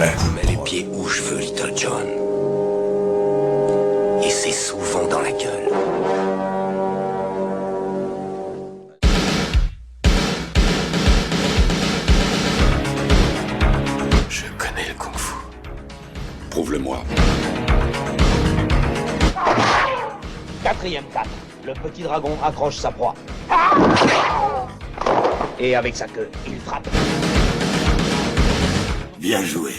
jamais. Mets les pieds où je veux, Little John. Et c'est souvent dans la gueule. Je connais le kung-fu. Prouve-le-moi. 4e acte. Le petit dragon accroche sa proie. Et avec sa queue, il frappe. Bien joué.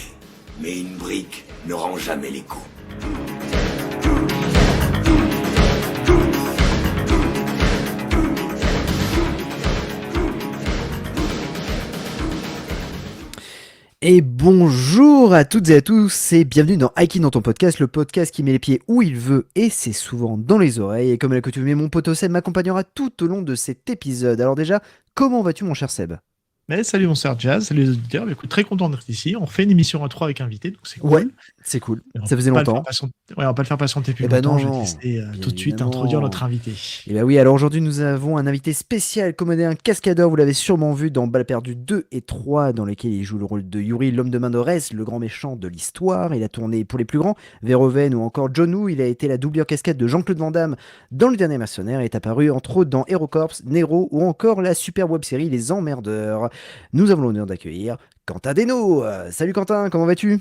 Mais une brique ne rend jamais les coups. Et bonjour à toutes et à tous et bienvenue dans Aiki dans ton podcast, le podcast qui met les pieds où il veut et c'est souvent dans les oreilles. Et comme à l'accoutumée, mon pote Seb m'accompagnera tout au long de cet épisode. Alors déjà, comment vas-tu mon cher Seb ? Mais salut mon cher Jazz, salut les auditeurs, écoute, très content d'être ici. On fait une émission à 3 avec invité, donc c'est cool. Ouais, c'est cool, ça faisait longtemps. On va pas le faire patienter plus Eh ben longtemps, je non, vais tester tout de suite, évidemment. introduire notre invité. Et bah oui, alors aujourd'hui nous avons un invité spécial, comédien cascadeur, vous l'avez sûrement vu dans Balles perdues 2 et 3, dans lesquels il joue le rôle de Yuri, l'homme de main d'Orès, le grand méchant de l'histoire. Il a tourné pour les plus grands, Verhoeven ou encore John Woo. Il a été la doublure cascade de Jean-Claude Van Damme dans Le Dernier Mercenaire et est apparu entre autres dans HeroCorps, Nero ou encore la super web-série Les Emmerdeurs. Nous avons l'honneur d'accueillir Quentin Desno. Salut Quentin, comment vas-tu ?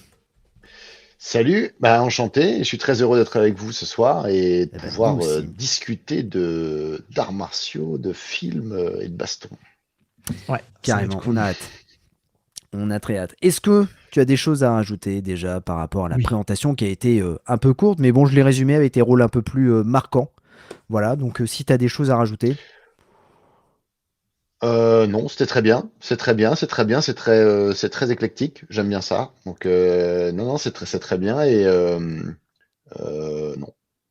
Salut, enchanté, je suis très heureux d'être avec vous ce soir et de pouvoir nous aussi. discuter d'arts martiaux, de films et de baston. Ouais, Carrément, ça va être cool. on a hâte. On a très hâte. Est-ce que tu as des choses à rajouter déjà par rapport à la Oui. présentation qui a été un peu courte, mais bon, je l'ai résumé avec des rôles un peu plus marquants. Voilà, donc si tu as des choses à rajouter. Non, c'était très bien, c'est très éclectique, j'aime bien ça. Donc non, c'est très bien et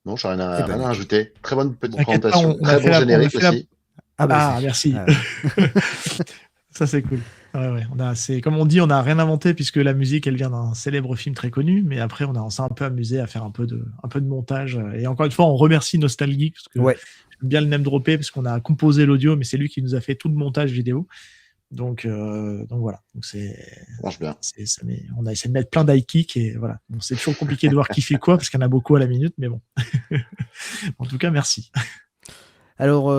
non, j'ai rien Eh ben, à rajouter. Très bonne petite T'inquiète pas, présentation, on a très fait bon la- on a générique fait la- aussi. Ah, c'est- merci. ouais. Ça c'est cool. Ouais, c'est comme on dit, on n'a rien inventé puisque la musique elle vient d'un célèbre film très connu, mais après on s'est un peu amusé à faire un peu de montage. Et encore une fois, on remercie Nostalgeek parce que Ouais. j'aime bien le name dropper parce qu'on a composé l'audio, mais c'est lui qui nous a fait tout le montage vidéo. Donc voilà. Donc Ça marche bien. on a essayé de mettre plein d'high kicks et voilà. Bon, c'est toujours compliqué de voir qui fait quoi parce qu'il y en a beaucoup à la minute, mais bon. En tout cas, merci. Alors,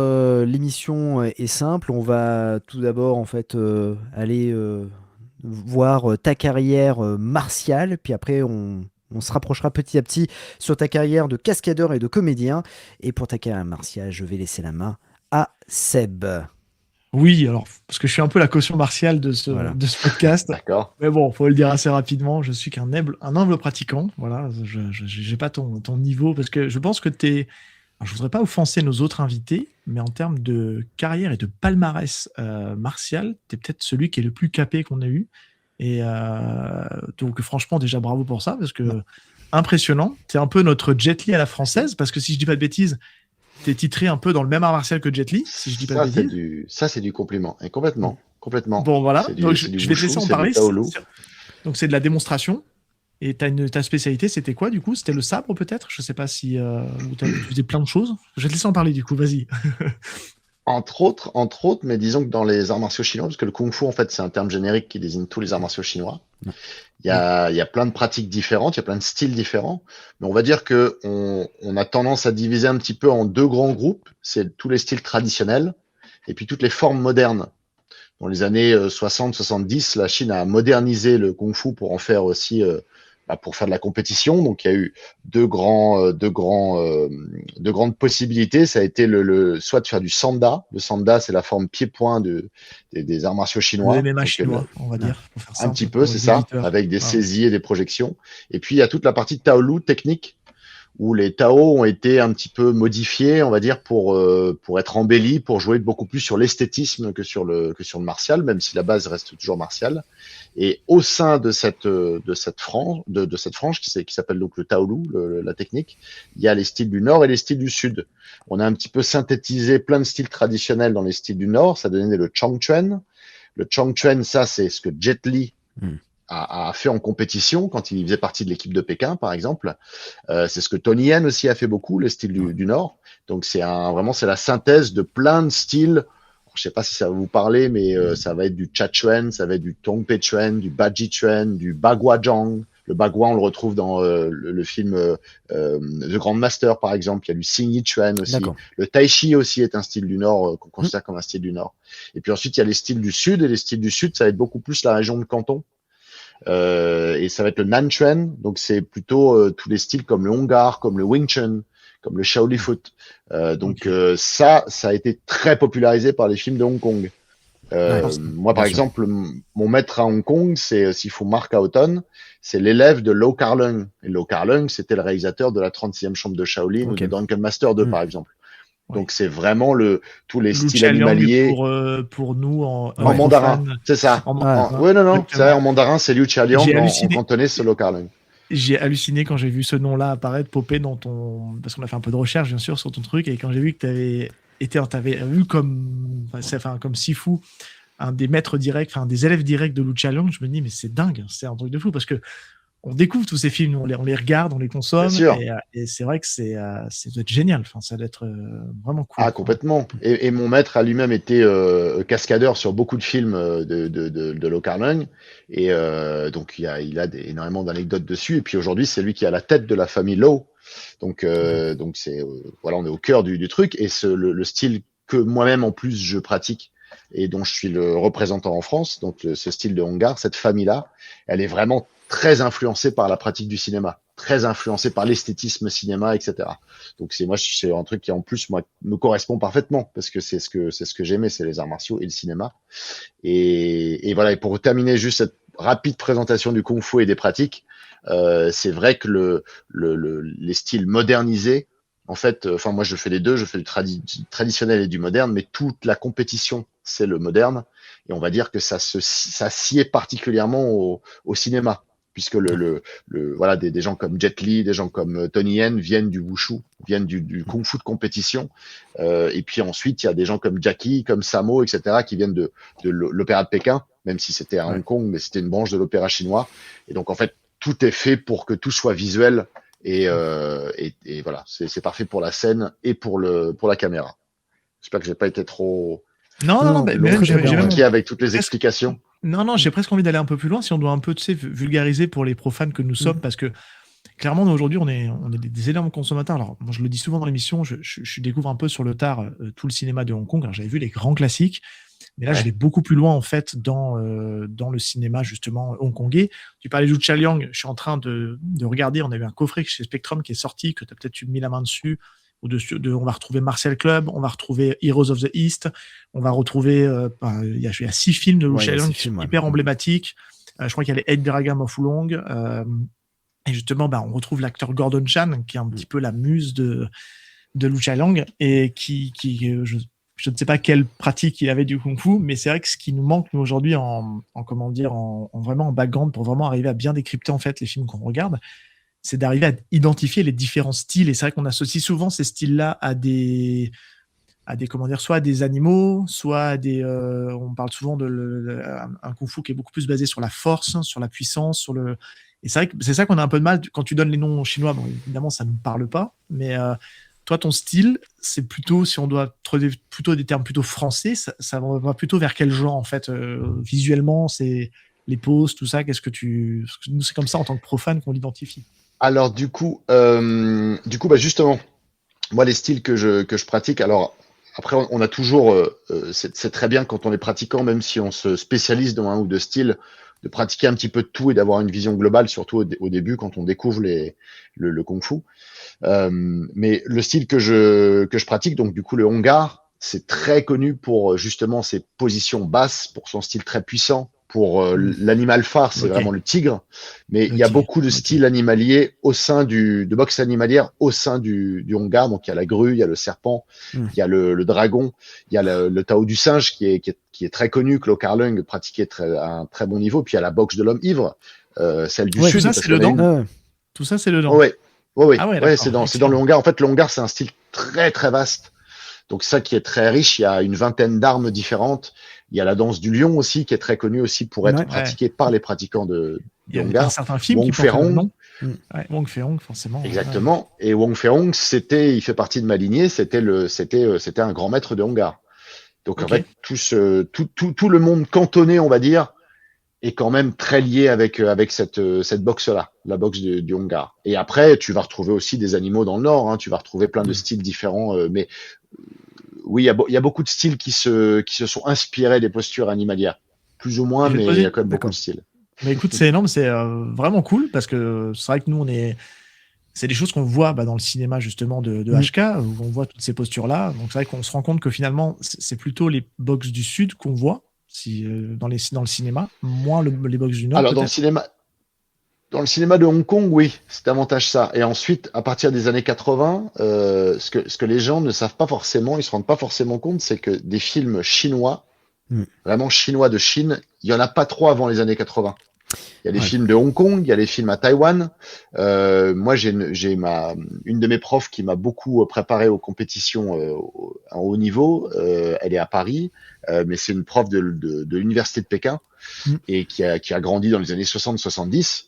l'émission est simple. On va tout d'abord en fait aller voir ta carrière martiale, puis après on se rapprochera petit à petit sur ta carrière de cascadeur et de comédien. Et pour ta carrière martiale, je vais laisser la main à Seb. Oui, alors parce que je suis un peu la caution martiale de ce Voilà. podcast. D'accord. Mais bon, faut le dire assez rapidement. Je suis qu'un humble pratiquant. Voilà, je j'ai pas ton niveau parce que je pense que t'es. Alors, je voudrais pas offenser nos autres invités, mais en termes de carrière et de palmarès martial, t'es peut-être celui qui est le plus capé qu'on ait eu. Et donc franchement, déjà bravo pour ça parce que impressionnant. T'es un peu notre Jet Li à la française parce que si je dis pas de bêtises, t'es titré un peu dans le même art martial que Jet Li, si je dis pas de bêtises. Ça c'est du compliment. Et complètement. Bon, voilà. C'est du- Donc, c'est du je vais te laisser wushu, en c'est du parler. Taolu. Donc, c'est de la démonstration. Et ta spécialité, c'était quoi, du coup? C'était le sabre, peut-être? Je sais pas si ou tu faisais plein de choses. Je vais te laisser en parler, du coup. Vas-y. Entre autres, mais disons que dans les arts martiaux chinois, parce que le kung-fu, en fait, c'est un terme générique qui désigne tous les arts martiaux chinois. Il y a plein de pratiques différentes, il y a plein de styles différents, mais on va dire que on a tendance à diviser un petit peu en deux grands groupes. C'est tous les styles traditionnels et puis toutes les formes modernes. Dans les années 60-70, la Chine a modernisé le kung-fu pour en faire aussi pour faire de la compétition. Donc il y a eu deux grandes possibilités. Ça a été soit de faire du sanda. Le sanda, c'est la forme pied-point des arts martiaux chinois. Le MMA Donc, chinois, on va dire. Pour faire un simple petit pour peu, les c'est ça, auditeurs. avec des Ah. saisies et des projections. Et puis il y a toute la partie Taolu technique, où les Tao ont été un petit peu modifiés, on va dire, pour être embellis, pour jouer beaucoup plus sur l'esthétisme que sur le martial, même si la base reste toujours martiale. Et au sein de cette frange qui s'appelle donc le Taolu, la technique, il y a les styles du Nord et les styles du Sud. On a un petit peu synthétisé plein de styles traditionnels dans les styles du Nord, ça donnait le Chongquan. Le Chongquan, ça c'est ce que Jet Li a fait en compétition quand il faisait partie de l'équipe de Pékin, par exemple. C'est ce que Tony Yen aussi a fait beaucoup, le style du Nord. Donc c'est la synthèse de plein de styles je sais pas si ça va vous parler, mais ça va être du Chachuan, ça va être du Tongpe Chuan, du Baji Chuan, du Bagua Zhang. Le Bagua, on le retrouve dans le film The Grand Master, par exemple. Il y a du Xingyi Chuan aussi. D'accord. Le Tai Chi aussi est un style du Nord qu'on considère comme un style du Nord. Et puis ensuite, il y a les styles du Sud. Et les styles du Sud, ça va être beaucoup plus la région de Canton. Et ça va être le Nanchuan. Donc, c'est plutôt tous les styles comme le Hongar, comme le Wing Chun, comme le Shaolin Foot. Ça a été très popularisé par les films de Hong Kong. Moi, par exemple, mon maître à Hong Kong, c'est Sifu Mark Houghton. C'est l'élève de Lau Kar-leung. Et Lau Kar-leung, c'était le réalisateur de la 36e chambre de Shaolin ou de Drunken Master 2, par exemple. Donc, c'est vraiment tous les styles animaliers. Pour nous, en mandarin, c'est ça. En mandarin, c'est Liu Chialiang. En cantonais, c'est Lau Kar-leung. J'ai halluciné quand j'ai vu ce nom-là apparaître, popper dans parce qu'on a fait un peu de recherche, bien sûr, sur ton truc, et quand j'ai vu que t'avais vu comme Sifu, un des maîtres directs, des élèves directs de Liu Chialiang, je me dis, mais c'est dingue, c'est un truc de fou, parce que on découvre tous ces films, on les regarde, on les consomme, et c'est vrai que ça doit être génial, ça doit être vraiment cool. Ah, complètement. Et mon maître a lui-même été cascadeur sur beaucoup de films de Lau Kar-leung, et donc il a énormément d'anecdotes dessus, et puis aujourd'hui c'est lui qui est à la tête de la famille Lau, donc c'est on est au cœur du truc, et le style que moi-même en plus je pratique et dont je suis le représentant en France, donc ce style de Hongar, cette famille-là, elle est vraiment très influencée par la pratique du cinéma, très influencée par l'esthétisme cinéma, etc. Donc c'est un truc qui en plus moi me correspond parfaitement, parce que c'est ce que j'aimais, c'est les arts martiaux et le cinéma. Et voilà. Et pour terminer juste cette rapide présentation du kung-fu et des pratiques, c'est vrai que les styles modernisés, en fait, moi je fais les deux, je fais du traditionnel et du moderne, mais toute la compétition c'est le moderne, et on va dire que ça sied particulièrement au cinéma, puisque des gens comme Jet Li, des gens comme Tony Yen viennent du wushu, viennent du kung-fu de compétition, et puis ensuite il y a des gens comme Jackie, comme Sammo, etc. qui viennent de l'opéra de Pékin, même si c'était à Hong Kong, mais c'était une branche de l'opéra chinois, et donc en fait tout est fait pour que tout soit visuel, et voilà, c'est parfait pour la scène et pour la caméra. J'espère que j'ai pas été trop compliqué avec toutes les explications. Non, j'ai presque envie d'aller un peu plus loin, si on doit un peu, vulgariser pour les profanes que nous sommes, parce que clairement, nous, aujourd'hui, on est des énormes consommateurs. Alors, moi, je le dis souvent dans l'émission, je découvre un peu sur le tard tout le cinéma de Hong Kong. Alors, j'avais vu les grands classiques, mais là, je vais beaucoup plus loin, en fait, dans le cinéma, justement, hongkongais. Tu parlais de Liu Chialiang, je suis en train de regarder, on a eu un coffret chez Spectrum qui est sorti, que tu as peut-être mis la main dessus. On va retrouver Martial Club, on va retrouver Heroes of the East, on va retrouver il y a 6 films de Liu Chialiang qui sont hyper emblématiques. Je crois qu'il y a les 8 Dragons of Wulong, et justement on retrouve l'acteur Gordon Chan qui est un petit peu la muse de Liu Chialiang, et qui je ne sais pas quelle pratique il avait du kung-fu, mais c'est vrai que ce qui nous manque nous aujourd'hui en vraiment en background, pour vraiment arriver à bien décrypter en fait les films qu'on regarde, c'est d'arriver à identifier les différents styles. Et c'est vrai qu'on associe souvent ces styles-là à des soit à des animaux, soit à des on parle souvent un kung-fu qui est beaucoup plus basé sur la force, sur la puissance, et c'est vrai que c'est ça qu'on a un peu de mal quand tu donnes les noms chinois. Bon, évidemment ça ne nous parle pas, mais toi ton style, c'est plutôt, si on doit trouver plutôt des termes plutôt français, ça va plutôt vers quel genre en fait, visuellement, c'est les poses, tout ça. Parce que nous c'est comme ça en tant que profane qu'on l'identifie. Alors du coup, justement, moi les styles que je pratique, alors après on a toujours, c'est très bien quand on est pratiquant, même si on se spécialise dans un ou deux styles, de pratiquer un petit peu de tout et d'avoir une vision globale, surtout au début quand on découvre le kung-fu. Mais le style que je pratique, donc du coup le Hongar, c'est très connu pour justement ses positions basses, pour son style très puissant. Pour l'animal phare, c'est vraiment le tigre, mais il y a beaucoup de styles animaliers de boxe animalière au sein du Hongar. Donc il y a la grue, il y a le serpent, il y a le dragon, il y a le Tao du singe qui est très connu, que Lau Kar-leung pratiquait à un très bon niveau. Puis il y a la boxe de l'homme ivre, celle du sud. Tout ça, c'est dedans. Tout ça, c'est dedans. Ouais, Ah c'est dans le Hongar. En fait, le Hongar, c'est un style très très vaste. Donc ça qui est très riche. Il y a une vingtaine d'armes différentes. Il y a la danse du lion aussi, qui est très connue aussi pour être pratiquée par les pratiquants de Hongar. Il y a un certain film Wong qui porte le Fei-hung. nom. Wong Fei-hung, forcément. Exactement. Et Wong Fei-hung, il fait partie de ma lignée. C'était un grand maître de Hongar. Donc, Ok. en fait, tout le monde cantonné, on va dire, est quand même très lié avec cette boxe-là, la boxe du Hongar. Et après, tu vas retrouver aussi des animaux dans le Nord, hein, tu vas retrouver plein de styles différents, mais oui, il y a beaucoup de styles qui se sont inspirés des postures animalières. Plus ou moins, Je vais te mais il y a poser- quand même beaucoup D'accord. de styles. Mais écoute, c'est énorme, c'est vraiment cool parce que c'est vrai que nous, c'est des choses qu'on voit dans le cinéma justement de HK, où on voit toutes ces postures-là. Donc c'est vrai qu'on se rend compte que finalement, c'est plutôt les box du Sud qu'on voit dans le cinéma, moins les box du Nord Alors, peut-être. dans le cinéma de Hong Kong, oui, c'est davantage ça. Et ensuite, à partir des années 80, ce que les gens ne savent pas forcément, ils se rendent pas forcément compte, c'est que des films chinois, Mm. vraiment chinois de Chine, il y en a pas trop avant les années 80. Il y a les Ouais. films de Hong Kong, il y a les films à Taïwan. Moi, j'ai une de mes profs qui m'a beaucoup préparé aux compétitions en haut niveau. Elle est à Paris, mais c'est une prof de l'université de Pékin Mm. et qui a grandi dans les années 60-70.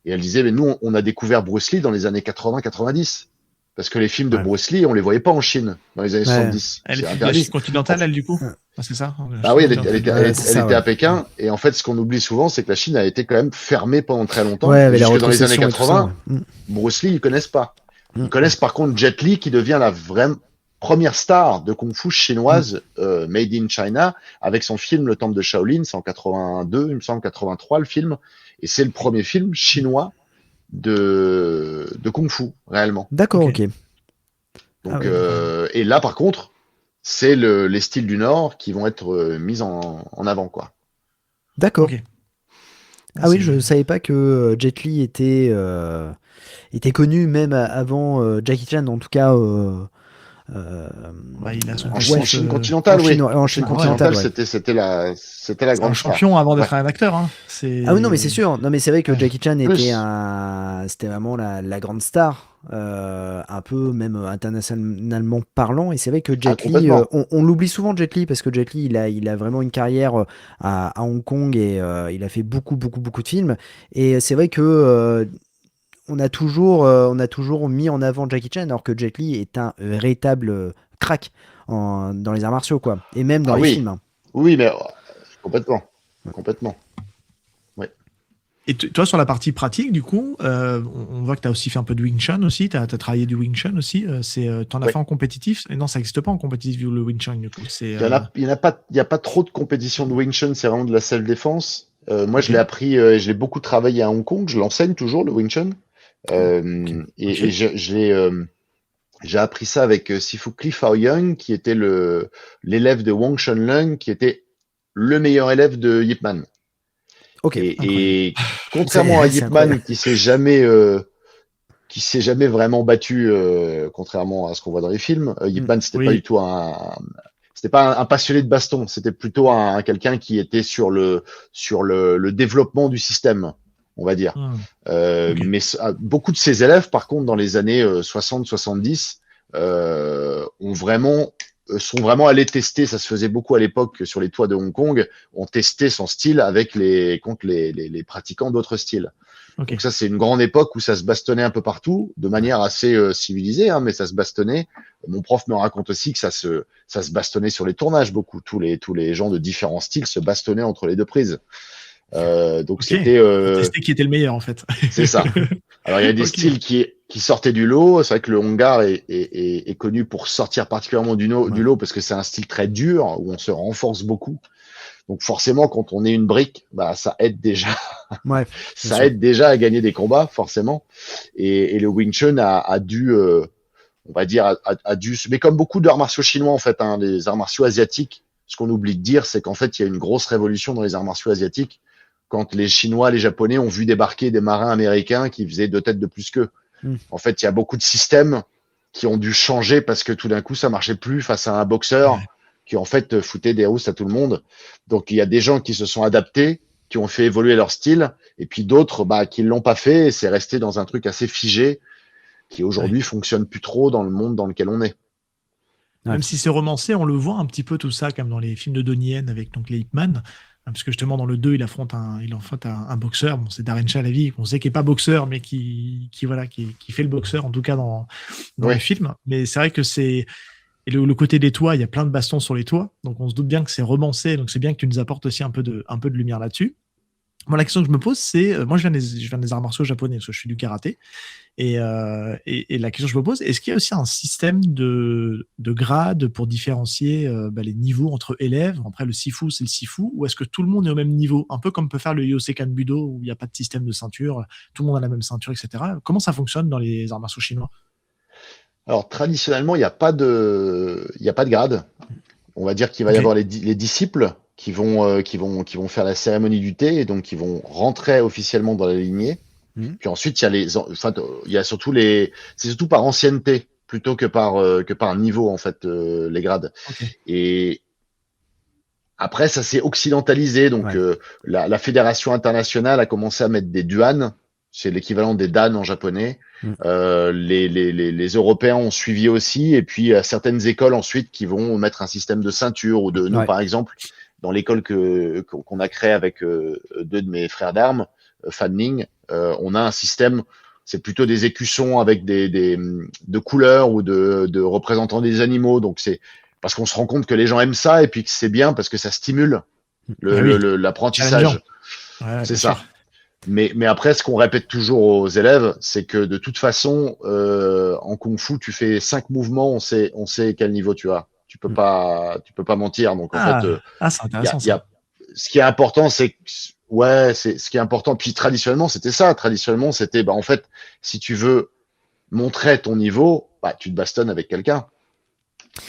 Et elle disait, mais nous, on a découvert Bruce Lee dans les années 80-90. Parce que les films de Ouais. Bruce Lee, on les voyait pas en Chine dans les années Ouais. 70. Elle C'est est de la interdit. Chine continentale, elle, du coup. Ouais. Ah, c'est ça. Ah oui, elle Chine était, continentale. c'est ça, elle était ouais. à Pékin. Et en fait, ce qu'on oublie souvent, c'est que la Chine a été quand même fermée pendant très longtemps. Ouais, avec la Jusque dans les années rétrocession et tout ça. 80, Ouais. Bruce Lee, ils connaissent pas. Mm. Ils connaissent par contre Jet Li, qui devient la vraie première star de Kung Fu chinoise, made in China, avec son film Le Temple de Shaolin. C'est en 82, il me semble, 83, le film. Et c'est le premier film chinois de Kung Fu, réellement. D'accord, Ok. ok. Donc, Ah ouais. et là, par contre, c'est les styles du Nord qui vont être mis en avant, quoi. D'accord. Ok. Ah oui, C'est- je savais pas que Jet Li était connu même avant Jackie Chan, en tout cas. Euh, Il a son En, ouais, Chine, en cursus, Chine continentale, en oui. Chine, En Chine continentale, ouais. c'était la c'est grande un star. champion avant Ouais. d'être un acteur. Hein. Ah oui, non, mais c'est sûr. Non, mais c'est vrai que Ouais. Jackie Chan Plus. c'était vraiment la grande star, un peu même internationalement parlant. Et c'est vrai que Ah, Jet Li, complètement. on l'oublie souvent Jet Li parce que Jet Li, il a vraiment une carrière à Hong Kong et il a fait beaucoup, beaucoup, beaucoup de films. Et c'est vrai que on a toujours mis en avant Jackie Chan alors que Jet Li est un véritable crack dans les arts martiaux, quoi. Et même dans Ah les oui, films, hein. oui, mais complètement. Complètement. Et toi, sur la partie pratique, du coup, on voit que tu as aussi fait un peu de Wing Chun aussi. Tu as travaillé du Wing Chun aussi. Tu en as Ouais. fait en compétitif. Et non, ça n'existe pas en compétitif, le Wing Chun, du coup. Il y a pas trop de compétitions de Wing Chun, c'est vraiment de la self-défense. Moi, Ok. je l'ai appris, je l'ai beaucoup travaillé à Hong Kong. Je l'enseigne toujours, le Wing Chun. Et j'ai appris ça avec Sifu Cliff Hao Young, qui était l'élève de Wong Chun Leung, qui était le meilleur élève de Yip Man. Ok, incroyable. Et contrairement à C'est Yip incroyable. Man, qui s'est jamais vraiment battu, contrairement à ce qu'on voit dans les films, Yip Man, c'était Oui. pas du tout c'était pas un passionné de baston, c'était plutôt quelqu'un qui était sur le développement du système, on va dire. Ok. Mais beaucoup de ses élèves, par contre, dans les années 60-70, sont vraiment allés tester. Ça se faisait beaucoup à l'époque sur les toits de Hong Kong. On testait son style contre les pratiquants d'autres styles. Ok. Donc ça, c'est une grande époque où ça se bastonnait un peu partout, de manière assez civilisée, hein, mais ça se bastonnait. Mon prof me raconte aussi que ça se bastonnait sur les tournages beaucoup. Tous les gens de différents styles se bastonnaient entre les deux prises. Donc Ok. c'était Tester qui était le meilleur, en fait. c'est ça. Alors il y a des Ok. styles qui sortaient du lot. C'est vrai que le Hongar est connu pour sortir particulièrement du lot parce que c'est un style très dur où on se renforce beaucoup. Donc forcément, quand on est une brique, bah ça aide déjà. Ouais, Ça sûr. aide déjà à gagner des combats, forcément. Et le Wing Chun a dû, on va dire, a dû, mais comme beaucoup d'arts martiaux chinois en fait, hein, les arts martiaux asiatiques. Ce qu'on oublie de dire, c'est qu'en fait, il y a une grosse révolution dans les arts martiaux asiatiques quand les Chinois, les Japonais ont vu débarquer des marins américains qui faisaient 2 têtes de plus qu'eux. En fait, il y a beaucoup de systèmes qui ont dû changer parce que tout d'un coup, ça marchait plus face à un boxeur qui en fait foutait des rousses à tout le monde. Donc, il y a des gens qui se sont adaptés, qui ont fait évoluer leur style, et puis d'autres qui l'ont pas fait, et c'est resté dans un truc assez figé qui aujourd'hui fonctionne plus trop dans le monde dans lequel on est. Ouais. Même si c'est romancé, on le voit un petit peu tout ça, comme dans les films de Donnie Yen avec donc, les Ip Man. Parce que justement, dans le 2, il affronte un boxeur. Bon, c'est Darren Chalavi, qu'on sait qu'il n'est pas boxeur, mais qui fait le boxeur, en tout cas dans le film. Mais c'est vrai que c'est Et le côté des toits, il y a plein de bastons sur les toits. Donc, on se doute bien que c'est romancé. Donc, c'est bien que tu nous apportes aussi un peu de lumière là-dessus. Moi, la question que je me pose, c'est, moi, je viens des arts martiaux japonais, parce que je suis du karaté. Et la question que je me pose, est-ce qu'il y a aussi un système de grades pour différencier les niveaux entre élèves? Après, le sifu, c'est le sifu, ou est-ce que tout le monde est au même niveau? Un peu comme peut faire le Yosekan Budo, où il n'y a pas de système de ceinture, tout le monde a la même ceinture, etc. Comment ça fonctionne dans les arts martiaux chinois? Alors, traditionnellement, il y a pas de grade. On va dire qu'il va y Ok. avoir les disciples qui vont faire la cérémonie du thé et donc qui vont rentrer officiellement dans la lignée. Mhm. Puis ensuite, il y a surtout c'est surtout par ancienneté plutôt que par niveau en fait les grades. Ok. Et après, ça s'est occidentalisé. Donc, Ouais. la fédération internationale a commencé à mettre des duan. C'est l'équivalent des dan en japonais. Mm. Les Européens ont suivi aussi. Et puis, certaines écoles ensuite qui vont mettre un système de ceinture ou de, nous, Ouais. par exemple, dans l'école qu'on a créée avec deux de mes frères d'armes, Fanning, on a un système, c'est plutôt des écussons avec de couleurs ou de représentants des animaux. Donc, c'est parce qu'on se rend compte que les gens aiment ça et puis que c'est bien parce que ça stimule Ah oui. l'apprentissage. Challengeant. Ouais, C'est bien ça. sûr. Mais après, ce qu'on répète toujours aux élèves, c'est que de toute façon, en kung-fu, tu fais 5 mouvements, on sait quel niveau tu as. Tu peux pas mentir. Donc en fait, C'est intéressant ça. ce qui est important, c'est ce qui est important. Puis traditionnellement, c'était ça. Traditionnellement, c'était, en fait, si tu veux montrer ton niveau, tu te bastonnes avec quelqu'un.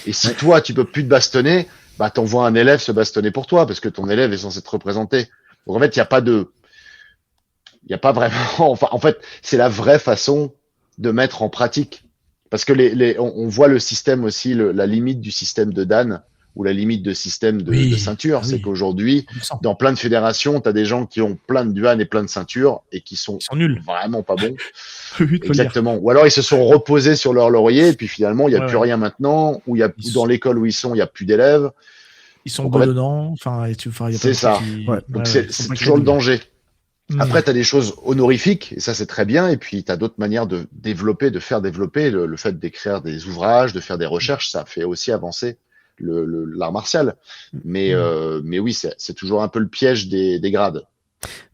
Et si Ouais. toi, tu peux plus te bastonner, t'envoies un élève se bastonner pour toi, parce que ton élève est censé te représenter. Donc en fait, il y a pas vraiment, enfin, en fait, c'est la vraie façon de mettre en pratique. Parce que on voit le système aussi, la limite du système de Dan, ou la limite de système de ceinture. Ah C'est oui. qu'aujourd'hui, 100%. dans plein de fédérations, tu as des gens qui ont plein de duan et plein de ceintures, et qui sont Ils sont nuls. vraiment pas bons. Oui, faut le dire. Exactement. Ou alors ils se sont reposés sur leur laurier et puis finalement il n'y a Ouais, plus ouais. rien maintenant, ou Ils dans sont- l'école où ils sont, il n'y a plus d'élèves. Ils sont Donc en fait, bedonnants. Enfin, il y a plein c'est de trucs ça. qui. Ouais. Donc Faut c'est pas toujours le crédible. danger. Après, tu as des choses honorifiques, et ça c'est très bien, et puis tu as d'autres manières de développer, de faire développer le fait d'écrire des ouvrages, de faire des recherches, ça fait aussi avancer l'art martial. Mais oui, c'est toujours un peu le piège des grades.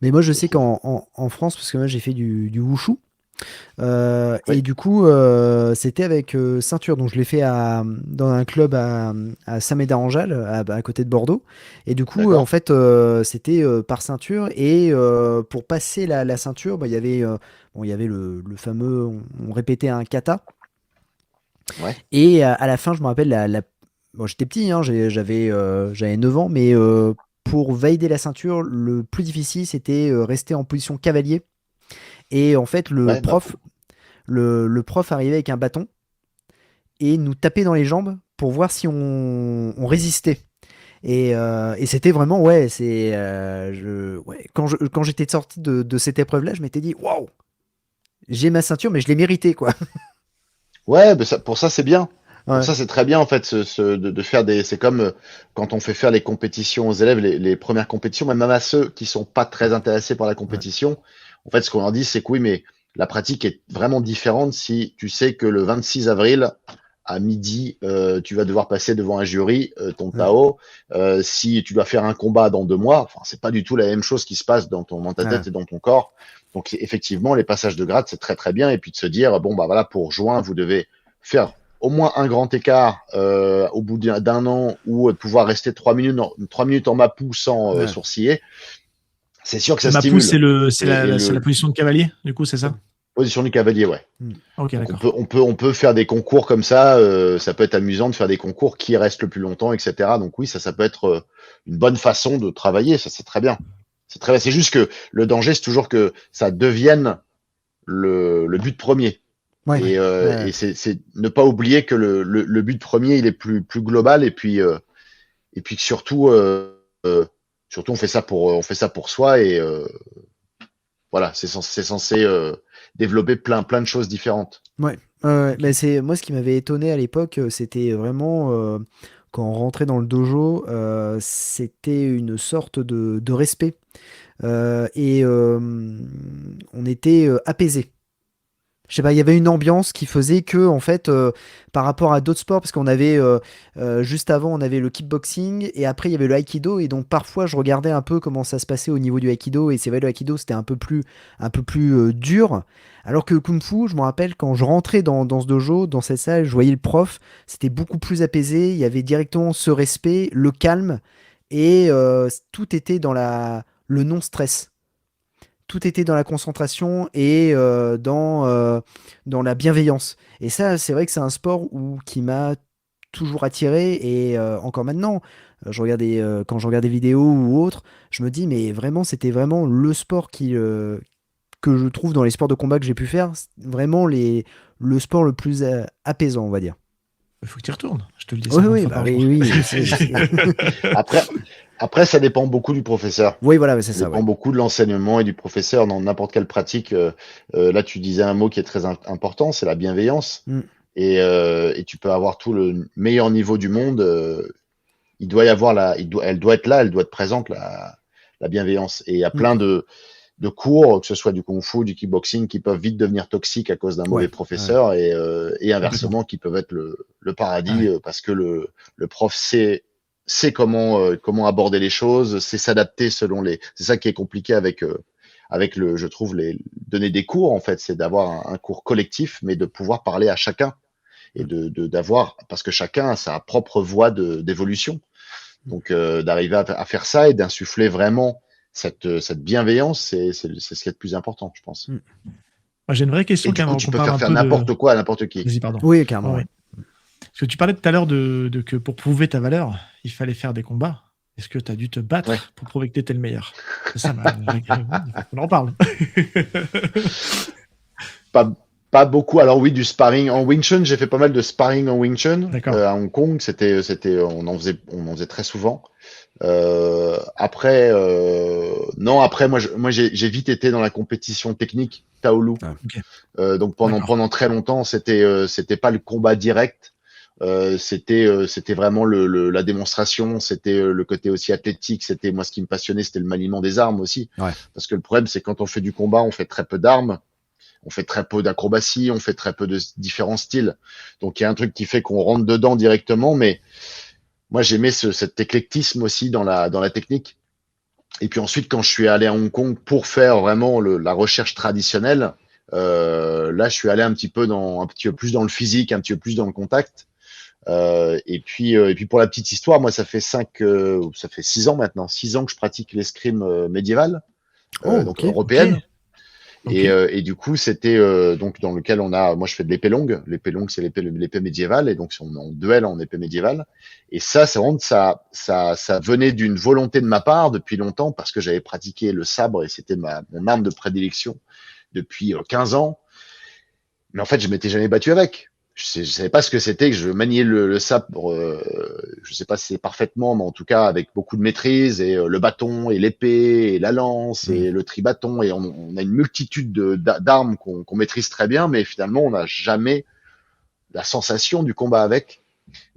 Mais moi, je sais qu'en France, parce que moi, j'ai fait du wushu. Oui, Et du coup, c'était avec ceinture. Donc, je l'ai fait dans un club à Saint-Médard-en-Jalles, à côté de Bordeaux. Et du coup, en d'accord. fait, c'était par ceinture. Et pour passer la ceinture, il y avait le fameux, on répétait un kata. Ouais. Et à la fin, je me rappelle, bon, j'étais petit, hein, j'avais 9 ans, mais pour valider la ceinture, le plus difficile, c'était rester en position cavalier. Et en fait, Ouais, le prof arrivait avec un bâton et nous tapait dans les jambes pour voir si on résistait. Et c'était vraiment, ouais, quand j'étais sorti de cette épreuve-là, je m'étais dit, waouh, j'ai ma ceinture, mais je l'ai méritée, quoi. ouais, mais pour ça c'est bien. Pour Ouais, ça c'est très bien en fait de faire c'est comme quand on fait faire les compétitions aux élèves, les premières compétitions, même à ceux qui sont pas très intéressés par la ouais, compétition. En fait, ce qu'on leur dit, c'est que oui, mais la pratique est vraiment différente si tu sais que le 26 avril à midi, tu vas devoir passer devant un jury, ton ouais, Tao. Si tu dois faire un combat dans 2 mois, enfin, c'est pas du tout la même chose qui se passe dans ta ouais. tête et dans ton corps. Donc, effectivement, les passages de grade, c'est très très bien. Et puis de se dire, bon, voilà, pour juin, vous devez faire au moins un grand écart au bout d'un an ou pouvoir rester 3 minutes en mapou sans Ouais. sourciller. C'est sûr que ça Ma pouce, stimule. c'est Et c'est la le position de cavalier, du coup, c'est ça? position du cavalier, ouais. Ok, Donc d'accord. on peut faire des concours comme ça peut être amusant de faire des concours qui restent le plus longtemps, etc. Donc oui, ça peut être une bonne façon de travailler, ça c'est très bien. C'est très bien. C'est juste que le danger, c'est toujours que ça devienne le but premier. Ouais, Et c'est ne pas oublier que le but premier, il est plus global et puis que surtout on fait ça pour soi et voilà, c'est censé développer plein de choses différentes. ouais. Mais c'est moi ce qui m'avait étonné à l'époque, c'était vraiment quand on rentrait dans le dojo, c'était une sorte de respect. Et on était apaisé. Je sais pas, il y avait une ambiance qui faisait que, en fait, par rapport à d'autres sports, parce qu'on avait, juste avant, on avait le kickboxing, et après, il y avait le aikido, et donc parfois, je regardais un peu comment ça se passait au niveau du aikido, et c'est vrai, le aikido, c'était un peu plus dur, alors que le kung-fu, je me rappelle, quand je rentrais dans ce dojo, dans cette salle, je voyais le prof, c'était beaucoup plus apaisé, il y avait directement ce respect, le calme, et tout était dans le non-stress. Tout était dans la concentration et dans la bienveillance. Et ça, c'est vrai que c'est un sport qui m'a toujours attiré et encore maintenant, quand je regarde des vidéos ou autres, je me dis, mais vraiment, c'était vraiment le sport que je trouve dans les sports de combat que j'ai pu faire, c'est vraiment le sport le plus apaisant, on va dire. Il faut que tu y retournes. Je te le dis Oui, 50 oui, fois bah par oui, jour. oui, je sais. Après, après, ça dépend beaucoup du professeur. Oui, voilà, ouais, c'est Ça ça, dépend ouais. beaucoup de l'enseignement et du professeur dans n'importe quelle pratique. Là, tu disais un mot qui est très important, c'est la bienveillance. Mm. Et tu peux avoir tout le meilleur niveau du monde. Il doit y avoir elle doit être là, elle doit être présente, la bienveillance. Et il y a Mm. plein de cours, que ce soit du kung-fu, du kickboxing, qui peuvent vite devenir toxiques à cause d'un mauvais Ouais, professeur et Complètement. inversement, qui peuvent être le Ah paradis ouais. parce que le prof sait comment aborder les choses, sait s'adapter selon les. C'est ça qui est compliqué avec je trouve, donner des cours, en fait, c'est d'avoir un cours collectif, mais de pouvoir parler à chacun et d'avoir, parce que chacun a sa propre voie d'évolution. Donc, d'arriver à faire ça et d'insuffler vraiment cette bienveillance, c'est ce qui est le plus important, je pense. Mm. Moi, j'ai une vraie Et question du quand coup, même, tu qu'on peux parle faire un faire peu de. n'importe quoi à n'importe qui. Vas-y, pardon. Oui, carrément, Ouais, ouais. ouais. Parce que tu parlais tout à l'heure de que pour prouver ta valeur, il fallait faire des combats. Est-ce que tu as dû te battre Ouais. pour prouver que tu étais le meilleur? C'est ça, il faut qu'on en parle. Pas beaucoup. Alors oui, du sparring en Wing Chun, j'ai fait pas mal de sparring en Wing Chun D'accord. à Hong Kong. On en faisait très souvent. Après, non, après moi j'ai vite été dans la compétition technique Taolu. Ah. Ok. Donc D'accord. pendant très longtemps, c'était pas le combat direct. C'était vraiment la démonstration, c'était le côté aussi athlétique, c'était moi ce qui me passionnait, c'était le maniement des armes aussi. Ouais. Parce que le problème, c'est quand on fait du combat, on fait très peu d'armes, on fait très peu d'acrobatie, on fait très peu de différents styles. Donc il y a un truc qui fait qu'on rentre dedans directement, mais moi j'aimais cet éclectisme aussi dans la technique. Et puis ensuite, quand je suis allé à Hong Kong pour faire vraiment la recherche traditionnelle, là je suis allé un petit peu plus dans le physique, un petit peu plus dans le contact. Et puis pour la petite histoire, moi ça fait 6 ans maintenant, 6 ans que je pratique l'escrime médiévale, Oh, donc ok. européenne. Ok. Et du coup, c'était donc dans lequel moi je fais de l'épée longue. L'épée longue, c'est l'épée médiévale, et donc on est en duel en épée médiévale. Et ça, c'est vraiment ça venait d'une volonté de ma part depuis longtemps, parce que j'avais pratiqué le sabre et c'était mon arme de prédilection depuis 15 ans. Mais en fait, je m'étais jamais battu avec. Je savais pas ce que c'était que je maniais le sabre. Je sais pas si c'est parfaitement, mais en tout cas avec beaucoup de maîtrise, et le bâton et l'épée et la lance et le tribâton, et on a une multitude d'armes qu'on maîtrise très bien, mais finalement on n'a jamais la sensation du combat avec.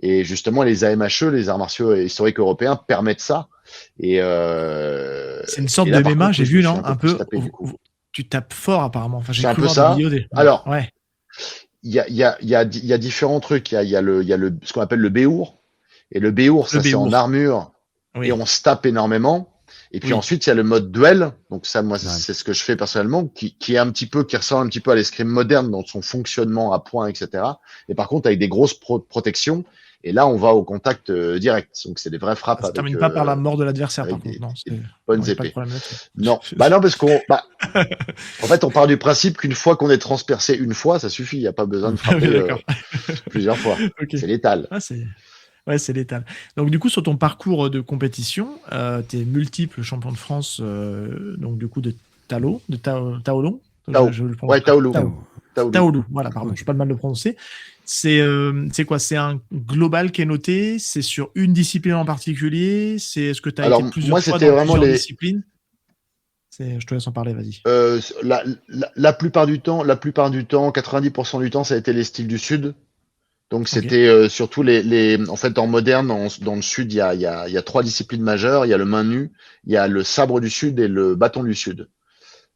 Et justement, les AMHE, les arts martiaux historiques européens, permettent ça. Et C'est une sorte et là, de par MMA, contre, j'ai je me vu, suis non? Un plus peu. tapé, du coup. Tu tapes fort apparemment. Enfin, j'ai C'est un cru peu voir ça. des vidéos. Alors, Ouais. il y a différents trucs. Il y a ce qu'on appelle le béour. Et le béour, ça, c'est en béour. armure. Oui. Et on se tape énormément. Et puis Oui. ensuite, il y a le mode duel. Donc ça, moi, Ouais. c'est ce que je fais personnellement, qui ressemble un petit peu à l'escrime moderne dans son fonctionnement à points, etc. Et par contre, avec des grosses protections. Et là, on va au contact direct. Donc c'est des vraies frappes Ça se avec termine pas par la mort de l'adversaire, par avec contre, non. des bonnes Non, y a pas de épées. problème là-dessus. Non, non, parce en fait, on part du principe qu'une fois qu'on est transpercé une fois, ça suffit. Il n'y a pas besoin de frapper D'accord. plusieurs fois. Ok. C'est létal. Ah, c'est létal. Donc, du coup, sur ton parcours de compétition, tu es multiple champion de France, donc du coup de Taolong. Tao. Je le prononce Ouais, pas. Taolu. Taolu, voilà, pardon, je suis pas de mal de prononcer. C'est quoi? C'est un global qui est noté? C'est sur une discipline en particulier? Est-ce que tu as Alors, été plusieurs moi, fois c'était dans vraiment plusieurs disciplines? Je te laisse en parler, vas-y. La plupart du temps, 90% du temps, ça a été les styles du Sud. Donc, c'était surtout en fait, en moderne, dans le Sud, il y a 3 disciplines majeures. Il y a le main nue, il y a le sabre du Sud et le bâton du Sud.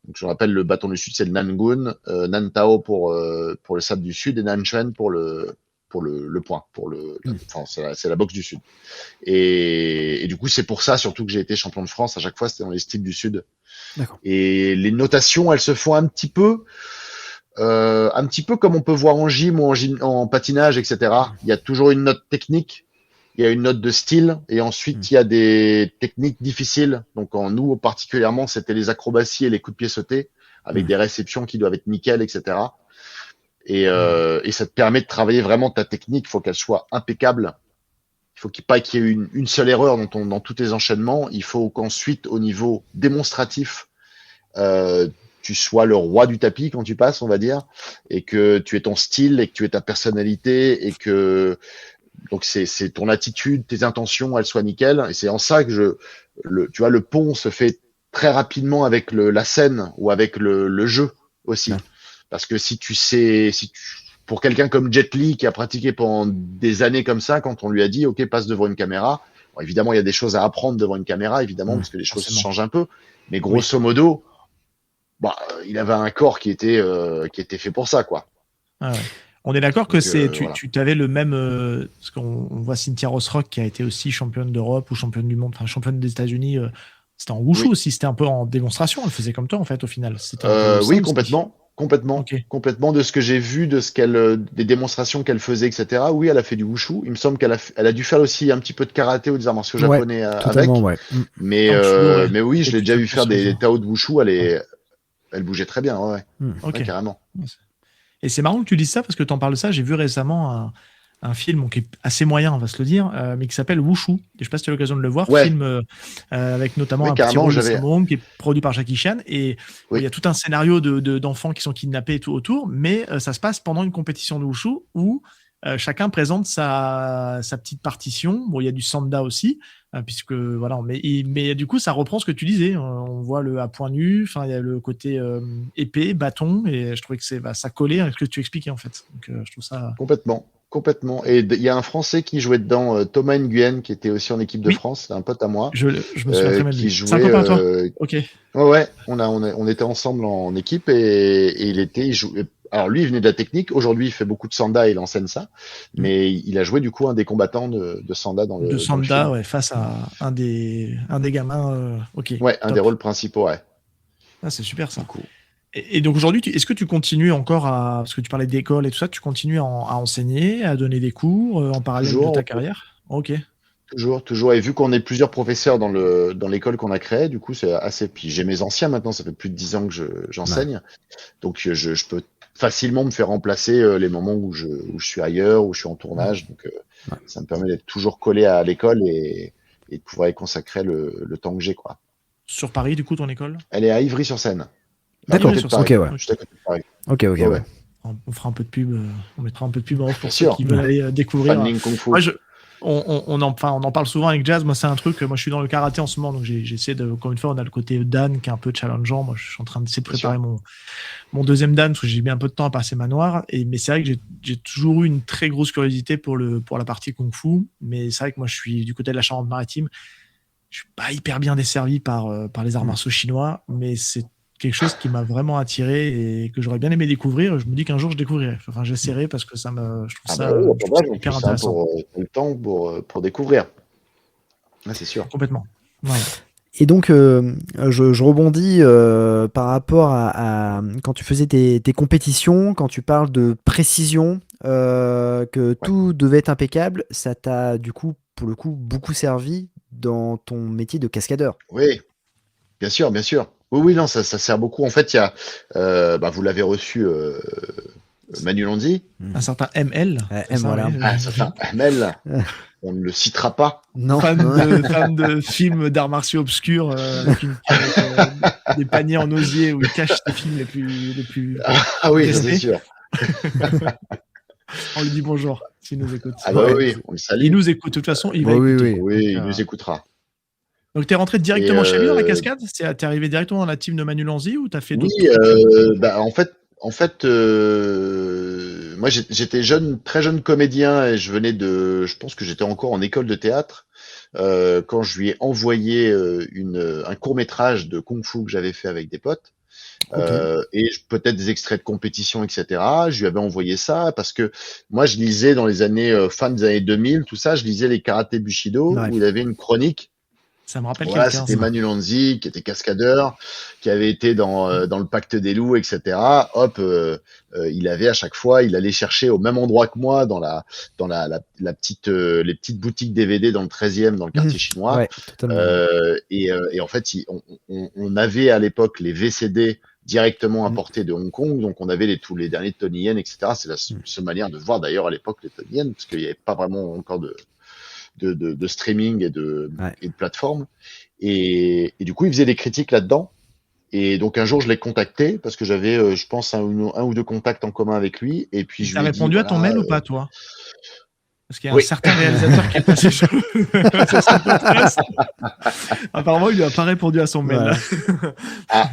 Donc, je rappelle, le bâton du Sud, c'est le Nangun, Nantao pour le sable du Sud et Nanchuan pour le point, enfin, c'est la boxe du Sud. Et du coup, c'est pour ça surtout que j'ai été champion de France. À chaque fois, c'était dans les styles du Sud. D'accord. Et les notations, elles se font un petit peu comme on peut voir en gym ou en patinage, etc. Il y a toujours une note technique, il y a une note de style, et ensuite il y a des techniques difficiles. Donc nous particulièrement, c'était les acrobaties et les coups de pied sautés, avec des réceptions qui doivent être nickel, etc. Et ça te permet de travailler vraiment ta technique. Il faut qu'elle soit impeccable. Il faut pas qu'il y ait une seule erreur dans tous tes enchaînements. Il faut qu'ensuite, au niveau démonstratif, tu sois le roi du tapis quand tu passes, on va dire, et que tu aies ton style et que tu aies ta personnalité et que donc c'est ton attitude, tes intentions, elles soient nickel. Et c'est en ça que tu vois, le pont se fait très rapidement avec la scène ou avec le jeu aussi. Ouais. Parce que pour quelqu'un comme Jet Li qui a pratiqué pendant des années comme ça, quand on lui a dit OK, passe devant une caméra, bon, évidemment il y a des choses à apprendre devant une caméra, évidemment, parce que les choses changent un peu, mais grosso modo, il avait un corps qui était fait pour ça, quoi. Ah ouais. On est d'accord que tu avais le même parce qu'on voit Cynthia Rothrock qui a été aussi championne d'Europe ou championne du monde, enfin championne des États-Unis. C'était en wushu aussi, c'était un peu en démonstration. Elle faisait comme toi en fait au final. Oui, complètement de ce que j'ai vu, des démonstrations qu'elle faisait, etc. Oui, elle a fait du wushu. Il me semble qu'elle a dû faire aussi un petit peu de karaté ou des arts martiaux japonais avec. Ouais. Mais oui, je l'ai déjà vu faire des Tao de wushu. Elle bougeait très bien, ouais. Okay. Ouais, carrément. Et c'est marrant que tu dises ça parce que tu en parles de ça. J'ai vu récemment un film qui est assez moyen, on va se le dire, mais qui s'appelle Wushu. Et je sais pas si tu as l'occasion de le voir. Film avec notamment un petit rôle de Sammo qui est produit par Jackie Chan. Et il y a tout un scénario d'enfants qui sont kidnappés et tout autour, mais ça se passe pendant une compétition de Wushu où chacun présente sa petite partition. Bon, il y a du sanda aussi, puisque voilà, mais du coup, ça reprend ce que tu disais. On voit le à point nu, enfin, il y a le côté épée, bâton, et je trouvais que ça collait avec ce que tu expliquais en fait. Donc, je trouve ça complètement. Et il y a un Français qui jouait dedans, Thomas Nguyen, qui était aussi en équipe de France, c'est un pote à moi. Je me souviens très bien de lui. C'est un copain à toi. Ok. Ouais, on était ensemble en équipe et il jouait. Alors lui, il venait de la technique. Aujourd'hui, il fait beaucoup de sanda et il enseigne ça. Mais il a joué du coup un des combattants de sanda dans le sanda, ouais, face à un des gamins. Ok. Ouais, un des rôles principaux, ouais. Ah, c'est super ça. Et donc aujourd'hui, est-ce que tu continues encore parce que tu parlais d'école et tout ça, tu continues à enseigner, à donner des cours en parallèle de ta carrière? Ok. Toujours. Et vu qu'on est plusieurs professeurs dans l'école qu'on a créée, du coup, c'est assez. Puis j'ai mes anciens maintenant, ça fait plus de 10 ans que j'enseigne. Ouais. Donc je peux facilement me faire remplacer les moments où je suis ailleurs, où je suis en tournage. Donc ça me permet d'être toujours collé à l'école et de pouvoir y consacrer le temps que j'ai, quoi. Sur Paris, du coup, ton école? Elle est à Ivry-sur-Seine. D'accord, ok, ouais. Juste à côté de Paris. Ok, ouais. On fera un peu de pub, on mettra un peu de pub en off pour ceux qui veulent aller découvrir. Kung Fu. Moi, on en parle souvent avec Jazz. Moi, c'est un truc. Moi, je suis dans le karaté en ce moment, donc j'essaie de. Encore une fois, on a le côté Dan qui est un peu challengeant. Moi, je suis en train d'essayer de préparer mon deuxième Dan parce que j'ai mis un peu de temps à passer ma noire. Mais c'est vrai que j'ai toujours eu une très grosse curiosité pour la partie Kung Fu. Mais c'est vrai que moi, je suis du côté de la Charente-Maritime. Je suis pas hyper bien desservi par les arts martiaux chinois, mais c'est quelque chose qui m'a vraiment attiré et que j'aurais bien aimé découvrir. Je me dis qu'un jour je découvrirai. Enfin, j'essaierai parce que je trouve ça hyper intéressant. Pour le temps pour découvrir. Ah, c'est sûr. Complètement. Voilà. Et donc, je rebondis par rapport à quand tu faisais tes compétitions, quand tu parles de précision, que tout devait être impeccable, ça t'a du coup, pour le coup, beaucoup servi dans ton métier de cascadeur. Oui, bien sûr. Oui, non, ça sert beaucoup. En fait, il y a, vous l'avez reçu, Manu Londi. Un certain ML. Voilà. Un certain ML. On ne le citera pas. Non. Fan de films d'arts martiaux obscurs, avec des paniers en osier où il cache les films les plus. Ah oui, c'est sûr. On lui dit bonjour s'il nous écoute. Ah bah oui, on le salue. Il nous écoute. De toute façon, il va écouter. Oui, il nous écoutera. Donc, tu es rentré directement chez lui dans la cascade? T'es arrivé directement dans la team de Manu Lanzi ou tu as fait d'autres trucs? En fait, moi j'étais très jeune comédien et je pense que j'étais encore en école de théâtre quand je lui ai envoyé un court-métrage de Kung Fu que j'avais fait avec des potes. Et peut-être des extraits de compétition, etc. Je lui avais envoyé ça parce que moi, je lisais dans les années fin des années 2000, tout ça, je lisais les Karaté Bushido où il avait une chronique. Ça me rappelle Voilà, quelqu'un. c'était Manu Lanzi qui était cascadeur, qui avait été dans le pacte des loups, etc. Hop, il avait à chaque fois, il allait chercher au même endroit que moi dans la petite les petites boutiques DVD dans le 13e, dans le quartier chinois. Ouais, totalement. Et en fait, on avait à l'époque les VCD directement importés de Hong Kong, donc on avait tous les derniers Tony Yen, etc. C'est la seule manière de voir d'ailleurs à l'époque les Tony Yen, parce qu'il n'y avait pas vraiment encore de streaming et de plateforme. Et du coup, il faisait des critiques là-dedans. Et donc un jour, je l'ai contacté parce que j'avais, je pense, un ou deux contacts en commun avec lui. Et puis Tu as répondu à ton mail ou pas, toi? Parce qu'il y a Oui. un certain réalisateur qui est passé sur ce podcast. Apparemment, il lui a pas répondu à son mail. Voilà. Ah.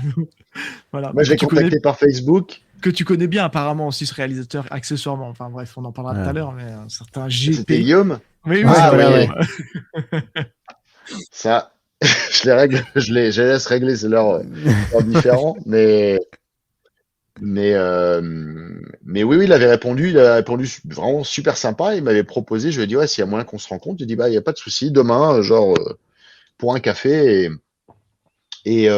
Voilà. Moi, je l'ai contacté par Facebook. Que tu connais bien apparemment aussi, ce réalisateur, accessoirement. Enfin bref, on en parlera tout à l'heure, mais un certain GP. C'était Guillaume. Oui, Ah, c'est ouais. vrai. Ça, je les règle, je les laisse régler, c'est leur différent, mais oui, il avait répondu vraiment super sympa. Il m'avait proposé, je lui ai dit ouais, s'il y a moyen qu'on se rencontre, il dit bah il y a pas de souci, demain, genre pour un café et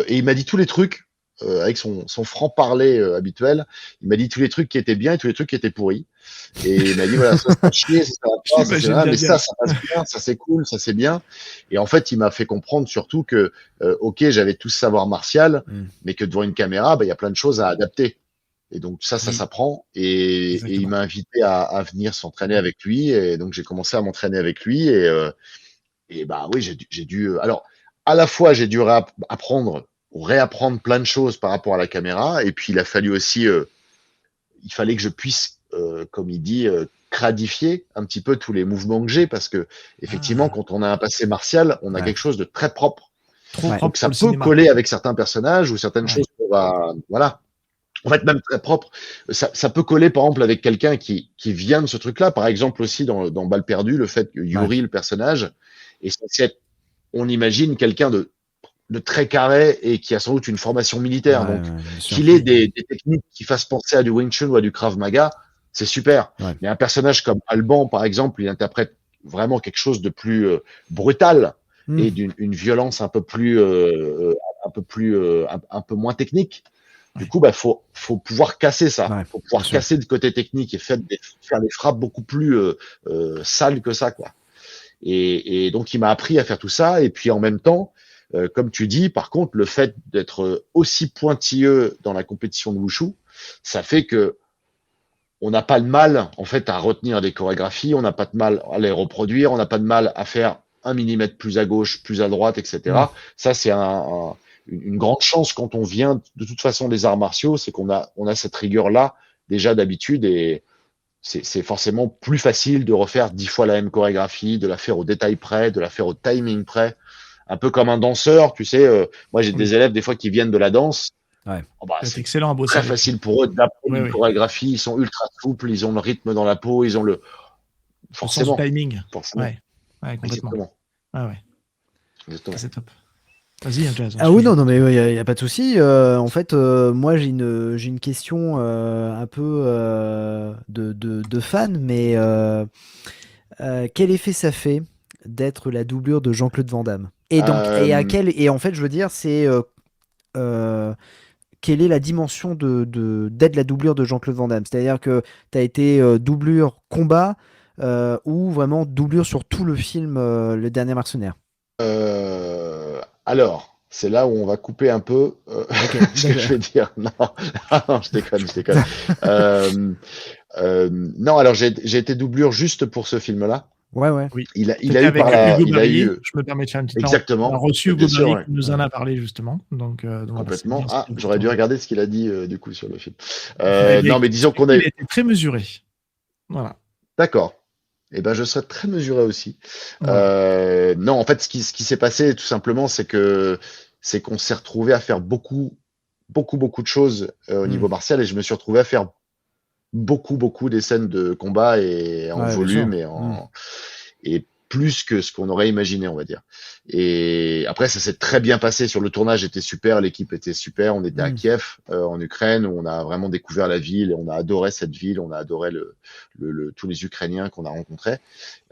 il m'a dit tous les trucs avec son franc-parler habituel. Il m'a dit tous les trucs qui étaient bien et tous les trucs qui étaient pourris. Et il m'a dit voilà, ça va chier, ça va pas, ça, c'est là, mais ça passe bien, ça c'est cool, ça c'est bien. Et en fait, il m'a fait comprendre surtout que ok, j'avais tout ce savoir martial, mais que devant une caméra, bah il y a plein de choses à adapter. Et donc ça s'apprend. Et il m'a invité à venir s'entraîner avec lui. Et donc j'ai commencé à m'entraîner avec lui. Et bah oui, j'ai dû. Alors à la fois j'ai dû apprendre ou réapprendre plein de choses par rapport à la caméra. Et puis il a fallu aussi, il fallait que je puisse, comme il dit, cradifier un petit peu tous les mouvements que j'ai, parce que effectivement, quand on a un passé martial, on a quelque chose de très propre. Donc ça peut coller avec certains personnages ou certaines choses qu'on va, voilà. En fait, même très propre, ça peut coller par exemple avec quelqu'un qui vient de ce truc-là. Par exemple aussi dans Balle perdue, le fait que Yuri, le personnage, est censé être, on imagine, quelqu'un de très carré et qui a sans doute une formation militaire. Donc qu'il ait des techniques qui fassent penser à du Wing Chun ou à du Krav Maga, c'est super. Mais un personnage comme Alban, par exemple, il interprète vraiment quelque chose de plus brutal et d'une violence un peu moins technique. Du coup, bah, faut pouvoir casser ça. Faut pouvoir casser le côté technique et faire des frappes beaucoup plus sales que ça, quoi. Et donc, il m'a appris à faire tout ça. Et puis, en même temps, comme tu dis, par contre, le fait d'être aussi pointilleux dans la compétition de Wushu, ça fait que on n'a pas de mal, en fait, à retenir des chorégraphies. On n'a pas de mal à les reproduire. On n'a pas de mal à faire 1 millimètre plus à gauche, plus à droite, etc. Ça, c'est une grande chance quand on vient de toute façon des arts martiaux, c'est qu'on a cette rigueur-là déjà d'habitude, et c'est forcément plus facile de refaire 10 fois la même chorégraphie, de la faire au détail près, de la faire au timing près, un peu comme un danseur, tu sais. Moi, j'ai des élèves des fois qui viennent de la danse. C'est excellent à bosser. Très facile pour eux d'apprendre une chorégraphie. Ils sont ultra souples, ils ont le rythme dans la peau, ils ont forcément le timing. Forcément. Ouais, complètement. Exactement. C'est top. Vas-y, Jazz. Ah oui, non, mais il n'y a pas de souci. En fait, moi, j'ai une question un peu de fan, mais quel effet ça fait d'être la doublure de Jean-Claude Van Damme? Et donc, et en fait, je veux dire, c'est quelle est la dimension d'être la doublure de Jean-Claude Van Damme? C'est-à-dire que tu as été doublure combat ou vraiment doublure sur tout le film Le Dernier Mercenaire? Alors, c'est là où on va couper un peu ce que je vais dire. Non, je déconne. Non, alors j'ai été doublure juste pour ce film-là. Ouais. Oui. Il a eu par là. Hugo Barrier, je me permets de faire une petite exactement. On a reçu Hugo Barrier qui nous en a parlé justement. Donc, complètement. J'aurais dû regarder ce qu'il a dit du coup sur le film. Non, mais disons qu'on a été très mesuré. Voilà. D'accord. Eh ben, je serais très mesuré aussi. Non, en fait, ce qui s'est passé, tout simplement, c'est qu'on s'est retrouvé à faire beaucoup de choses au niveau martial, et je me suis retrouvé à faire beaucoup des scènes de combat et en volume et plus que ce qu'on aurait imaginé, on va dire. Et après, ça s'est très bien passé. Sur le tournage, était super, l'équipe était super. On était à Kiev, en Ukraine, où on a vraiment découvert la ville. Et on a adoré cette ville. On a adoré tous les Ukrainiens qu'on a rencontrés.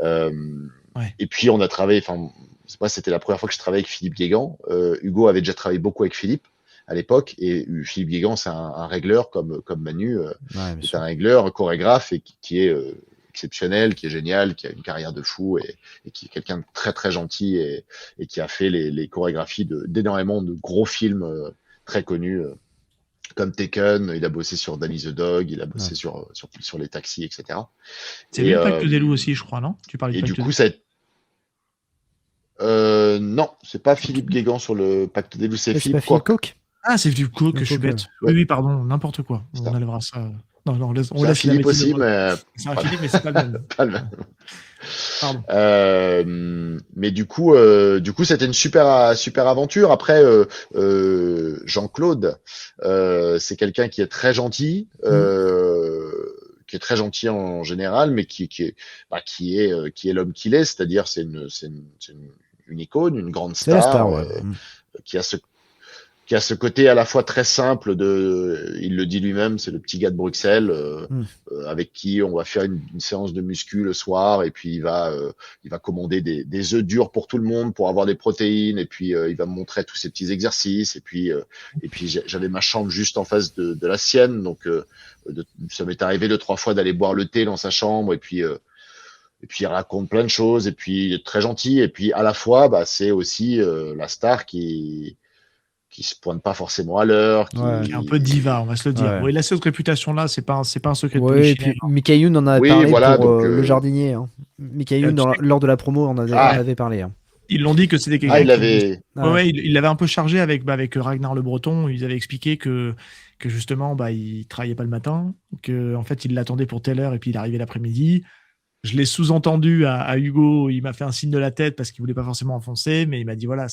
Et puis, on a travaillé. Enfin, c'est pas, c'était la première fois que je travaillais avec Philippe Guégan. Hugo avait déjà travaillé beaucoup avec Philippe à l'époque, et Philippe Guégan, c'est un régleur comme Manu. C'est un régleur, un chorégraphe, et qui est exceptionnel, qui est génial, qui a une carrière de fou, et qui est quelqu'un de très très gentil, et qui a fait les chorégraphies d'énormément de gros films très connus, comme Taken. Il a bossé sur Danny the Dog, il a bossé sur les taxis, etc. C'est lui le Pacte des loups aussi, je crois, non? Tu parles du Et Pacte du des coup, loups. ça non, c'est pas Philippe Guégan sur le Pacte des loups, c'est C'est Philippe pas Philippe Coq. Coq. Ah, c'est Philippe Coq, je suis Coq, bête. ouais. Oui, pardon, n'importe quoi. C'est On ça. enlèvera ça. Non, on laisse C'est un la Philippe métier aussi, de- mais C'est un Philippe, mais c'est pas le même. pas le même. Pardon. Mais du coup, c'était une super aventure. Après, Jean-Claude, c'est quelqu'un qui est très gentil, qui est très gentil en général, mais qui est l'homme qu'il est, c'est-à-dire c'est une icône, une grande C'est la star, star, ouais. qui a ce côté à la fois très simple il le dit lui-même, c'est le petit gars de Bruxelles, avec qui on va faire une séance de muscu le soir, et puis il va commander des œufs durs pour tout le monde pour avoir des protéines, et puis il va me montrer tous ces petits exercices, et puis j'avais ma chambre juste en face de la sienne, donc ça m'est arrivé 2-3 fois d'aller boire le thé dans sa chambre, et puis il raconte plein de choses, et puis il est très gentil, et puis à la fois, c'est aussi la star qui se pointe pas forcément à l'heure, qui Ouais. Qui est un peu diva, on va se le dire. Ouais. Bon, il a cette réputation-là, c'est pas un secret de Ouais, et polichinelle. puis Mickey Youn en avait Oui, parlé voilà, pour donc, le jardinier. Hein. Mickey Youn, lors de la promo, on avait parlé. Hein. Ils l'ont dit que c'était quelqu'un il avait Ouais, il l'avait un peu chargé avec Ragnar Le Breton. Ils avaient expliqué que justement, il travaillait pas le matin, que en fait, il l'attendait pour telle heure et puis il arrivait l'après-midi. Je l'ai sous-entendu à Hugo, il m'a fait un signe de la tête parce qu'il voulait pas forcément enfoncer, mais il m'a dit voilà,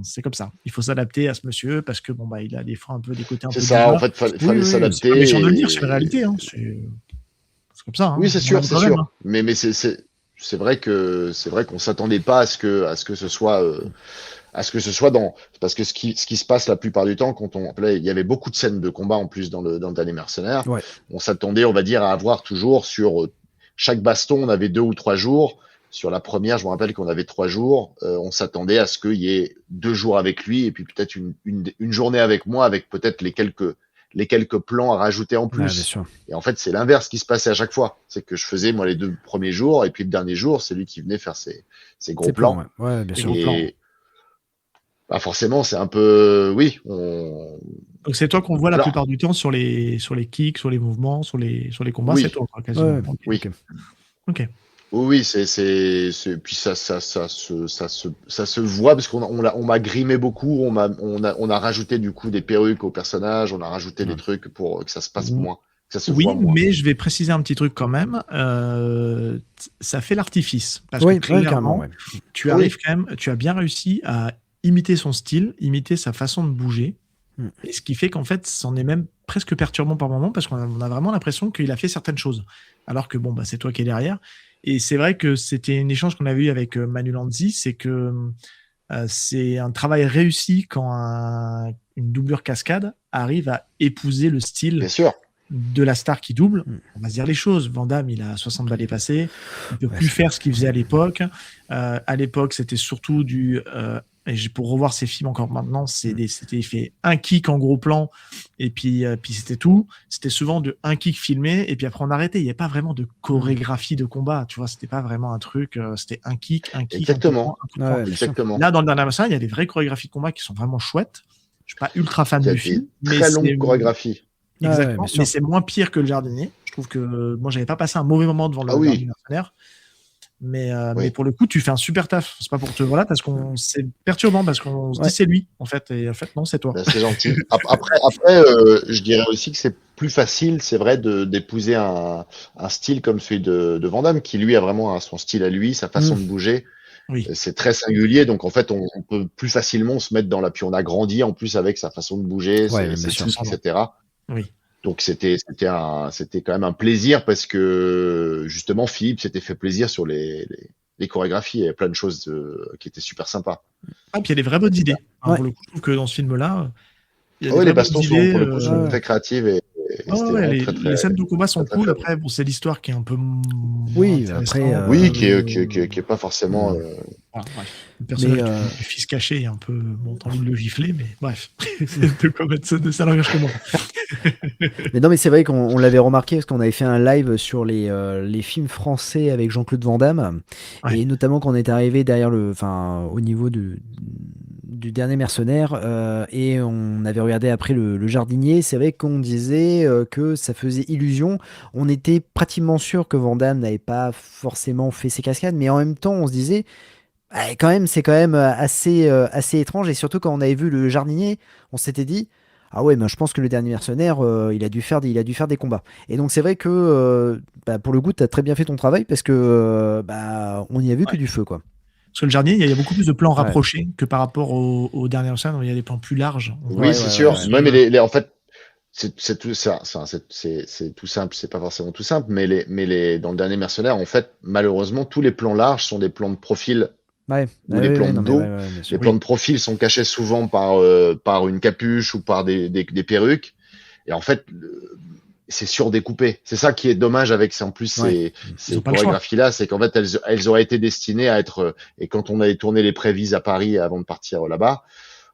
c'est comme ça. Il faut s'adapter à ce monsieur parce que il a des fois un peu des côtés un peu c'est ça, diva. en fait, fallait C'est s'adapter. pas méchant de le dire, et- c'est la réalité. Hein. C'est comme ça. Hein. Oui, c'est On a sûr, le c'est problème, sûr. hein. Mais c'est vrai qu'on s'attendait pas à ce que ce soit parce que ce qui se passe la plupart du temps quand il y avait beaucoup de scènes de combat en plus dans le dernier Mercenaires. Ouais. On s'attendait, on va dire, à avoir toujours sur chaque baston, on avait 2 ou 3 jours. Sur la première, je me rappelle qu'on avait 3 jours. On s'attendait à ce qu'il y ait 2 jours avec lui et puis peut-être une journée avec moi, avec peut-être les quelques plans à rajouter en Ouais, plus. bien sûr. Et en fait, c'est l'inverse qui se passait à chaque fois. C'est que je faisais, moi, les 2 premiers jours, et puis le dernier jour, c'est lui qui venait faire ses gros C'est plans. Ouais, bien sûr. Et forcément, c'est un peu, oui, Donc c'est toi qu'on voit la Alors- plupart du temps sur les kicks, sur les mouvements, sur les combats, Oui. c'est toi quoi, quasiment. Ouais, oui. Ok. Oui, puis ça se voit parce on m'a grimé beaucoup, on a rajouté du coup des perruques aux personnages, on a rajouté des trucs pour que ça se passe moins, que ça se Oui, voit moins. mais je vais préciser un petit truc quand même. Ça fait l'artifice. Parce Oui, que ouais, clairement, carrément. Ouais. tu arrives quand même, tu as bien réussi à imiter son style, imiter sa façon de bouger. Et ce qui fait qu'en fait, c'en est même presque perturbant par moment parce qu'on a vraiment l'impression qu'il a fait certaines choses. Alors que c'est toi qui es derrière. Et c'est vrai que c'était un échange qu'on avait eu avec Manu Lanzi, c'est que c'est un travail réussi quand une doublure cascade arrive à épouser le style Bien sûr. de la star qui double. On va se dire les choses. Van Damme, il a 60 balais passés. Il ne peut plus faire ce qu'il faisait à l'époque. À l'époque, c'était surtout pour revoir ces films encore maintenant, c'était fait un kick en gros plan et puis c'était tout. C'était souvent un kick filmé et puis après on arrêtait. Il n'y avait pas vraiment de chorégraphie de combat. Tu vois, c'était pas vraiment un truc. C'était un kick. Exactement. Un coup de poing. Ouais, bien sûr. Exactement. Là, dans le dernier Massa, il y a des vraies chorégraphies de combat qui sont vraiment chouettes. Je suis pas ultra fan Il y a du film, des mais très c'est longue chorégraphie. Ouais, exactement. bien sûr. Mais c'est moins pire que le jardinier. Je trouve que moi, j'avais pas passé un mauvais moment devant le Ah oui. dernier mercenaire. Mais Oui. pour le coup, tu fais un super taf. C'est pas pour te voilà parce qu'on c'est perturbant parce qu'on se dit c'est lui en fait et en fait non c'est toi. C'est gentil. Après, je dirais aussi que c'est plus facile, c'est vrai, d'épouser un style comme celui de Van Damme, qui lui a vraiment son style à lui, sa façon de bouger. Oui. C'est très singulier, donc en fait, on peut plus facilement se mettre dans puis on a grandi en plus avec sa façon de bouger, Ouais, ses bien sûr. trucs, etc. Oui. Donc c'était quand même un plaisir parce que justement Philippe s'était fait plaisir sur les les chorégraphies. Il y avait plein de choses qui étaient super sympas. Ah, puis il y a des vraies bonnes idées. Ouais. Pour le coup, je trouve que dans ce film-là, il y a des Les vraies bastons bonnes sont, idées. pour le coup, sont ouais. très créatives et c'était vraiment les, très, les scènes de combat sont très, cool. très Après, bon, c'est l'histoire qui est un peu moins Oui, intéressante. après, Oui, qui est pas forcément. Voilà, bref. Le personnage Mais, du fils caché est un peu. Bon, t'as envie de le gifler, mais bref. C'est de quoi mettre ça, ça n'engage que moi. Mais non, mais c'est vrai qu'on l'avait remarqué parce qu'on avait fait un live sur les films français avec Jean-Claude Van Damme. Ouais. Et notamment quand on est arrivé derrière au niveau du dernier mercenaire, et on avait regardé après le jardinier. C'est vrai qu'on disait que ça faisait illusion. On était pratiquement sûr que Van Damme n'avait pas forcément fait ses cascades, mais en même temps, on se disait. Quand même, c'est quand même assez étrange. Et surtout, quand on avait vu le jardinier, on s'était dit, ah ouais, mais je pense que le dernier mercenaire, il a dû faire des combats. Et donc, c'est vrai que pour le coup, tu as très bien fait ton travail parce que on n'y a vu que Ouais. du feu, quoi. Parce que le jardinier, il y a beaucoup plus de plans Ouais. rapprochés que par rapport aux dernières scènes où il y a des plans plus larges. On voit Oui, Ouais, c'est ouais, sûr. ouais. Ouais, mais en fait, c'est tout ça. C'est tout simple. C'est pas forcément tout simple, mais dans le dernier mercenaire, en fait, malheureusement, tous les plans larges sont des plans de profil Ouais. ou les plans de non, mais dos. ouais, bien Les sûr. plans de profil sont cachés souvent par une capuche ou par des perruques. Et en fait, c'est surdécoupé. C'est ça qui est dommage avec en plus Ouais. Ils ces ont pas le choix. chorégraphies-là, c'est qu'en fait, elles auraient été destinées à être. Et quand on avait tourné les prévises à Paris avant de partir là-bas,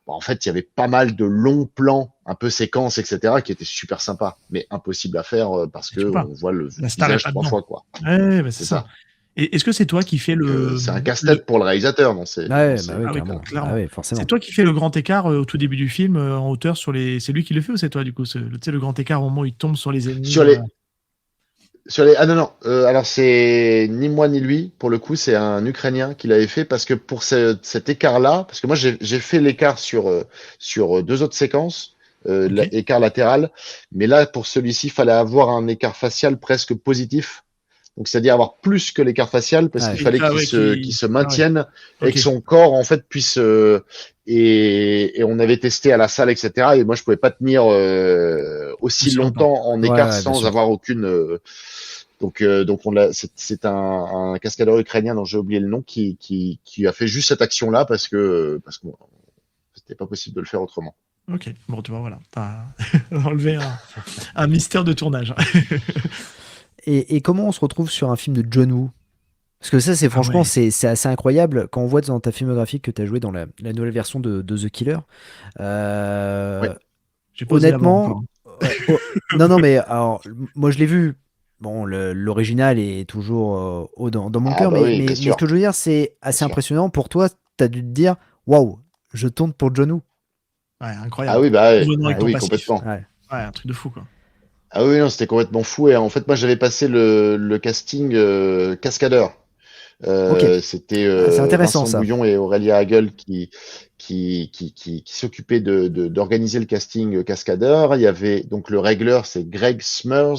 en fait, il y avait pas mal de longs plans, un peu séquences, etc., qui étaient super sympas, mais impossible à faire parce Tu que peux pas. on voit le La star est visage pas 3 dedans. fois, quoi. Ouais, bah, c'est C'est ça. ça. Et est-ce que c'est toi qui fais C'est un casse-tête pour le réalisateur, non c'est. Ouais, c'est- bah oui, Ah oui, clairement. clairement. Ah ouais, forcément. C'est toi qui fais le grand écart au tout début du film en hauteur sur les. C'est lui qui le fait ou c'est toi du coup tu sais, le grand écart au moment où il tombe sur les ennemis. Sur les. Ah non, non. Alors c'est ni moi ni lui. Pour le coup, c'est un Ukrainien qui l'avait fait parce que pour cet écart-là, parce que moi j'ai fait l'écart sur deux autres séquences, Ok. l'écart latéral, mais là pour celui-ci, il fallait avoir un écart facial presque positif. Donc c'est-à-dire avoir plus que l'écart facial parce Ouais. qu'il fallait Ah ouais, qu'il se maintienne et Ok. que son corps en fait puisse et on avait testé à la salle, etc. Et moi je pouvais pas tenir aussi Aussi longtemps. longtemps en Ouais, écart ouais, bien sans sûr. avoir aucune donc c'est un cascadeur ukrainien dont j'ai oublié le nom qui a fait juste cette action là parce que bon, c'était pas possible de le faire autrement. Ok. Bon, tu vois, voilà. T'as enlevé un mystère de tournage. Et comment on se retrouve sur un film de John Woo? Parce que ça, c'est franchement, ouais. c'est assez incroyable quand on voit dans ta filmographie que tu as joué dans la nouvelle version de The Killer. Ouais. J'ai pas osé la voir Honnêtement, encore. non, non, mais alors, moi je l'ai vu. Bon, l'original est toujours haut dans mon Ah cœur, bah oui, bien mais sûr. ce que je veux dire, c'est assez sûr. impressionnant. Pour toi, tu as dû te dire, waouh, je tourne pour John Woo. Ouais, incroyable. Ah oui, bah ouais. Revenons avec Ah ton oui, passif. complètement. Ouais. Ouais, un truc de fou, quoi. Ah oui, non, c'était complètement fou. Et en fait, moi, j'avais passé le casting cascadeur. Ok. C'était C'est intéressant Vincent ça. Bouillon et Aurélia Hagel qui s'occupaient d'organiser le casting cascadeur. Il y avait donc le régleur, c'est Greg Smurs.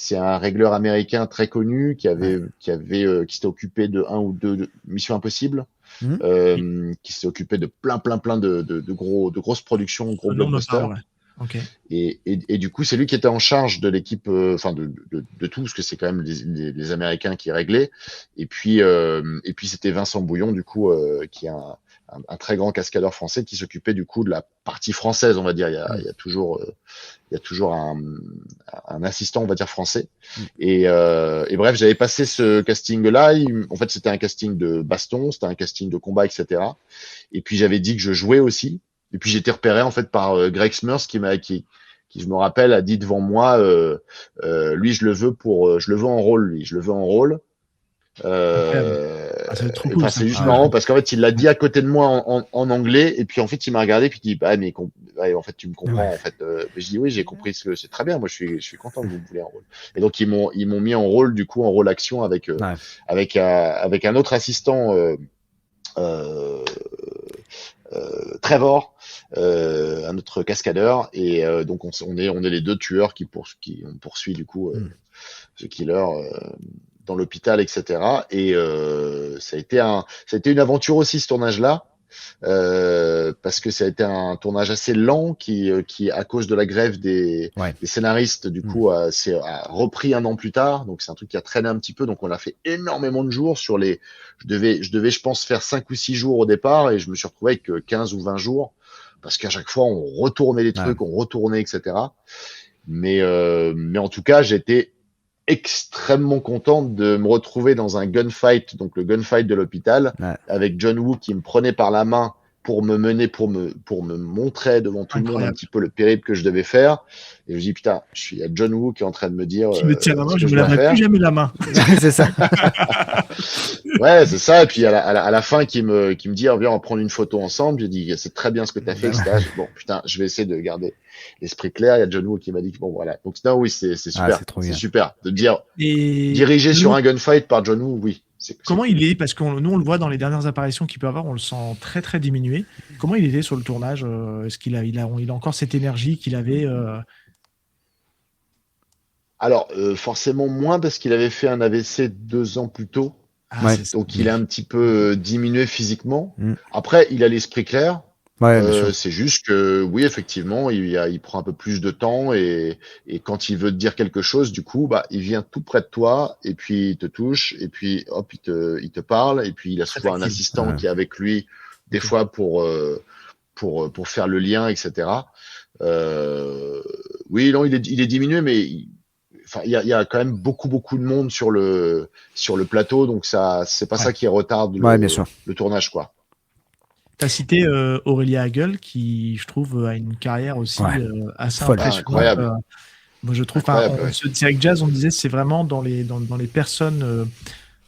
C'est un régleur américain très connu qui s'était occupé de un ou deux Missions Impossibles, Mhm. qui s'est occupé de plein de grosses productions, gros Le nom me blockbusters. parle, ouais. Ok. Et du coup, c'est lui qui était en charge de l'équipe, enfin de tout, parce que c'est quand même les Américains qui réglaient. Et puis c'était Vincent Bouillon, du coup, qui est un très grand cascadeur français qui s'occupait du coup de la partie française, on va dire. Il y a toujours un assistant, on va dire, français. Et bref, j'avais passé ce casting-là. En fait, c'était un casting de baston, c'était un casting de combat, etc. Et puis j'avais dit que je jouais aussi. Et puis j'ai été repéré en fait par Greg Smurs qui je me rappelle a dit devant moi lui je le veux en rôle, lui je le veux en rôle. Ah, ça va être trop cool, ça. C'est juste Ah marrant ouais. parce qu'en fait il l'a dit à côté de moi en anglais et puis en fait il m'a regardé puis il dit bah mais ouais, en fait tu me comprends Ouais. en fait. Je dis oui j'ai compris c'est très bien, moi je suis content que vous me voulez en rôle. Et donc ils m'ont mis en rôle du coup en rôle action avec Ouais. avec un autre assistant euh, Trevor, un autre cascadeur, et donc on est les deux tueurs on poursuit du coup ce killer dans l'hôpital, etc. Et ça a été une aventure aussi ce tournage-là, parce que ça a été un tournage assez lent qui à cause de la grève des scénaristes, du coup, a repris un an plus tard. Donc c'est un truc qui a traîné un petit peu. Donc on a fait énormément de jours sur les. Je devais, je pense, faire 5 ou 6 jours au départ et je me suis retrouvé avec 15 ou 20 jours parce qu'à chaque fois on retournait les trucs, on retournait, etc. Mais en tout cas, j'étais extrêmement content de me retrouver dans un gunfight, donc le gunfight de l'hôpital, avec John Woo qui me prenait par la main pour me mener, pour me montrer devant tout le monde un petit peu le périple que je devais faire. Et je me dis, putain, il y a John Woo qui est en train de me dire. Qui me tient la main, je ne me lèverai plus jamais la main. C'est ça. Ouais, c'est ça. Et puis à la fin, qui me dit, viens, on va prendre une photo ensemble. J'ai dit, c'est très bien ce que tu as fait, etc. Bon, putain, je vais essayer de garder l'esprit clair. Il y a John Woo qui m'a dit que bon, voilà. Donc, non, oui, c'est super. C'est super. De dire, dirigé sur un gunfight par John Woo, oui. Comment il est? Parce que nous, on le voit dans les dernières apparitions qu'il peut avoir, on le sent très, très diminué. Comment il était sur le tournage? Est-ce qu'il a encore cette énergie qu'il avait Alors, forcément moins parce qu'il avait fait un AVC 2 ans plus tôt. Donc, il est un petit peu diminué physiquement. Après, il a l'esprit clair. C'est juste que, oui, effectivement, il prend un peu plus de temps et quand il veut te dire quelque chose, du coup, il vient tout près de toi et puis il te touche et puis hop, il te parle et puis il a souvent un assistant qui est avec lui des fois pour faire le lien, etc. Oui, non, il est diminué, mais il y a quand même beaucoup de monde sur le plateau, donc ça, c'est pas ça qui retarde le tournage, quoi. Tu as cité Aurélia Hagel, qui, je trouve, a une carrière aussi assez impressionnante. Incroyable. Moi, je trouve, c'est avec Jazz, on disait, c'est vraiment dans les personnes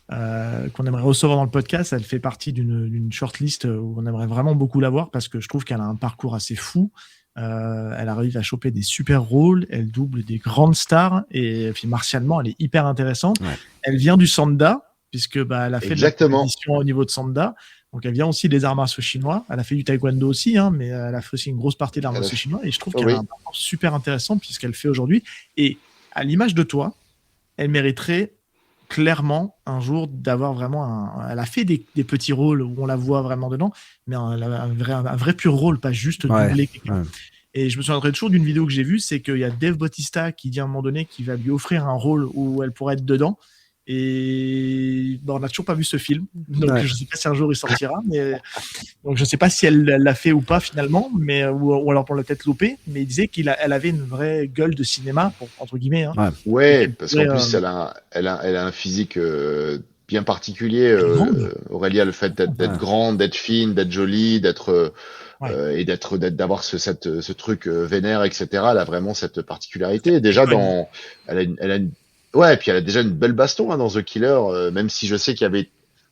qu'on aimerait recevoir dans le podcast. Elle fait partie d'une shortlist où on aimerait vraiment beaucoup la voir parce que je trouve qu'elle a un parcours assez fou. Elle arrive à choper des super rôles, elle double des grandes stars et puis martialement, elle est hyper intéressante. Elle vient du Sanda, puisque elle a fait de la compétition au niveau de Sanda. Donc, elle vient aussi des arts martiaux chinois. Elle a fait du taekwondo aussi, mais elle a fait aussi une grosse partie de l'arts martiaux chinois. Et je trouve qu'elle a un parcours super intéressant puisqu'elle fait aujourd'hui. Et à l'image de toi, elle mériterait clairement un jour d'avoir vraiment elle a fait des petits rôles où on la voit vraiment dedans, mais elle a un vrai pur rôle, pas juste doubler quelqu'un. Et je me souviendrai toujours d'une vidéo que j'ai vue, c'est qu'il y a Dave Bautista qui dit à un moment donné qu'il va lui offrir un rôle où elle pourrait être dedans. Et on n'a toujours pas vu ce film, donc je ne sais pas si un jour il sortira, mais donc je ne sais pas si elle l'a fait ou pas finalement, mais ou alors on l'a peut-être loupé. Mais il disait qu'elle avait une vraie gueule de cinéma, entre guillemets. Ouais, parce qu'en plus elle a un physique bien particulier. Aurélia, le fait d'être grande, d'être fine, d'être jolie, et d'avoir ce truc vénère, etc. Elle a vraiment cette particularité. Déjà ouais, et puis elle a déjà une belle baston dans The Killer, même si je sais qu'il y avait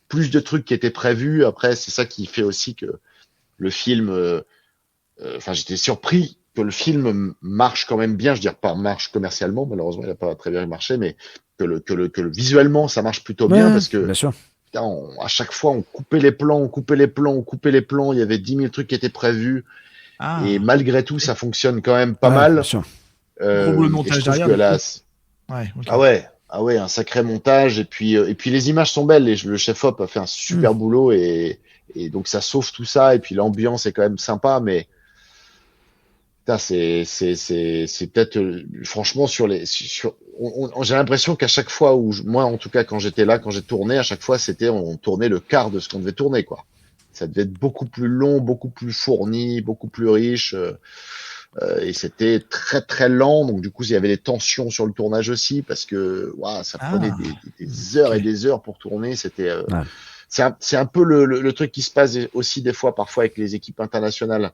plus de trucs qui étaient prévus. Après, c'est ça qui fait aussi que le film... j'étais surpris que le film marche quand même bien. Je veux dire, pas marche commercialement, malheureusement, il n'a pas très bien marché, mais que visuellement, ça marche plutôt bien parce que... Bien sûr. Putain, à chaque fois, on coupait les plans. Il y avait 10 000 trucs qui étaient prévus. Et malgré tout, ça fonctionne quand même pas mal. Bien sûr. Gros le montage derrière. Ah ouais, un sacré montage et puis les images sont belles et le chef-op a fait un super boulot et donc ça sauve tout ça et puis l'ambiance est quand même sympa, mais putain, c'est peut-être franchement j'ai l'impression qu'à chaque fois où moi en tout cas quand j'étais là, quand j'ai tourné, à chaque fois on tournait le quart de ce qu'on devait tourner, quoi. Ça devait être beaucoup plus long, beaucoup plus fourni, beaucoup plus riche. Et c'était très très lent, donc du coup il y avait des tensions sur le tournage aussi parce que ça prenait des heures et des heures pour tourner. C'était c'est un peu le truc qui se passe aussi des fois parfois avec les équipes internationales,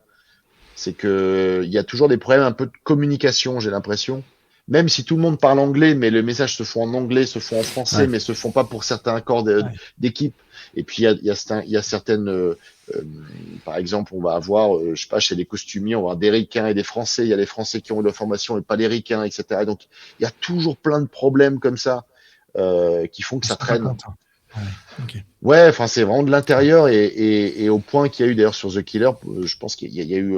c'est que il y a toujours des problèmes un peu de communication, j'ai l'impression, même si tout le monde parle anglais, mais les messages se font en anglais, se font en français, mais se font pas pour certains corps d'équipe. Et puis il y a certaines par exemple, on va avoir, je sais pas, chez les costumiers, on va avoir des Ricains et des Français. Il y a les Français qui ont eu la formation et pas les Ricains, etc. Et donc, il y a toujours plein de problèmes comme ça qui font que ça traîne. Ouais, enfin, c'est vraiment de l'intérieur et au point qu'il y a eu d'ailleurs sur The Killer, je pense qu'il y a eu,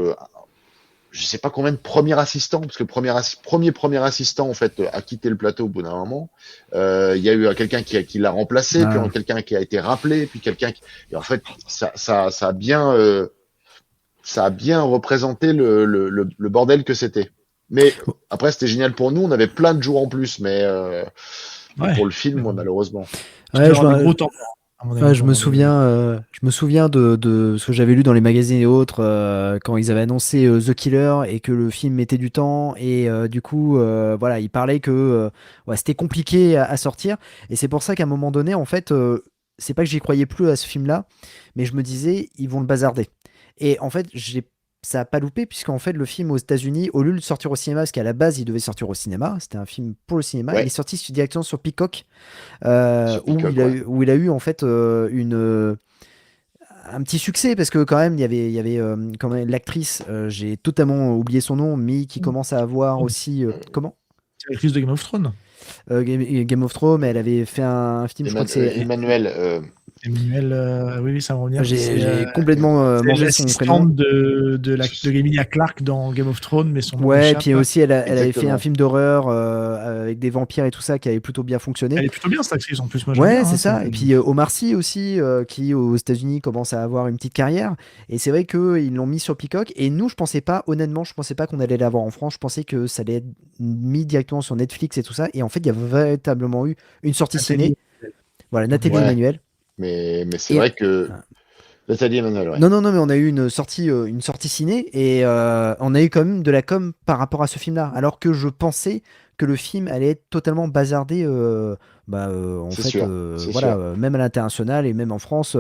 je sais pas combien de premiers assistants, parce que le premier assistant en fait a quitté le plateau au bout d'un moment. Il y a eu quelqu'un qui l'a remplacé, Ah. puis quelqu'un qui a été rappelé, puis quelqu'un qui... Et en fait, ça a bien représenté le bordel que c'était. Mais après, c'était génial pour nous. On avait plein de jours en plus, mais Ouais. pour le film, moi, malheureusement. Ouais, C'était un gros temps. à mon avis, Ouais, je me dans- souviens de ce que j'avais lu dans les magazines et autres quand ils avaient annoncé The Killer et que le film mettait du temps et du coup voilà ils parlaient que ouais, c'était compliqué à sortir et c'est pour ça qu'à un moment donné en fait c'est pas que j'y croyais plus à ce film-là mais je me disais ils vont le bazarder et en fait ça a pas loupé puisqu'en fait le film aux États-Unis au lieu de sortir au cinéma parce qu'à la base il devait sortir au cinéma c'était un film pour le cinéma Ouais. il est sorti directement sur Peacock Sur Peacock, où il a eu en fait un petit succès parce que quand même il y avait quand même l'actrice j'ai totalement oublié son nom mais qui commence à avoir aussi comment C'est l'actrice de Game of Thrones. Game of Thrones mais elle avait fait un film je crois que c'est Emmanuel, Emmanuel, oui, ça va revenir. j'ai C'est complètement c'est mangé son prénom l'assistante de Emilia Clarke dans Game of Thrones, mais son nom ouais m'échappe. puis aussi elle avait fait Exactement. un film d'horreur avec des vampires et tout ça qui avait plutôt bien fonctionné Elle est plutôt bien cette actrice en plus. Moi, j'aime ouais, bien, c'est hein, ça. Et puis Omar Sy aussi, qui aux États-Unis commence à avoir une petite carrière. Et c'est vrai qu'ils l'ont mis sur Peacock. Et nous, je pensais pas, honnêtement, je pensais pas qu'on allait l'avoir en France. Je pensais que ça allait être mis directement sur Netflix et tout ça. Et en fait, il y a véritablement eu une sortie Nathalie. ciné. Voilà, Nathalie Ouais. Emmanuel. mais c'est Et- vrai que Nathalie Emmanuel, ouais. Non, non, non, mais on a eu une sortie ciné et on a eu quand même de la com par rapport à ce film-là. Alors que je pensais que le film allait être totalement bazardé. En C'est fait, sûr, c'est voilà, sûr. même à l'international et même en France,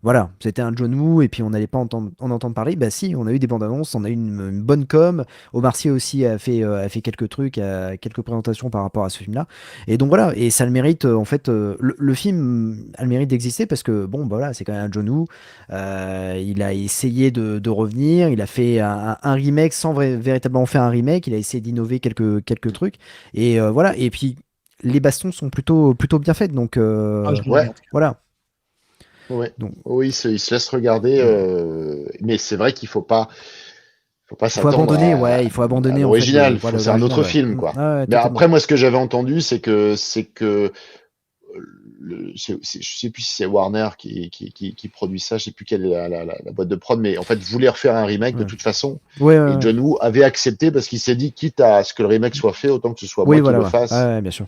voilà, c'était un John Woo et puis on n'allait pas en entendre parler. Bah si, on a eu des bandes annonces, on a eu une bonne com. Omar Sy aussi a fait quelques trucs, quelques présentations par rapport à ce film-là. Et donc voilà, et ça le mérite en fait. Le film a le mérite d'exister parce que bon, bah, voilà, c'est quand même un John Woo. Il a essayé de revenir, il a fait un remake sans véritablement faire un remake. Il a essayé d'innover quelques trucs et voilà. Et puis les bastons sont plutôt bien faites, donc Ah, je Ouais. regarde. voilà. Ouais. Donc- Oui, il se laisse regarder, mais c'est vrai qu'il faut pas Il faut s'attendre abandonner, à, ouais, il faut abandonner à en fait, l'original. voilà, C'est un autre l'original, film, ouais. quoi. Ouais, ouais, Mais totalement. après, moi, ce que j'avais entendu, c'est que je sais plus si c'est Warner qui produit ça, je sais plus quelle est la boîte de prod, mais en fait, voulait refaire un remake de Ouais. toute façon. Ouais, ouais, Et ouais. John Woo avait accepté parce qu'il s'est dit, quitte à ce que le remake soit fait, autant que ce soit Oui, moi voilà, qui le ouais. fasse. Ouais, ouais, bien sûr.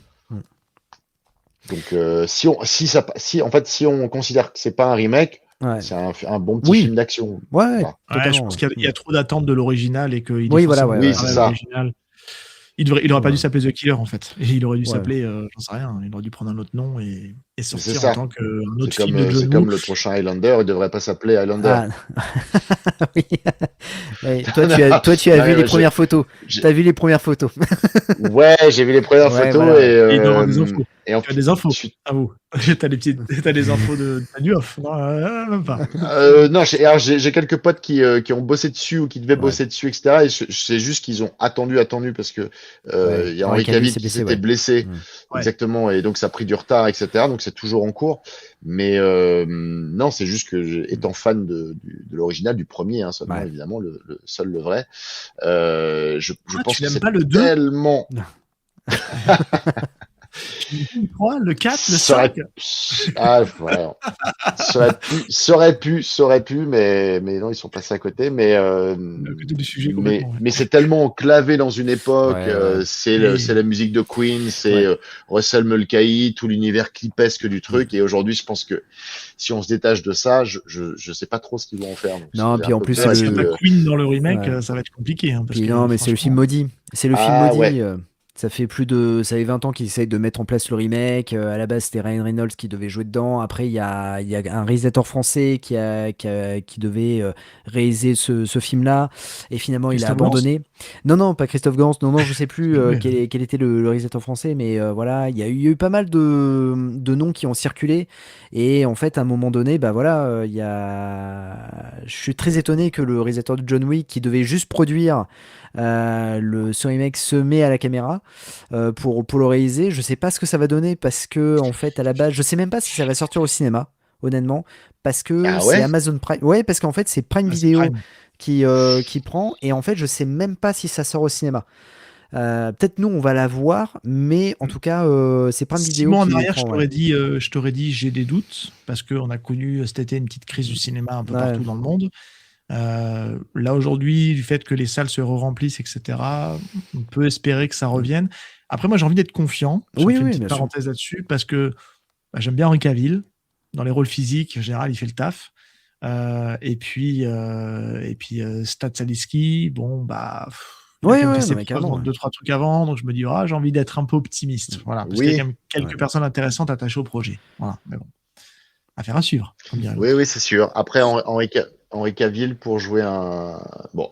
Donc, si on considère que c'est pas un remake, Ouais, c'est un bon petit Oui. film d'action. ouais, Voilà. Ouais, je totalement. pense qu'il y a trop d'attentes de l'original et qu'il Oui, est voilà, forcément ouais, Oui, pas c'est à ça. l'original. Il aurait pas Ouais. dû s'appeler The Killer en fait. Il aurait dû Ouais. s'appeler, j'en sais rien, il aurait dû prendre un autre nom et C'est sortir ça. en tant qu'un C'est autre film de comme, John c'est Woo. comme le prochain Highlander, il devrait pas s'appeler Highlander. Ah, oui. Ouais, toi, tu as Ouais, vu les ouais, premières photos. j'ai- T'as vu les premières photos. Ouais, j'ai vu les premières Ouais, photos voilà. et, Et il doit avoir des infos. et en Tu as des infos, je suis- à vous. T'as des infos du off. Non, même pas. non, alors, j'ai quelques potes qui ont bossé dessus ou qui devaient Ouais. bosser dessus, etc. Et je sais juste qu'ils ont attendu parce que Ouais. il y a Henry Henry Cavill Cavill s'est qui blessé, s'était ouais. blessé, Ouais. exactement, et donc ça a pris du retard, etc. Donc c'est toujours en cours. Mais non, c'est juste que étant fan de l'original, du premier, hein, seulement Ouais. évidemment, le seul, le vrai, je Ah, pense tu que n'aimes c'est pas le 2? tellement. Le 3, le 4, le Ça aurait- 5? Ah, voilà. Ça aurait pu, mais non, ils sont passés à côté. Mais, À côté du sujet complètement. Ouais. mais c'est tellement enclavé dans une époque. Ouais, ouais. C'est la musique de Queen, c'est Ouais. Russell Mulcahy, tout l'univers clipesque du truc. Et aujourd'hui, je pense que si on se détache de ça, je sais pas trop ce qu'ils vont en faire. Donc, Non, j'ai puis un en peu plus, peur Bah, c'est s'il n'y a que- pas Queen dans le remake, Ouais. ça va être compliqué. Hein, parce Puis que, non, mais c'est le film franchement, maudit. C'est le film Ah, maudit. ouais. Ça fait 20 ans qu'ils essayent de mettre en place le remake. À la base, c'était Ryan Reynolds qui devait jouer dedans. Après, il y a un réalisateur français qui devait réaliser ce film-là. Et finalement, il a Christophe Gans. abandonné. Non, pas Christophe Gans. Non, je sais plus Ouais. quel était le réalisateur français. Mais voilà, il y a eu pas mal de noms qui ont circulé. Et en fait, à un moment donné, bah voilà, je suis très étonné que le réalisateur de John Wick, qui devait juste produire ce remake, se met à la caméra pour le réaliser. Je sais pas ce que ça va donner parce que en fait à la base je sais même pas si ça va sortir au cinéma honnêtement parce que Ah c'est ouais? Amazon Prime. Ouais, parce qu'en fait c'est Prime Ah, c'est Video Prime. qui prend, et en fait, je sais même pas si ça sort au cinéma. Peut-être nous, on va la voir, mais en tout cas, c'est Prime 6 Video mois en qui arrière, prend, je t'aurais dit, j'ai des doutes, parce qu'on a connu cet été une petite crise du cinéma un peu Ouais. partout dans le monde. Là, aujourd'hui, du fait que les salles se remplissent, etc., on peut espérer que ça revienne. Après, moi, j'ai envie d'être confiant. Je Oui, fais une oui, petite bien sûr. parenthèse là-dessus, parce que j'aime bien Henry Cavill. Dans les rôles physiques, en général, il fait le taf. Et puis Statsaliski, bon, bah... il a Ouais, quand même ouais, fait non, ses mais preuves carrément, dans ouais. 2-3 trucs avant, donc je me dis, j'ai envie d'être un peu optimiste. Voilà, parce qu'il y a Oui, quand même quelques Ouais. personnes intéressantes attachées au projet. Voilà, mais bon, affaire à suivre, comme dirait oui, l'autre. oui, c'est sûr. Après, Henri Cavill pour jouer un. Bon,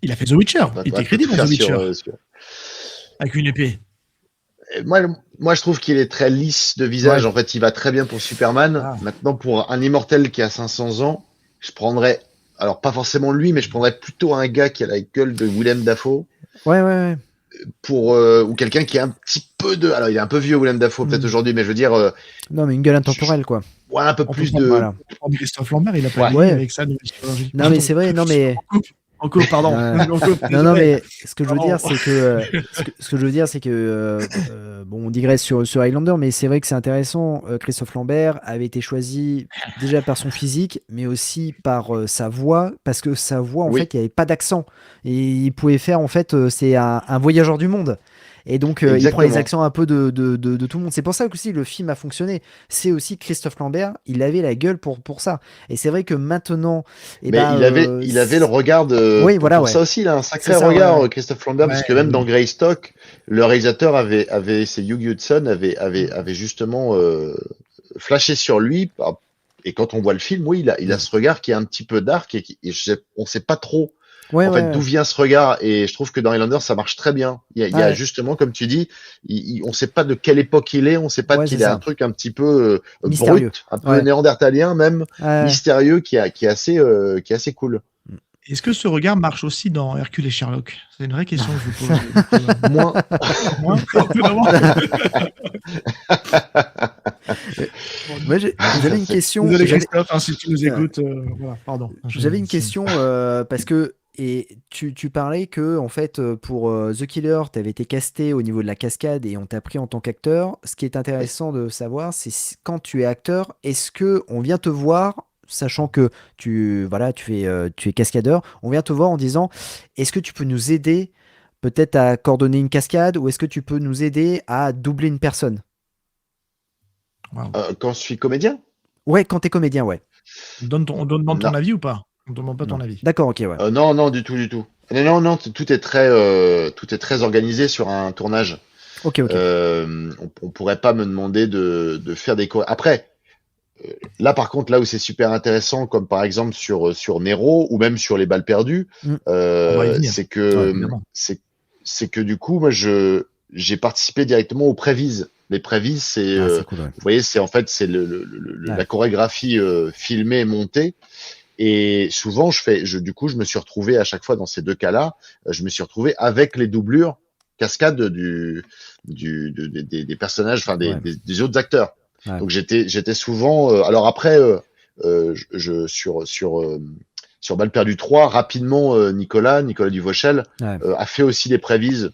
Il a fait The Witcher, on il va était tout crédible dans faire The Witcher, sur. avec une épée. Et moi, je trouve qu'il est très lisse de visage. Ouais. En fait, il va très bien pour Superman. Ah. Maintenant, pour un immortel qui a 500 ans, je prendrais. Alors, pas forcément lui, mais je prendrais plutôt un gars qui a la gueule de Willem Dafoe. Ouais, ouais, ouais. Ou quelqu'un qui a un petit peu de. Alors, il est un peu vieux, Willem Dafoe, peut-être aujourd'hui, mais je veux dire, Non, mais une gueule intemporelle, quoi. ouais, un peu On peut plus prendre, de. Voilà. Christophe Lambert, il a pas Ouais. gagné Ouais. avec ça de chirurgie. Non, mais c'est vrai, non, mais. En coupe, pardon. Ouais. En coupe, Non, non, désolé. mais ce que je veux dire, c'est que ce que je veux dire, c'est que bon, on digresse sur Highlander, mais c'est vrai que c'est intéressant. Christophe Lambert avait été choisi déjà par son physique, mais aussi par sa voix, parce que sa voix, en Oui. fait, il n'y avait pas d'accent, et il pouvait faire, en fait, c'est un voyageur du monde. Et donc, il prend les Exactement. accents un peu de tout le monde. C'est pour ça que aussi le film a fonctionné. C'est aussi Christophe Lambert, il avait la gueule pour ça. Et c'est vrai que maintenant, eh Mais ben, il avait le regard de. Oui, voilà, pour ouais. ça aussi, il a un sacré C'est ça, regard, ouais. Christophe Lambert, parce Ouais, que même oui. dans Greystock, le réalisateur c'est Hugh Hudson, avait justement flashé sur lui. Et quand on voit le film, oui, il a ce regard qui est un petit peu dark on sait pas trop. Ouais, En ouais, fait, d'où vient ce regard? Et je trouve que dans Highlander, ça marche très bien. Il y a Ouais. justement, comme tu dis, on sait pas de quelle époque il est, on sait pas Ouais, qu'il c'est est ça. un truc un petit peu Mystérieux. brut, un peu Ouais. néandertalien même, Ouais. mystérieux, qui est assez cool. Est-ce que ce regard marche aussi dans Hercule et Sherlock? C'est une vraie question que je vous pose. Moins, Moi, vraiment. Moi, j'avais une question. Désolé j'avais- Christophe, hein, si tu nous écoutes, voilà, pardon. J'avais une question parce que tu parlais que en fait pour The Killer, tu avais été casté au niveau de la cascade et on t'a pris en tant qu'acteur. Ce qui est intéressant de savoir, c'est quand tu es acteur, est-ce que on vient te voir, sachant que tu es cascadeur, on vient te voir en disant, est-ce que tu peux nous aider peut-être à coordonner une cascade ou est-ce que tu peux nous aider à doubler une personne? quand je suis comédien? Ouais, quand t'es comédien, ouais. On demande ton Non. avis ou pas? On ne demande pas ton Non. avis. D'accord, ok, ouais. Non, du tout. Non, tout est très organisé sur un tournage. Ok. On pourrait pas me demander de faire des Après, là par contre, là où c'est super intéressant, comme par exemple sur Nero ou même sur les balles perdues, Mm. On va y venir. c'est que Ouais, évidemment. c'est que du coup, moi j'ai participé directement aux prévises. Les prévises, c'est Ah, c'est cool, ouais. vous voyez, c'est en fait c'est Ouais. la chorégraphie filmée, montée. Et souvent, du coup, je me suis retrouvé à chaque fois dans ces deux cas-là, je me suis retrouvé avec les doublures cascades des personnages, enfin Ouais. des autres acteurs. Ouais. Donc j'étais souvent. Alors après, sur Balle perdue 3, rapidement, Nicolas Duvauchel Ouais. a fait aussi les prévises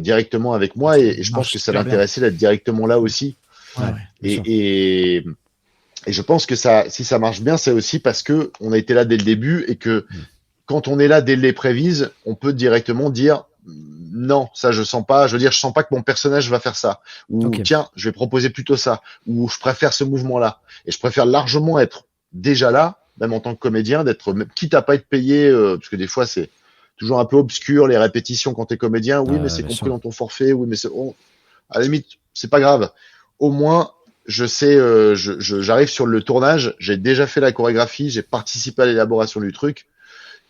directement avec moi, et je pense Marche que ça super bien. l'intéressait d'être directement là aussi. Ouais, Ouais. bien sûr. Et je pense que si ça marche bien, c'est aussi parce que on a été là dès le début et que quand on est là dès les prévises, on peut directement dire non, ça je sens pas. Je veux dire, je sens pas que mon personnage va faire ça. Ou Ok. tiens, je vais proposer plutôt ça. Ou je préfère ce mouvement-là. Et je préfère largement être déjà là, même en tant que comédien, quitte à pas être payé, parce que des fois c'est toujours un peu obscur les répétitions quand t'es comédien. Oui, mais c'est bien compris sûr. dans ton forfait. Oui, mais à la limite, c'est pas grave. Au moins, je sais, j'arrive sur le tournage, j'ai déjà fait la chorégraphie, j'ai participé à l'élaboration du truc,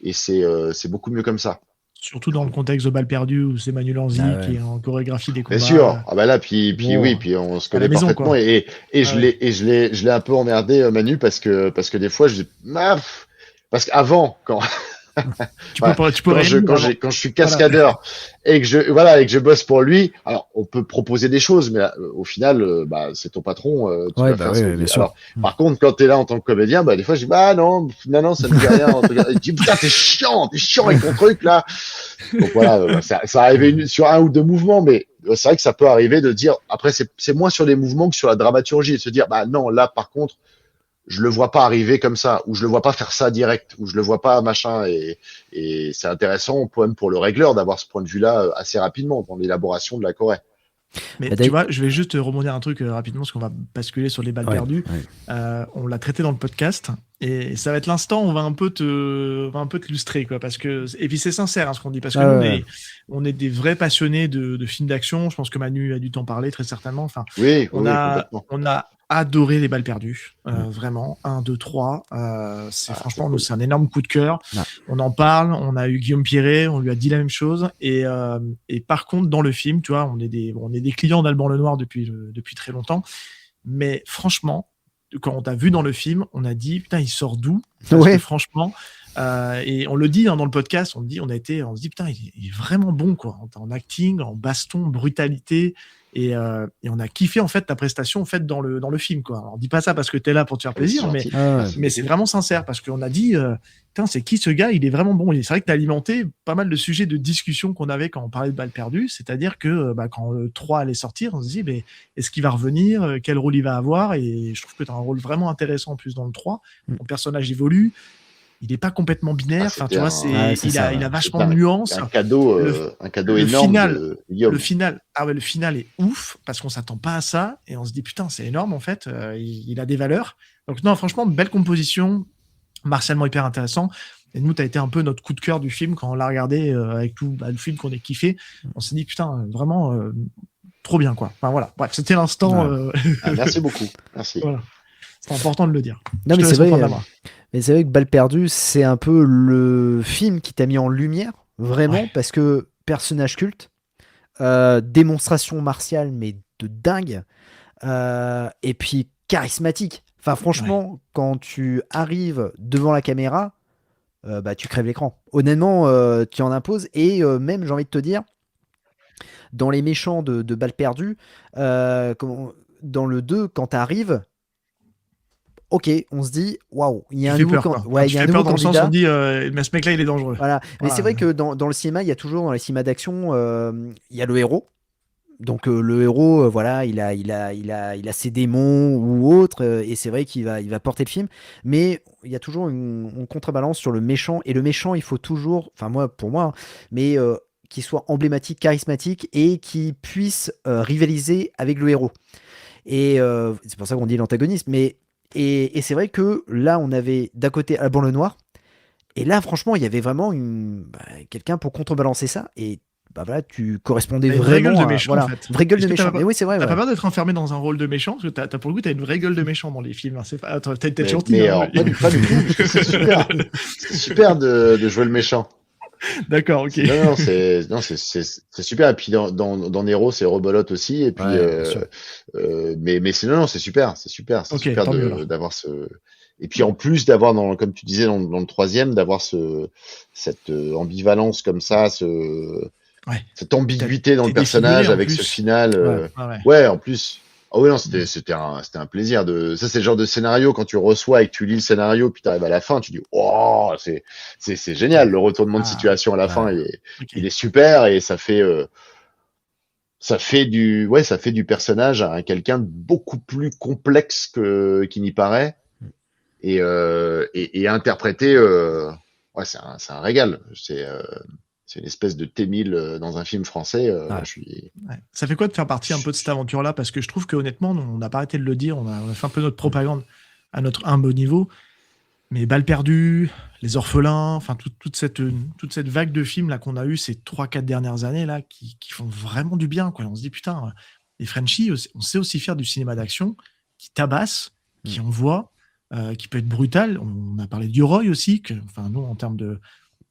et c'est beaucoup mieux comme ça. Surtout dans le contexte de Balle perdue où c'est Manu Lanzi Ah ouais. qui est en chorégraphie des combats. Bien sûr. Ah bah là, puis Bon, oui, puis on se à la connaît maison, parfaitement, quoi. et je Ouais. l'ai un peu emmerdé, Manu, parce que des fois parce qu'avant, Tu Voilà. peux rien dire avant. Quand je suis cascadeur et que je bosse pour lui, alors on peut proposer des choses, mais au final, c'est ton patron, tu Ouais, vas bah faire oui, ce oui, que bien sûr. Alors, par contre, quand t'es là en tant que comédien, des fois, je dis, non, ça me dit rien. Il dit, putain, t'es chiant avec ton truc, là. Donc voilà, ça arrivait sur un ou deux mouvements, mais c'est vrai que ça peut arriver de dire, après, c'est moins sur les mouvements que sur la dramaturgie, de se dire, non, là, par contre, je le vois pas arriver comme ça, ou je le vois pas faire ça direct, ou je le vois pas machin, et c'est intéressant même pour le régleur d'avoir ce point de vue-là assez rapidement dans l'élaboration de la choré. Mais Bah, tu vois, je vais juste rebondir un truc rapidement, parce qu'on va basculer sur les balles Ouais, perdues. ouais. On l'a traité dans le podcast, et ça va être l'instant où on va un peu te lustrer, quoi, parce que, et puis c'est sincère, hein, ce qu'on dit, parce que nous, Ouais. on est des vrais passionnés de films d'action. Je pense que Manu a dû t'en parler très certainement. Enfin, Oui, on complètement. a adoré les balles perdues, vraiment, 1, 2, 3. C'est franchement, c'est nous, cool. c'est un énorme coup de cœur. Ouais. On en parle, on a eu Guillaume Pierret, on lui a dit la même chose. Et par contre, dans le film, tu vois, on est des clients d'Alban Lenoir depuis très longtemps. Mais franchement, quand on t'a vu dans le film, on a dit, putain, il sort d'où? Parce que franchement, et on le dit dans le podcast, on se dit, putain, il est vraiment bon, quoi, en acting, en baston, brutalité. Et on a kiffé en fait ta prestation en fait dans le film, quoi. Alors dis pas ça parce que t'es là pour te faire plaisir, mais c'est vraiment sincère, parce qu'on a dit putain, c'est qui ce gars, il est vraiment bon. Et c'est vrai que t'as alimenté pas mal de sujets de discussion qu'on avait quand on parlait de balles perdues, c'est-à-dire que quand le 3 allait sortir, on se dit est-ce qu'il va revenir, quel rôle il va avoir, et je trouve que t'as un rôle vraiment intéressant en plus dans le 3. Ton personnage évolue, il n'est pas complètement binaire. Enfin, tu vois, il a vachement de nuances. Un cadeau énorme final, de Guillaume. le final est ouf, parce qu'on s'attend pas à ça, et on se dit putain, c'est énorme en fait. Il a des valeurs. Donc non, franchement, belle composition, martialement hyper intéressant. Et nous, tu as été un peu notre coup de cœur du film quand on l'a regardé avec tout le film qu'on a kiffé. On s'est dit putain, vraiment trop bien, quoi. Enfin voilà. Bref, c'était l'instant. Merci beaucoup. Merci. Voilà. C'est important de le dire. Non, mais c'est vrai. Mais c'est vrai que Balles perdues, c'est un peu le film qui t'a mis en lumière, vraiment, parce que personnage culte, démonstration martiale, mais de dingue, et puis charismatique. Enfin, franchement, quand tu arrives devant la caméra, tu crèves l'écran. Honnêtement, tu en imposes, et même, j'ai envie de te dire, dans les méchants de Balles perdues, dans le 2, quand tu arrives, ok, on se dit, waouh, il y a un nouveau candidat. Ouais, il y a un nouveau candidat. Sens, on dit, mais ce mec-là, il est dangereux. Voilà. Mais c'est vrai que dans le cinéma, il y a toujours, dans les cinémas d'action, il y a le héros. Donc le héros, voilà, il a ses démons ou autres, et c'est vrai qu'il va porter le film. Mais il y a toujours une contrebalance sur le méchant. Et le méchant, il faut toujours, enfin pour moi, mais qu'il soit emblématique, charismatique, et qu'il puisse rivaliser avec le héros. Et c'est pour ça qu'on dit l'antagoniste. Mais et c'est vrai que là, on avait d'un côté Alban Lenoir, et là, franchement, il y avait vraiment quelqu'un pour contrebalancer ça. Et voilà, tu correspondais vraiment vraie gueule de méchant, en fait. Vraie gueule de méchant. Mais oui, c'est vrai. T'as pas peur d'être enfermé dans un rôle de méchant, parce que pour le coup, t'as une vraie gueule de méchant dans les films. Hein. T'as peut-être gentil. Mais pas du tout, parce que c'est super. C'est super de jouer le méchant. D'accord, ok. Non, c'est super. Et puis dans Nero, c'est rebolote aussi. Et puis, mais sinon, c'est super. C'est super. C'est super d'avoir ce. Et puis en plus d'avoir, comme tu disais dans le troisième, d'avoir cette ambivalence comme ça, cette ambiguïté dans le personnage avec ce final. Ouais, en plus. Ah oui, non, c'était un plaisir ça, c'est le genre de scénario quand tu reçois et que tu lis le scénario, puis tu arrives à la fin, tu dis, oh, c'est génial, le retournement de situation à la fin, il est super, et ça fait du personnage à quelqu'un de beaucoup plus complexe qu'il n'y paraît, et interprété, c'est un régal. C'est une espèce de T-1000 dans un film français. Ça fait quoi de faire partie un peu de cette aventure-là? Parce que je trouve que honnêtement, on n'a pas arrêté de le dire, on a fait un peu notre propagande à notre humble niveau. Mais Balles perdues, Les Orphelins, enfin toute cette vague de films là qu'on a eu ces 3-4 dernières années là, qui font vraiment du bien, quoi. On se dit putain, les Frenchies, on sait aussi faire du cinéma d'action qui tabasse, qui envoie, qui peut être brutal. On a parlé du Roy aussi, nous en termes de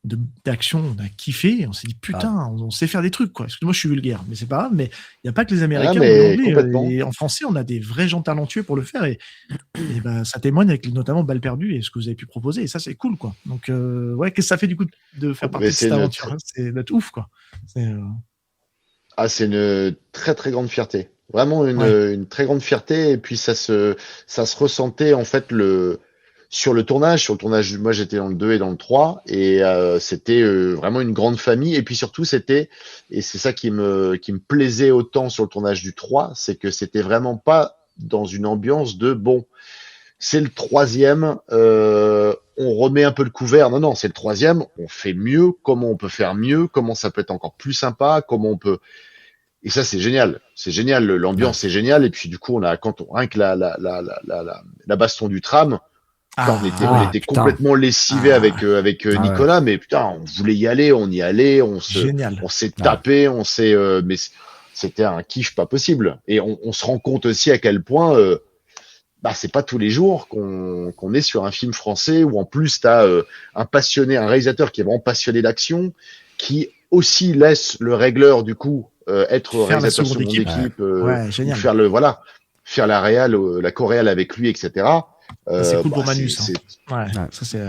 d'action, on a kiffé, on s'est dit putain, on sait faire des trucs, quoi. Excuse-moi, je suis vulgaire, mais c'est pas grave, mais il n'y a pas que les Américains ou mais les Anglais, complètement. et en français, on a des vrais gens talentueux pour le faire, et ben, ça témoigne avec notamment Balle perdue et ce que vous avez pu proposer, et ça, c'est cool, quoi. Donc, ouais, qu'est-ce que ça fait du coup de faire partie de cette aventure, hein. C'est d'être ouf, quoi. C'est une très très grande fierté. Vraiment une très grande fierté. Et puis ça se ressentait en fait sur le tournage. Sur le tournage, moi j'étais dans le 2 et dans le 3. Et c'était vraiment une grande famille. Et puis surtout, et c'est ça qui me plaisait autant sur le tournage du 3, c'est que c'était vraiment pas dans une ambiance de bon, c'est le 3e, on remet un peu le couvert. Non, c'est le 3e, on fait mieux, comment on peut faire mieux, comment ça peut être encore plus sympa, comment on peut. Et ça, c'est génial. C'est génial. L'ambiance, c'est génial. Et puis, du coup, rien que la baston du tram, on était complètement lessivé avec Nicolas, mais putain, on voulait y aller, on y allait, on s'est tapé, mais c'était un kiff pas possible. Et on se rend compte aussi à quel point, c'est pas tous les jours qu'on est sur un film français où en plus t'as un réalisateur qui est vraiment passionné d'action, qui aussi laisse le régleur du coup être réalisateur seconde équipe, faire la réal, la co-réal avec lui, etc. C'est cool pour Manus. Ça c'est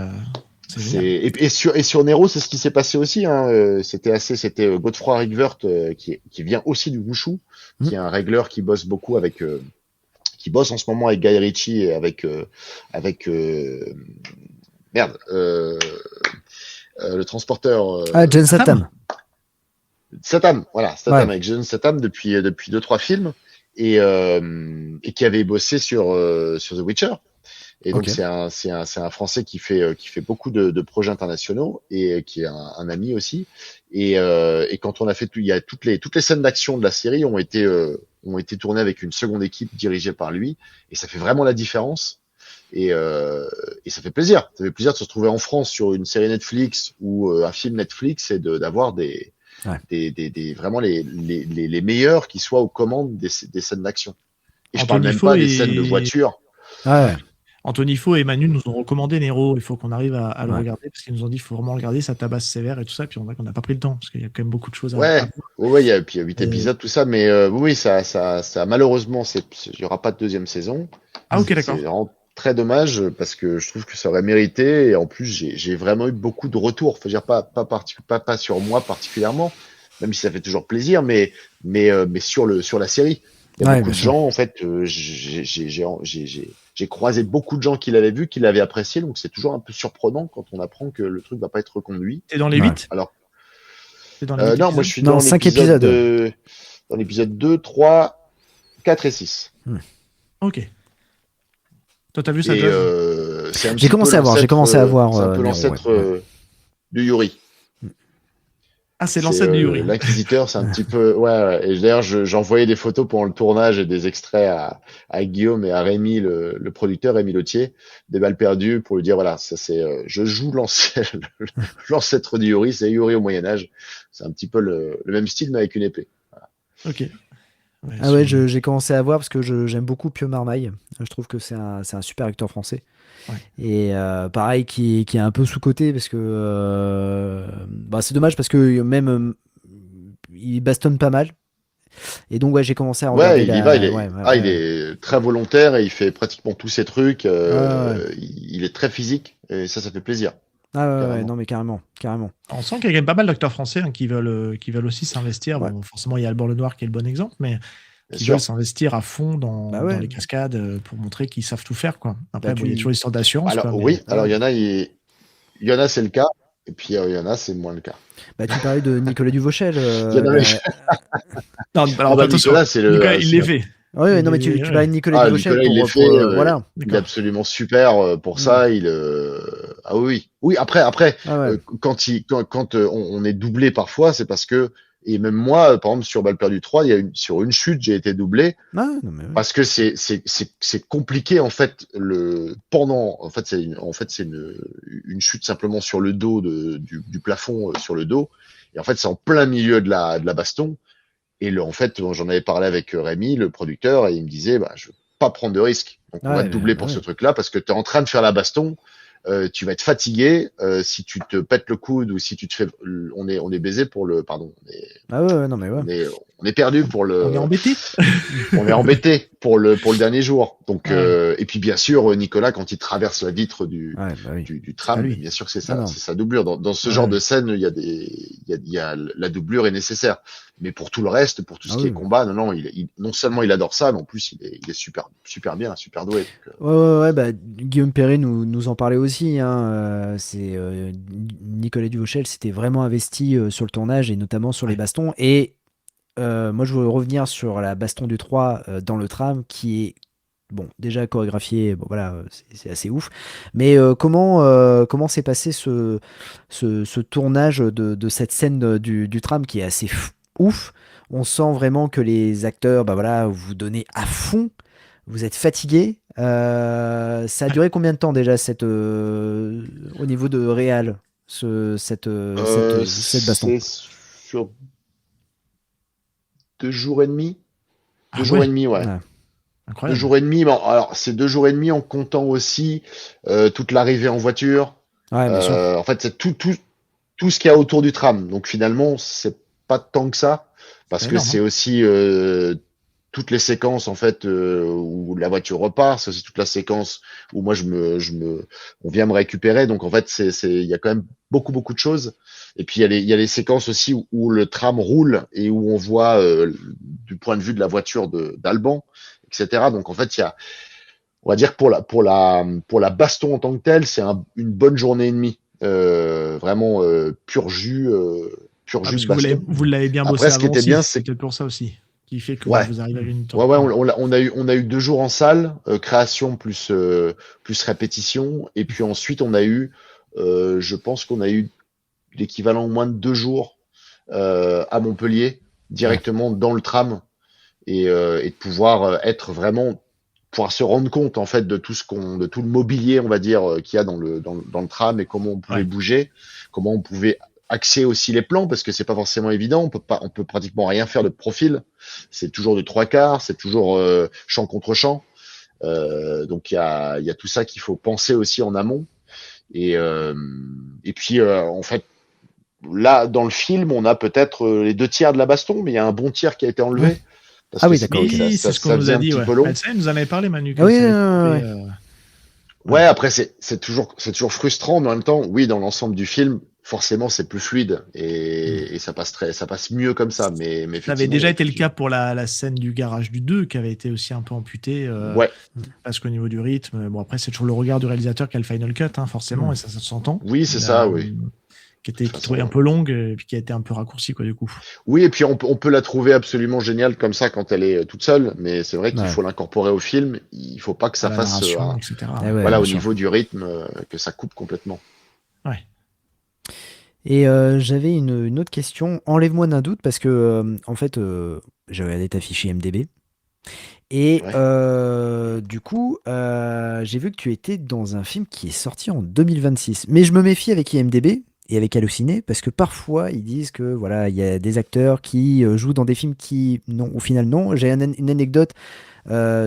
et sur Nero, c'est ce qui s'est passé aussi. Hein. C'était Godefroy Riegvert qui vient aussi du Wushu, qui est un régleur qui bosse beaucoup qui bosse en ce moment avec Guy Ritchie et avec le transporteur. John Statham. Statham, avec John Statham depuis 2-3 films et qui avait bossé sur The Witcher. Et donc c'est un Français qui fait beaucoup de projets internationaux et qui est un ami aussi. Et quand on a fait il y a toutes les scènes d'action de la série ont été tournées avec une seconde équipe dirigée par lui, et ça fait vraiment la différence. Et ça fait plaisir. Ça fait plaisir de se retrouver en France sur une série Netflix ou un film Netflix et d'avoir vraiment les meilleurs qui soient aux commandes des scènes d'action. Et je parle même pas des scènes de voiture. Ouais. Anthony Faux et Manu nous ont recommandé Nero. Il faut qu'on arrive à le regarder parce qu'ils nous ont dit qu'il faut vraiment le regarder, ça tabasse sévère et tout ça. Puis on voit qu'on n'a pas pris le temps parce qu'il y a quand même beaucoup de choses à voir. Il y a 8 épisodes, tout ça. Mais oui, ça malheureusement, il n'y aura pas de deuxième saison. Ah, ok, d'accord. C'est vraiment très dommage parce que je trouve que ça aurait mérité. Et en plus, j'ai vraiment eu beaucoup de retours. Faut dire pas sur moi particulièrement, même si ça fait toujours plaisir, mais sur la série. Il y a beaucoup de gens, en fait, j'ai croisé beaucoup de gens qui l'avaient vu, qui l'avaient apprécié, donc c'est toujours un peu surprenant quand on apprend que le truc va pas être reconduit. T'es dans les 8 ? Alors, dans les 8 non, moi je suis dans 5 épisodes. Dans l'épisode 2, 3, 4 et 6. Ok. Toi, t'as vu ça? J'ai commencé à voir. C'est un peu l'ancêtre du Yuri. Ah, c'est l'ancêtre du Yuri. L'Inquisiteur, c'est un petit peu. Ouais. Et d'ailleurs, j'envoyais des photos pendant le tournage et des extraits à Guillaume et à Rémi, le producteur, Rémi Lautier, des Balles perdues, pour lui dire voilà, ça c'est. Je joue l'ancêtre du Yuri, c'est Yuri au Moyen-Âge. C'est un petit peu le même style, mais avec une épée. Voilà. Ok. J'ai commencé à voir parce que j'aime beaucoup Pio Marmaille. Je trouve que c'est un super acteur français. Ouais. Et pareil, qui est un peu sous-coté parce que c'est dommage parce que même il bastonne pas mal. Et donc j'ai commencé à regarder. Il est très volontaire et il fait pratiquement tous ses trucs. Il est très physique et ça fait plaisir. Non mais carrément. On sent qu'il y a quand même pas mal d'acteurs français qui veulent aussi s'investir. Ouais. Bon, forcément, il y a Alban Lenoir qui est le bon exemple, mais qui veulent s'investir à fond dans les cascades pour montrer qu'ils savent tout faire, quoi. Après, il y a toujours l'histoire d'assurance. Alors alors il y en a c'est le cas, et puis il y en a c'est moins le cas. Tu parlais de Nicolas Duvauchel. Non, alors Nicolas, c'est le. Nicolas, il l'est fait. Oui, non, mais tu parlais de Nicolas Duvauchel. Nicolas, voilà. Il est absolument super pour ça. Ah oui. Oui, après, quand on est doublé parfois, c'est parce que, et même moi, par exemple, sur Balles perdues 3, sur une chute, j'ai été doublé. Parce que c'est compliqué, en fait, c'est une chute simplement sur le dos du plafond, sur le dos. Et en fait, c'est en plein milieu de la baston. Et en fait, j'en avais parlé avec Rémi, le producteur, et il me disait, je veux pas prendre de risque. Donc, on va te doubler pour ce truc-là, parce que tu es en train de faire la baston. tu vas être fatigué. Si tu te pètes le coude ou si tu te fais, on est baisé pour le, pardon, Ah ouais, non mais ouais. on est perdu pour le. On est embêté. On est embêté pour le dernier jour. Donc et puis bien sûr Nicolas quand il traverse la vitre du tram, lui. bien sûr que c'est Ah non. sa doublure. Dans ce genre de scène, il y a la doublure est nécessaire. Mais pour tout le reste, pour tout ce qui est combat, non, non seulement il adore ça, mais en plus il est super bien, super doué. Donc, Ouais, bah, Guillaume Perret nous en parlait aussi. Hein. Nicolas Duvauchel s'était vraiment investi sur le tournage et notamment sur les bastons. Et moi, je veux revenir sur la baston du 3 dans le tram qui est bon, déjà chorégraphié, bon, voilà, c'est assez ouf. Mais comment s'est passé ce tournage de cette scène du tram qui est assez ouf. On sent vraiment que les acteurs, bah voilà, vous donnez à fond. Vous êtes fatigué. Ça a duré combien de temps déjà au niveau de réal, cette baston? C'est sur 2 jours et demi. Ah 2 jours ouais. et demi, ouais. Ouais. 2 Incroyable. jours et demi. Bon, alors c'est 2 jours et demi en comptant aussi toute l'arrivée en voiture. Ouais, bien sûr. En fait, c'est tout ce qu'il y a autour du tram. Donc finalement, c'est pas tant que ça, parce C'est que énorme, c'est aussi toutes les séquences en fait où la voiture repart, c'est aussi toute la séquence où moi on vient me récupérer. Donc en fait, il y a quand même beaucoup de choses. Et puis il y a les séquences aussi où le tram roule et où on voit du point de vue de la voiture d'Alban, etc. Donc en fait, on va dire que pour la baston en tant que telle, c'est une bonne journée et demie. Vraiment pur jus Parce de que baston. vous l'avez bien Après, bossé ce qui avant était aussi. bien, C'est c'est peut-être pour ça aussi qui fait que ouais, vous arrivez à une ouais, on a eu 2 jours en salle, création plus répétition, et puis ensuite on a eu, je pense qu'on a eu l'équivalent au moins de 2 jours à Montpellier directement dans le tram et de pouvoir être vraiment pouvoir se rendre compte en fait de de tout le mobilier on va dire qu'il y a dans le tram et comment on pouvait bouger, comment on pouvait axer aussi les plans parce que c'est pas forcément évident, on peut pratiquement rien faire de profil, c'est toujours de 3/4, c'est toujours champ contre champ, donc il y a tout ça qu'il faut penser aussi en amont et puis en fait là dans le film on a peut-être les 2 tiers de la baston mais il y a un bon tiers qui a été enlevé. Ouais. Parce Ah que oui, d'accord. c'était- Ok. Oui, ça, c'est ce qu'on nous faisait a un dit. petit Ouais. peu long. Ça, il nous en avait parlé, Manu. Ah oui, ça avait ouais. coupé, Ouais, après c'est toujours frustrant, mais en même temps, oui, dans l'ensemble du film, forcément c'est plus fluide et ça passe mieux comme ça. Mais Ça avait effectivement, déjà il y a été le toute cas pour la scène du garage du 2 qui avait été aussi un peu amputée Ouais, parce qu'au niveau du rythme, bon après c'est toujours le regard du réalisateur qui a le final cut hein, forcément et ça s'entend. oui, c'est ça, oui. Qui toute façon, trouvait un peu longue et puis qui a été un peu raccourcie quoi du coup. Oui, et puis on peut la trouver absolument géniale comme ça quand elle est toute seule, mais c'est vrai qu'il Ouais. faut l'incorporer au film. Il faut pas que ça La fasse narration, etc. Eh ouais, voilà bien au sûr. niveau du rythme que ça coupe complètement. Ouais. Et j'avais une autre question. Enlève-moi d'un doute parce que en fait, j'ai regardé ta fiche IMDb. Et Ouais. du coup, j'ai vu que tu étais dans un film qui est sorti en 2026. Mais je me méfie avec IMDb et avec Allociné parce que parfois ils disent que voilà, il y a des acteurs qui jouent dans des films qui, non, au final, non. J'ai une anecdote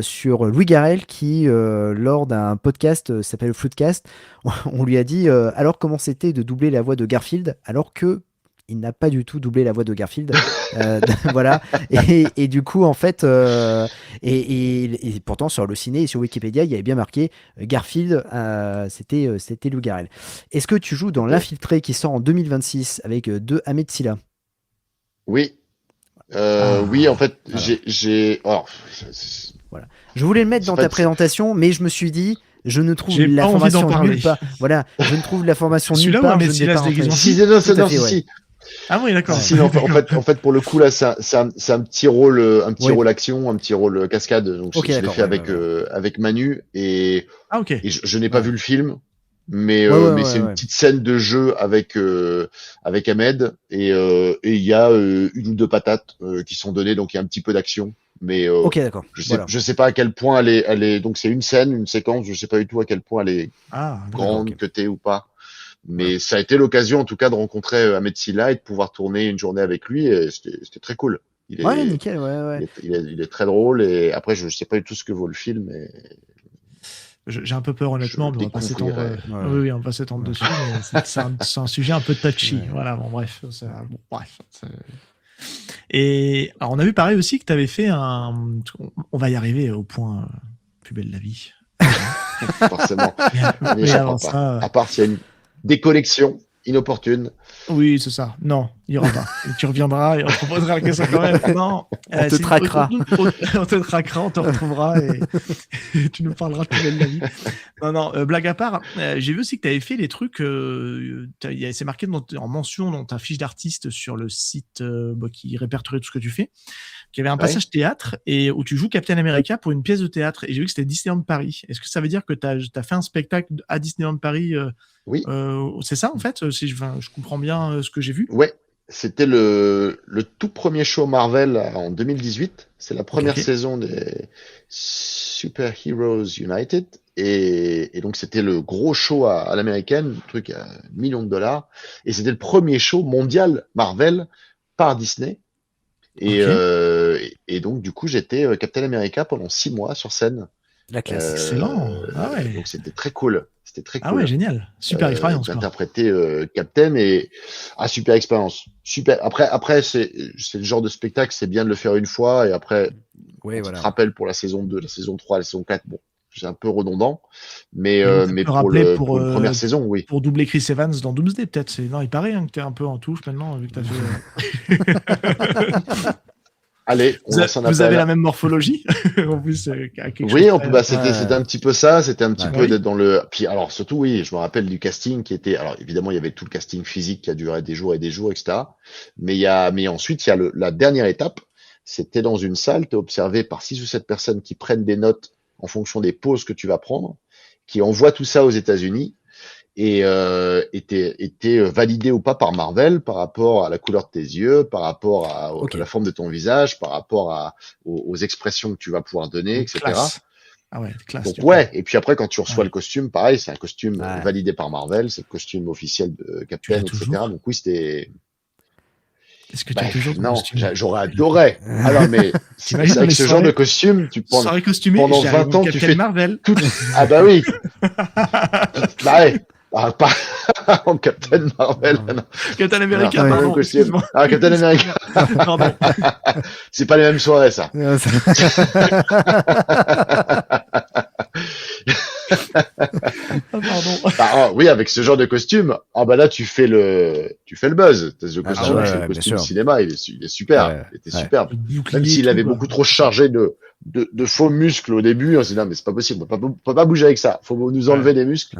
sur Louis Garrel qui, lors d'un podcast s'appelle Floodcast, on lui a dit alors comment c'était de doubler la voix de Garfield alors que il n'a pas du tout doublé la voix de Garfield. Voilà. Et du coup, en fait, et pourtant sur le ciné et sur Wikipédia, il y avait bien marqué Garfield, c'était Lou Garrel. Est-ce que tu joues dans Ok. L'Infiltré qui sort en 2026 avec deux Ahmed Silla? Oui. Ah, Oui, en fait, voilà. j'ai. Alors, Voilà. Je voulais le mettre c'est dans pas- ta présentation, mais je me suis dit, je ne trouve J'ai la pas envie d'en formation parler. nulle part. Voilà, je ne trouve la formation nulle Celui-là ou part. Ahmed Je ne vais Silla pas se rentrer. déguise en Si, non, Tout à fait, ouais. si. Ah oui d'accord. Si, non, en fait, pour le coup, là, c'est un petit rôle, Oui. rôle action, un petit rôle cascade. Donc, Ok, je l'ai d'accord, fait ouais. avec Manu et Ah ok. je n'ai pas vu le film, mais, Ouais, c'est une ouais. petite scène de jeu avec Ahmed et il y a une ou deux patates qui sont données, donc il y a un petit peu d'action, mais Ok, d'accord. Voilà. je sais pas à quel point elle est, donc c'est une scène, une séquence, je sais pas du tout à quel point elle est Ah grande, ok. cutée ou pas. Mais ça a été l'occasion, en tout cas, de rencontrer Ahmed Silla et de pouvoir tourner une journée avec lui. Et c'était très cool. Ouais, nickel, ouais. Il est très drôle. Et après, je sais pas du tout ce que vaut le film. Mais... J'ai un peu peur, honnêtement, mais on va pas s'étendre. Oui, on va s'étendre dessus. Mais c'est un sujet un peu touchy. Voilà, bon, bref. Et alors, on a vu pareil aussi que tu avais fait un. On va y arriver au point plus belle la vie. Forcément. On n'y Mais échappera avant pas. ça, À part s'il y a une déconnexion inopportune. oui, c'est ça. Non, il n'y aura pas. Et tu reviendras et on te proposera la question quand même. Non, On te traquera. On te traquera, on te retrouvera et tu nous parleras de plus belle la vie. Non, blague à part, j'ai vu aussi que tu avais fait des trucs. C'est marqué en mention dans ta fiche d'artiste sur le site qui répertorie tout ce que tu fais. Qu'il y avait un passage théâtre et où tu joues Captain America pour une pièce de théâtre. Et j'ai vu que c'était Disneyland Paris. Est-ce que ça veut dire que tu as fait un spectacle à Disneyland Paris Oui. C'est ça en fait, si je comprends bien ce que j'ai vu. Ouais, c'était le tout premier show Marvel en 2018. C'est la première saison des Super Heroes United. Et donc, c'était le gros show à l'américaine, un truc à $1 million. Et c'était le premier show mondial Marvel par Disney. Et donc, du coup, j'étais Captain America pendant 6 mois sur scène. La classe. Excellent. Ah ouais. Donc, c'était très cool. C'était très cool. Ah ouais, génial. Super expérience. D'interpréter Captain et super expérience. Super. Après c'est le genre de spectacle, c'est bien de le faire une fois et après on te rappelle pour la saison 2, la saison 3, la saison 4. Bon, c'est un peu redondant, mais pour la première saison, oui. Pour doubler Chris Evans dans Doomsday, peut-être. Non, il paraît que t'es un peu en touche maintenant vu que t'as fait. Allez, vous avez la même morphologie. En plus, oui, c'était un petit peu ça. C'était un petit peu d'être dans le. Puis alors surtout, oui, je me rappelle du casting qui était. Alors évidemment, il y avait tout le casting physique qui a duré des jours et des jours, etc. Mais ensuite, il y a la dernière étape. C'était dans une salle, t'es observé par 6 ou 7 personnes qui prennent des notes en fonction des pauses que tu vas prendre, qui envoient tout ça aux États-Unis. Et était validé ou pas par Marvel par rapport à la couleur de tes yeux, par rapport à la forme de ton visage, par rapport aux expressions que tu vas pouvoir donner, etc. Classe. Ah ouais, classe. Donc ouais, et puis après quand tu reçois le costume, pareil, c'est un costume validé par Marvel, c'est le costume officiel de Captain, etc. Donc oui, c'était. Est-ce que tu as toujours non, j'aurais adoré. Alors mais avec ce genre de costume, tu prends pendant 20 ans, tu fais Marvel. Tout... Ah bah oui. Bah ouais. Pas en Captain Marvel. Non. Captain America, pardon. Captain America. Pardon. C'est pas les mêmes soirées, ça. Pardon. Oui, avec ce genre de costume, là, tu fais le buzz. Le costume, c'est le costume cinéma, il est super. Il était superbe. Même s'il avait beaucoup trop chargé de faux muscles au début, on s'est dit, non, mais c'est pas possible. On peut pas bouger avec ça. Faut nous enlever des muscles.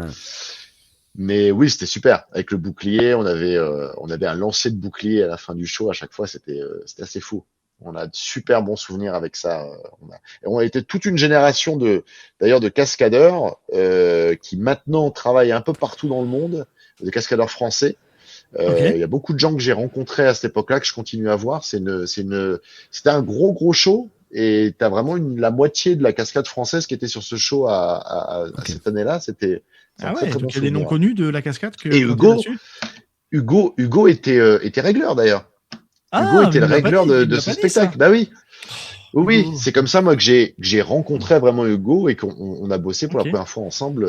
Mais oui, c'était super. Avec le bouclier, on avait un lancer de bouclier à la fin du show. À chaque fois, c'était assez fou. On a de super bons souvenirs avec ça. On a été toute une génération de cascadeurs qui maintenant travaillent un peu partout dans le monde, de cascadeurs français. Il y a beaucoup de gens que j'ai rencontrés à cette époque-là que je continue à voir. C'était un gros show. Et t'as vraiment la moitié de la cascade française qui était sur ce show à cette année-là. C'était donc il y a des noms connus de la cascade et Hugo était régleur d'ailleurs. Hugo était le régleur de ce spectacle. Ça. Bah oui. Oui, c'est comme ça moi que j'ai rencontré vraiment Hugo et qu'on a bossé pour la première fois ensemble.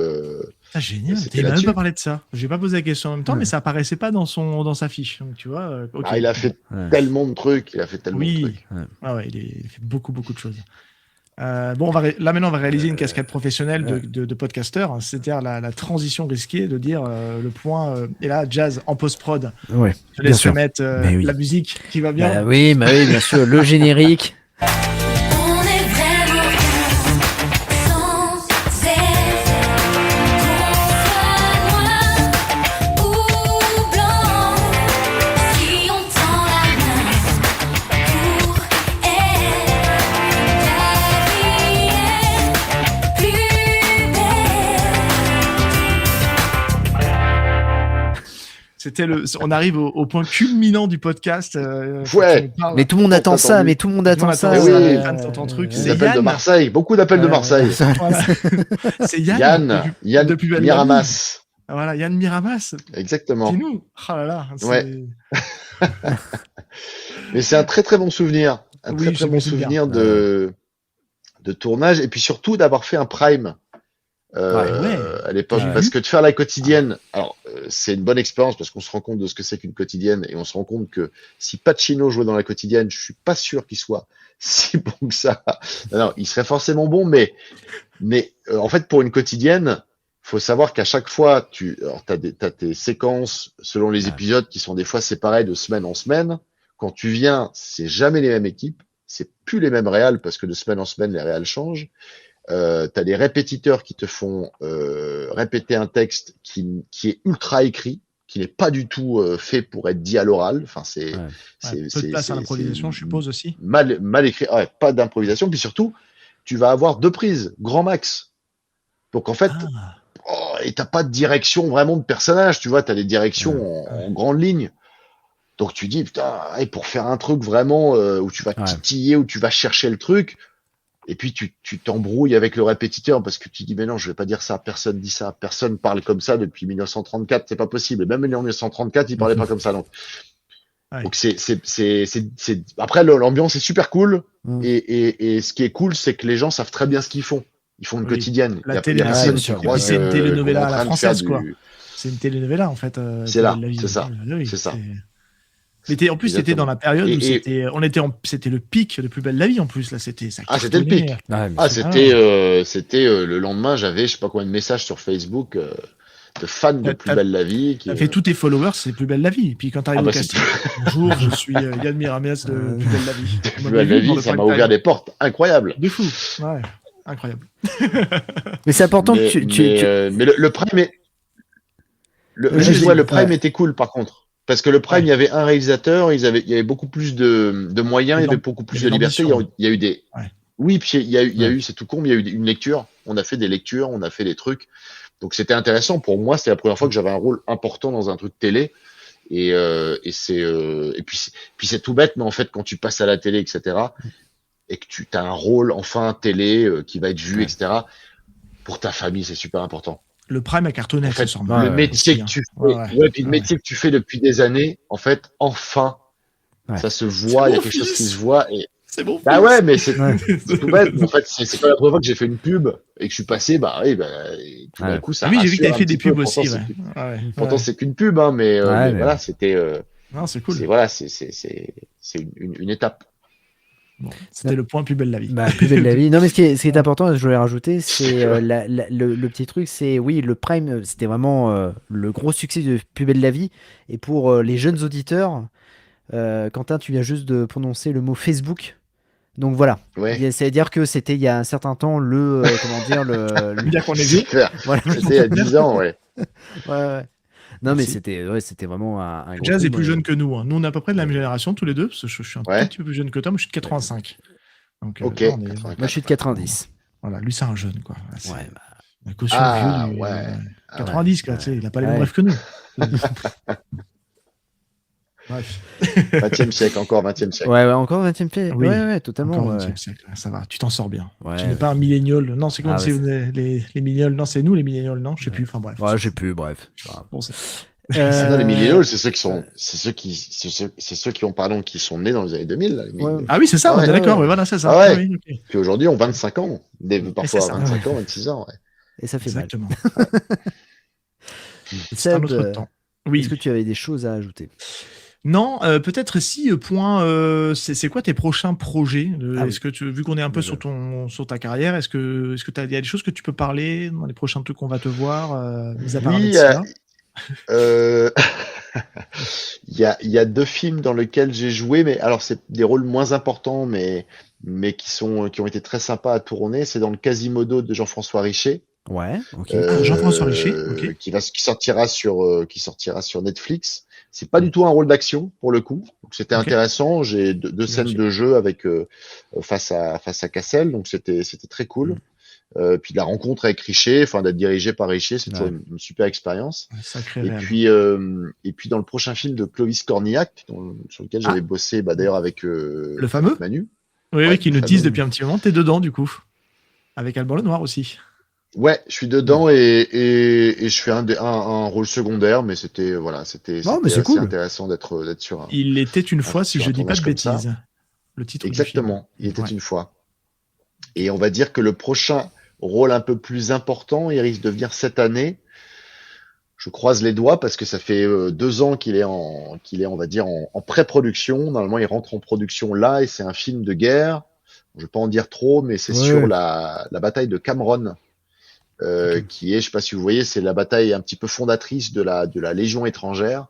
Génial. Il m'a même pas parlé de ça. J'ai pas posé la question en même temps, mais ça apparaissait pas dans sa fiche. Donc tu vois. Il a fait tellement de trucs. De trucs. Ah ouais, il a fait beaucoup de choses. Bon, maintenant on va réaliser une cascade professionnelle de podcasteurs. C'est-à-dire la transition risquée de dire le point. Et là, Jazz en post-prod. Ouais. Je laisse mettre la musique qui va bien. Oui, bien sûr, le générique. On arrive au point culminant du podcast. Mais tout le monde attend ça. Les fans truc. Les appels de Marseille. Beaucoup d'appels de Marseille. Voilà. C'est Yann depuis Miramas. Voilà, Yann Miramas. Exactement. C'est nous. Oh là là. Mais c'est un très très bon souvenir. Très bon souvenir de tournage et puis surtout d'avoir fait un prime Ouais. à l'époque, Ouais. parce que de faire la quotidienne, alors c'est une bonne expérience parce qu'on se rend compte de ce que c'est qu'une quotidienne et on se rend compte que si Pacino jouait dans la quotidienne, je suis pas sûr qu'il soit si bon que ça. Non, il serait forcément bon, mais en fait pour une quotidienne, faut savoir qu'à chaque fois, t'as tes séquences selon les épisodes qui sont des fois séparées de semaine en semaine. Quand tu viens, c'est jamais les mêmes équipes, c'est plus les mêmes réals parce que de semaine en semaine les réals changent. T'as des répétiteurs qui te font répéter un texte qui est ultra écrit, qui n'est pas du tout fait pour être dit à l'oral. Enfin, Peu de place à l'improvisation, je suppose aussi. mal écrit. Ouais, pas d'improvisation. Puis surtout, tu vas avoir 2 prises, grand max. Donc en fait, et t'as pas de direction vraiment de personnage. Tu vois, t'as des directions en grande ligne. Donc tu dis putain, pour faire un truc vraiment où tu vas titiller, où tu vas chercher le truc. Et puis tu t'embrouilles avec le répétiteur parce que tu dis mais non, je vais pas dire ça, personne dit ça, personne parle comme ça depuis 1934, c'est pas possible. Et même en 1934, ils parlaient pas comme ça. Donc c'est après l'ambiance est super cool et ce qui est cool, c'est que les gens savent très bien ce qu'ils font. Ils font une quotidienne. La télé, c'est une telenovela à la française quoi. C'est une telenovela en fait. C'est là, c'est ça. C'est ça. Mais en plus, c'était dans la période où c'était le pic de Plus belle la vie en plus. Là, c'était ça. C'était le pic. C'était le lendemain, j'avais je sais pas combien de messages sur Facebook de fans de Plus belle la vie. T'as fait tous tes followers, c'est Plus belle la vie. Et puis quand t'arrives au casting, bonjour, je suis Yann Mirames de Plus belle la vie. Plus belle la vie, ça m'a ouvert des portes incroyables. De fou, ouais, incroyable. Mais c'est important mais, que mais le Prime est le Prime était cool par contre. Parce que le Prime, il y avait un réalisateur, il y avait beaucoup plus de moyens, il y avait beaucoup plus de liberté. Il y a eu des. Oui, puis il y a eu, c'est tout con, mais il y a eu une lecture. On a fait des lectures, on a fait des trucs. Donc c'était intéressant. Pour moi, c'était la première fois que j'avais un rôle important dans un truc télé. Et puis c'est tout bête, mais en fait, quand tu passes à la télé, etc., et que tu as un rôle enfin télé qui va être vu, etc., pour ta famille, c'est super important. Le Prime a cartonné, en fait, le métier que tu fais, puis le métier que tu fais depuis des années, en fait, enfin, ça se voit, il y a quelque chose qui se voit. Et... C'est bon. Bah ouais, mais c'est tout bête. En fait, c'est pas la première fois que j'ai fait une pub et que je suis passé, tout d'un coup, ça. Oui, j'ai vu que t'avais fait des pubs pourtant, aussi. Pourtant, c'est qu'une pub, hein, mais voilà, c'était. Non, c'est cool. Voilà, c'est une étape. Bon, c'était le point Plus belle la vie. Plus belle la vie. Non, mais ce qui est important, je voulais rajouter, c'est le petit truc, c'est oui, le Prime, c'était vraiment le gros succès de Plus belle la vie. Et pour les jeunes auditeurs, Quentin, tu viens juste de prononcer le mot Facebook. Donc voilà. Ouais. C'est-à-dire que c'était il y a un certain temps le bien qu'on est vieux. Voilà. C'était il y a 10 ans, ouais. Ouais. Non, mais c'était vraiment un gros Jazz truc, est plus jeune que nous. Hein. Nous, on est à peu près de la même génération tous les deux, parce que je suis un petit peu plus jeune que toi, moi je suis de 85. Donc, ok. Moi, je suis de 90. Voilà, lui, c'est un jeune, quoi. C'est la caution vieux, 90, quoi, tu sais, il n'a pas les mêmes rêves que nous. Bref. 20e siècle, encore 20e siècle. Ouais, encore 20e siècle. Oui. Ouais, totalement. Encore 20e siècle, ça va, tu t'en sors bien. Ouais. Tu n'es pas un millénial. Non, c'est quoi les millénials? Non, c'est nous les millénials, non? Je sais plus, enfin bref. Ouais, je sais plus, bref. Bon, les millénials, c'est ceux qui sont, c'est ceux qui sont nés dans les années 2000. Là, Ah oui, c'est ça, on est d'accord, voilà, c'est ça. Ah ouais. Puis aujourd'hui, ont 25 ans, parfois 25 ans, 26 ans. Ouais. Et ça fait exactement. C'est un autre temps. Oui. Est-ce que tu avais des choses à ajouter? Non, peut-être si, c'est quoi tes prochains projets? Est-ce que vu qu'on est un peu sur ta carrière, est-ce que il y a des choses que tu peux parler dans les prochains trucs qu'on va te voir, mis à part il y a 2 films dans lesquels j'ai joué, mais alors c'est des rôles moins importants, mais qui ont été très sympas à tourner. C'est dans le Quasimodo de Jean-François Richer. Ouais, ok. Jean-François Richer, ok. Qui sortira sur Netflix. C'est pas du tout un rôle d'action pour le coup. Donc c'était intéressant. J'ai 2 scènes de jeu avec face à Cassel, donc c'était très cool. Puis la rencontre avec Richer, d'être dirigé par Richer, c'est toujours une super expérience. Et puis dans le prochain film de Clovis Cornillac, sur lequel j'avais bossé, d'ailleurs avec le fameux Manu. Oui, qui nous tease depuis un petit moment. T'es dedans du coup, avec Alban Lenoir aussi. Ouais, je suis dedans et je fais un rôle secondaire, mais c'était assez cool. intéressant d'être sur un. Il était une fois, si je dis pas de bêtises. Le titre. Exactement. Il était une fois. Et on va dire que le prochain rôle un peu plus important. Il risque de venir cette année. Je croise les doigts parce que ça fait 2 ans qu'il est on va dire, en pré-production. Normalement, il rentre en production là et c'est un film de guerre. Je vais pas en dire trop, mais c'est sur la bataille de Cameron, qui est, je sais pas si vous voyez, c'est la bataille un petit peu fondatrice de la Légion étrangère.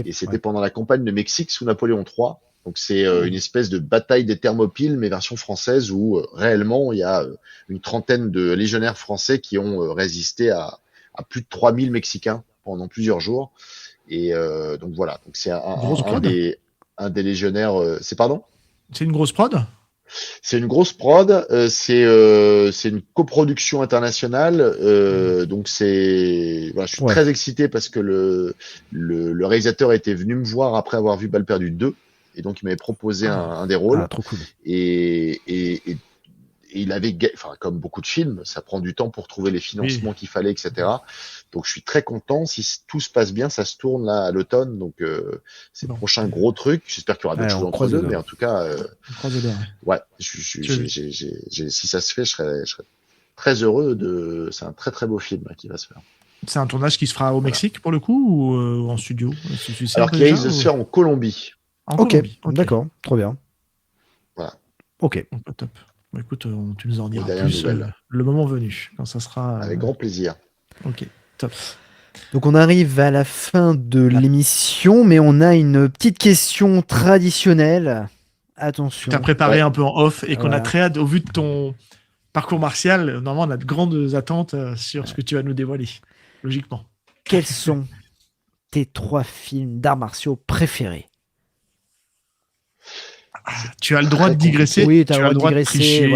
Et c'était pendant la campagne de Mexique sous Napoléon III. Donc c'est une espèce de bataille des Thermopyles, mais version française, où réellement il y a une trentaine de légionnaires français qui ont résisté à plus de 3000 Mexicains pendant plusieurs jours. Et donc voilà, donc c'est un des légionnaires. C'est C'est une grosse prod. C'est une grosse prod. C'est une coproduction internationale. Donc je suis très excité parce que le réalisateur était venu me voir après avoir vu Balle perdue 2. Et donc, il m'avait proposé un des rôles. Trop cool. Et il avait, comme beaucoup de films, ça prend du temps pour trouver les financements qu'il fallait, etc. Donc, je suis très content. Si tout se passe bien, ça se tourne là à l'automne. Donc, c'est le prochain gros truc. J'espère qu'il y aura d'autres choses entre deux, mais en tout cas, si ça se fait, je serais très heureux c'est un très très beau film qui va se faire. C'est un tournage qui se fera au Mexique pour le coup ou en studio? Alors, qui risque de se faire en Colombie. Ok, d'accord, trop bien. Voilà. Ok. Top. Bah, écoute, tu nous en diras plus le moment venu, quand ça sera. Avec grand plaisir. Ok, top. Donc on arrive à la fin de l'émission, mais on a une petite question traditionnelle. Attention. Tu as préparé un peu en off et qu'on a très hâte, au vu de ton parcours martial, normalement on a de grandes attentes sur ce que tu vas nous dévoiler, logiquement. Quels sont tes 3 films d'arts martiaux préférés? Tu as le droit de digresser. Oui, tu as le droit de tricher.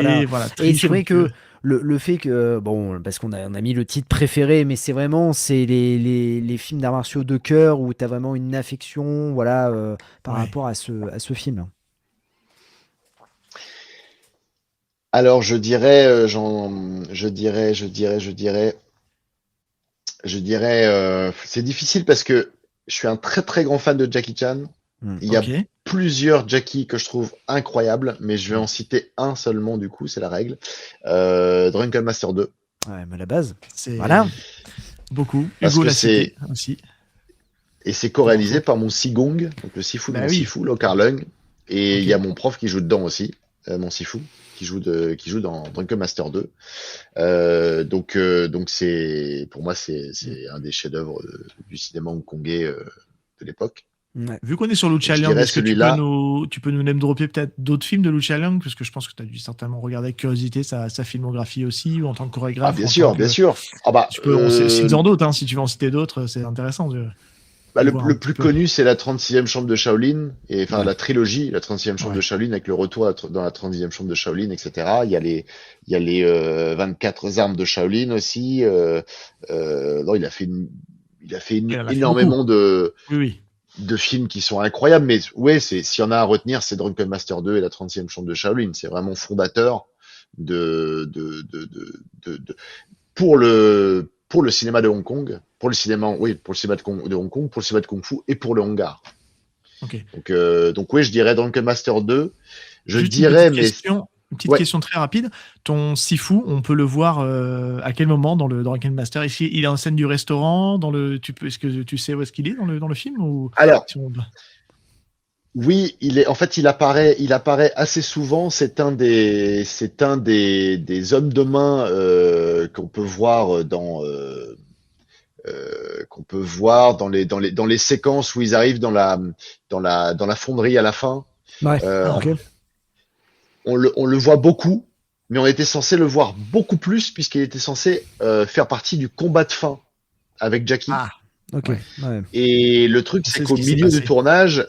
Et c'est vrai que le fait que, parce qu'on a mis le titre préféré, mais c'est les films d'arts martiaux de cœur où tu as vraiment une affection par rapport à ce film. Alors, je dirais, c'est difficile parce que je suis un très très grand fan de Jackie Chan. Il y a plusieurs Jackie que je trouve incroyables, mais je vais en citer un seulement, du coup, c'est la règle. Drunken Master 2. Ouais, mais la base, c'est beaucoup. Hugo l'a cité aussi. Et c'est co-réalisé par mon Sigong, donc le Sifu de mon Sifu, Lo Kar Leung. Et il y a mon prof qui joue dedans aussi, mon Sifu, qui joue dans Drunken Master 2. Donc pour moi, c'est un des chefs-d'œuvre du cinéma hongkongais de l'époque. Ouais. Vu qu'on est sur Lucha Liang, est-ce que tu peux nous name dropper peut-être d'autres films de Lucha Liang, parce que je pense que tu as dû certainement regarder avec curiosité sa filmographie aussi, ou en tant que chorégraphe. Bien sûr. Tu peux citer d'autres, si tu veux en citer d'autres, c'est intéressant. Le plus connu, c'est la 36e chambre de Shaolin, et la trilogie, la 36e chambre de Shaolin, avec le retour dans la 36e chambre de Shaolin, etc. Il y a les 24 armes de Shaolin aussi. Il a fait énormément de films qui sont incroyables, mais s'il y en a à retenir, c'est Drunken Master 2 et la 30e chambre de Shaolin. C'est vraiment fondateur pour le cinéma de Hong Kong, pour le cinéma de Hong Kong, pour le cinéma de Kung Fu et pour le Hong Donc je dirais Drunken Master 2. Une petite question très rapide. Ton Sifu, on peut le voir à quel moment dans le Drunken Master? Ici, il est en scène du restaurant. Est-ce que tu sais où est-ce qu'il est dans le film ou... Alors, oui, il apparaît assez souvent. C'est un des hommes de main qu'on peut voir dans les séquences où ils arrivent dans la fonderie à la fin. On le voit beaucoup, mais on était censé le voir beaucoup plus puisqu'il était censé faire partie du combat de fin avec Jackie. Et le truc, c'est qu'au milieu du tournage,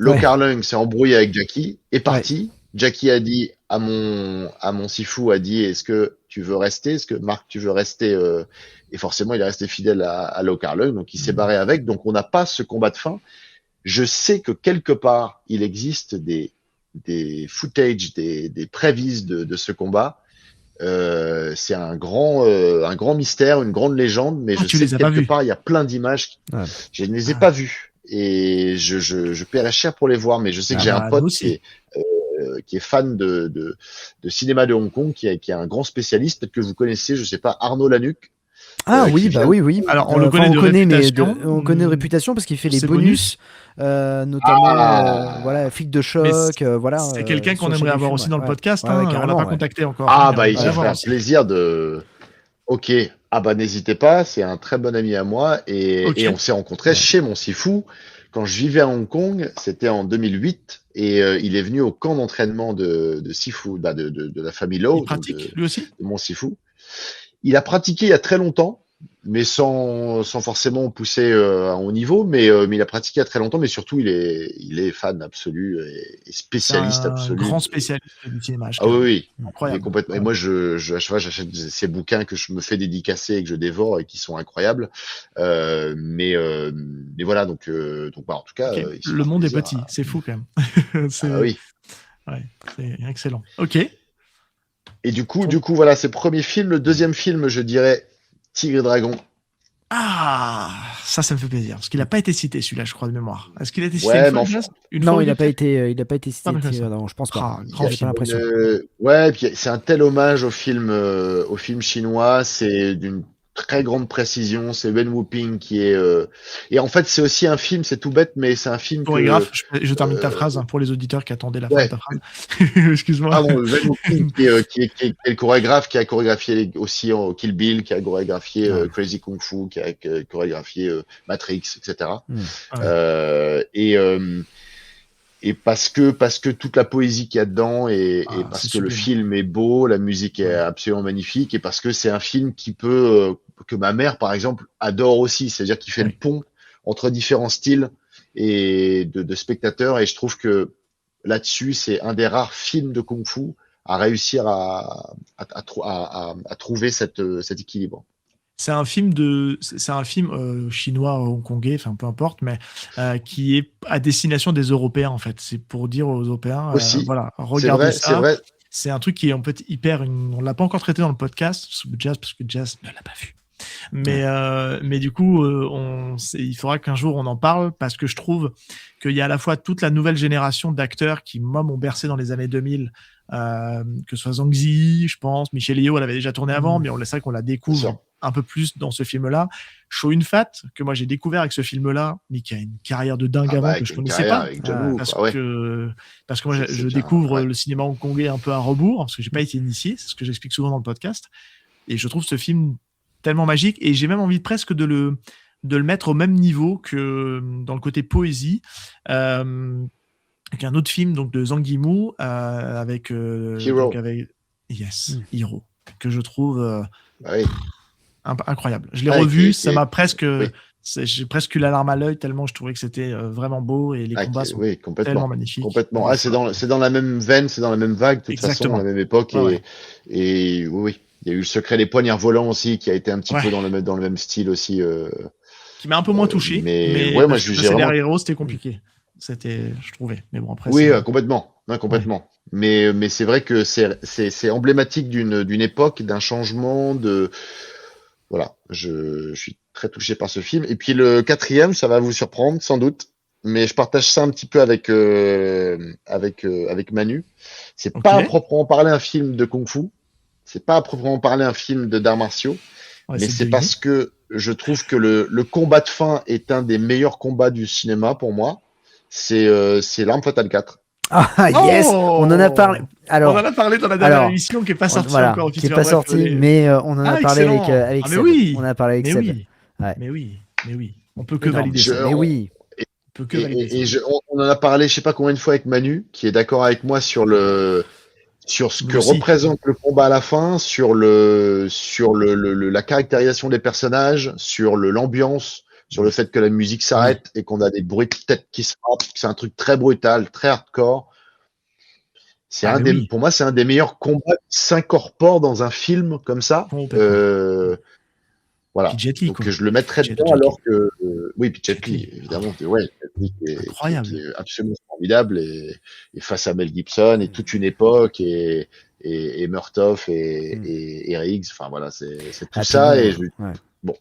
Lo Kar Leung s'est embrouillé avec Jackie, est parti. Jackie a dit à mon Sifu, est-ce que tu veux rester? Est-ce que Marc, tu veux rester? Et forcément, il est resté fidèle à Lo Kar Leung, donc il s'est barré avec. Donc on n'a pas ce combat de fin. Je sais que quelque part, il existe des footage, des prévises de ce combat. C'est un grand mystère, une grande légende, mais je sais que quelque part, il y a plein d'images. Je ne les ai pas vues. Et je paierais cher pour les voir, mais je sais que j'ai un pote est fan de cinéma de Hong Kong, qui est un grand spécialiste. Peut-être que vous connaissez, je sais pas, Arnaud Lanuc. Ah oui, qui bah vient- oui. Alors, on le connaît de réputation. on connaît de réputation parce qu'il fait les C'est bonus, notamment Ah. Flic de Mais choc, voilà. c'est quelqu'un qu'on sur le aimerait chaîne du avoir film, aussi dans le ouais. podcast. Ouais, On l'a carrément, pas ouais. contacté encore. Ah, Il bah, il aimerait se l'avoir ferait un aussi. plaisir de. Ok, ah bah n'hésitez pas, c'est un très bon ami à moi Ok. et on s'est rencontrés chez mon Sifu quand je vivais à Hong Kong, c'était en 2008 et il est venu au camp d'entraînement de Sifu, bah, de la famille Lau, Il donc pratique, de lui aussi? mon Sifu. Il a pratiqué il y a très longtemps, mais sans forcément pousser à un haut niveau, mais il a pratiqué il y a très longtemps, mais surtout il est fan absolu et C'est spécialiste un absolu. grand spécialiste du cinéma, Ah oui, oui. Il est Incroyable. complètement. Et moi, à chaque fois, j'achète ces bouquins que je me fais dédicacer et que je dévore et qui sont incroyables. Mais voilà, donc bah, en tout cas, Ok. il se Le fera monde est plaisir petit, à- c'est fou quand même. C'est Ah oui. ouais, c'est excellent. Ok. Et du coup, voilà, c'est le premier film. Le deuxième film, je dirais Tigre et Dragon. Ah, ça me fait plaisir. Parce qu'il n'a pas été cité, celui-là, je crois, de mémoire. Est-ce qu'il a été cité Ouais, une mais fois enfin, déjà Une Non, fois il ou a pas deux été cité. Pas mal que ça. Non, je pense pas. Ah, grand J'ai pas film. l'impression. Ouais, et puis c'est un tel hommage au film chinois, c'est d'une très grande précision. C'est Wen Wuping qui est. Et en fait, c'est aussi un film, c'est tout bête, mais c'est un film que. Chorégraphe, je termine ta phrase pour les auditeurs qui attendaient la fin Ouais. de ta phrase. Excuse-moi. Pardon, Wen Wuping qui est le chorégraphe, qui a chorégraphié aussi Kill Bill, qui a chorégraphié Crazy Kung Fu, qui a chorégraphié Matrix, etc. Mm. Et parce que toute la poésie qu'il y a dedans et parce c'est que le sublime. film est beau, la musique est absolument magnifique et parce que c'est un film qui peut que ma mère par exemple adore aussi, c'est-à-dire qu'il fait le pont entre différents styles et de spectateurs et je trouve que là-dessus c'est un des rares films de kung-fu à réussir à trouver cet équilibre. C'est un film chinois, hongkongais, enfin peu importe, mais qui est à destination des Européens en fait. C'est pour dire aux Européens, Aussi, voilà, regardez c'est ça. vrai. C'est un truc qui est en fait hyper. On l'a pas encore traité dans le podcast, Jazz, parce que Jazz ne l'a pas vu. Mais du coup, il faudra qu'un jour on en parle parce que je trouve qu'il y a à la fois toute la nouvelle génération d'acteurs qui, moi, m'ont bercé dans les années 2000, que ce soit Zhang Ziyi, je pense, Michelle Yeoh, elle avait déjà tourné avant, mais c'est vrai qu'on la découvre un peu plus dans ce film-là. Chow Yun-fat, que moi j'ai découvert avec ce film-là, mais qui a une carrière de dingue avant que je connaissais pas. Parce que moi je découvre le cinéma hongkongais un peu à rebours, parce que j'ai pas été initié, c'est ce que j'explique souvent dans le podcast. Et je trouve ce film tellement magique, et j'ai même envie presque de le mettre au même niveau que dans le côté poésie, avec un autre film donc de Zhang Yimou avec Hero. Hero, que je trouve incroyable. Je l'ai revu, ça m'a presque j'ai presque eu la larme à l'œil tellement je trouvais que c'était vraiment beau et les combats sont tellement magnifiques. Complètement. C'est dans la même veine, c'est dans la même vague, de toute façon, à la même époque. Et oui. Il y a eu Le Secret des poignards volants aussi, qui a été un petit peu dans le même style aussi. Qui m'a un peu moins touché. Mais ouais, moi, j'ai vraiment... héros, c'était compliqué. Je trouvais. Mais bon, après. Oui, complètement. Non, complètement. Ouais. Mais c'est vrai que c'est emblématique d'une époque, d'un changement de. Voilà. Je suis très touché par ce film. Et puis le quatrième, ça va vous surprendre, sans doute. Mais je partage ça un petit peu avec Manu. C'est pas à proprement parler un film de kung-fu. C'est pas à proprement parler un film de d'arts martiaux, mais c'est parce que je trouve que le combat de fin est un des meilleurs combats du cinéma pour moi. C'est L'Arme Fatale 4. Ah yes, on en a parlé. Alors, on en a parlé dans la dernière émission qui est pas sortie encore. Qui est pas sortie, mais on en a parlé avec Seb. On a parlé avec Seb. Mais oui. On peut que valider ça. Mais oui. On en a parlé, je sais pas combien de fois avec Manu, qui est d'accord avec moi sur ce que représente le combat à la fin, sur la caractérisation des personnages, sur l'ambiance, sur le fait que la musique s'arrête et qu'on a des bruits de tête qui se frappent. C'est un truc très brutal, très hardcore. Pour moi, c'est un des meilleurs combats qui s'incorporent dans un film comme ça. Voilà. Donc je le mettrais dedans alors que oui, puis Jet Li, évidemment, Jet Li qui est absolument formidable et face à Mel Gibson et toute une époque et Murtaugh et Riggs, enfin voilà, c'est tout ça et bon.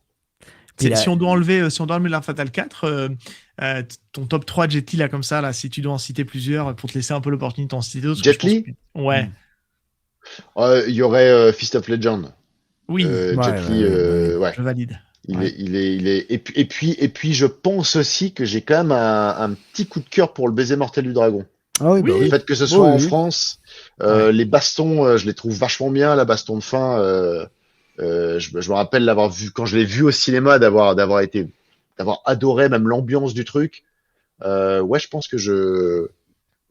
Si on doit enlever l'Arme Fatale 4, ton top 3 Jet Li, là, comme ça, là, si tu dois en citer plusieurs pour te laisser un peu l'opportunité d'en citer d'autres. Jet Li Ouais. Il y aurait Fist of Legend. Oui, Jet Li, ouais. je valide. Il est. Et puis, je pense aussi que j'ai quand même un petit coup de cœur pour le baiser mortel du dragon. Ah oui, Oui. bah Le oui. fait que ce soit en oui. France, les bastons, je les trouve vachement bien. La baston de fin, je me rappelle l'avoir vu quand je l'ai vu au cinéma, d'avoir adoré même l'ambiance du truc. Ouais, je pense que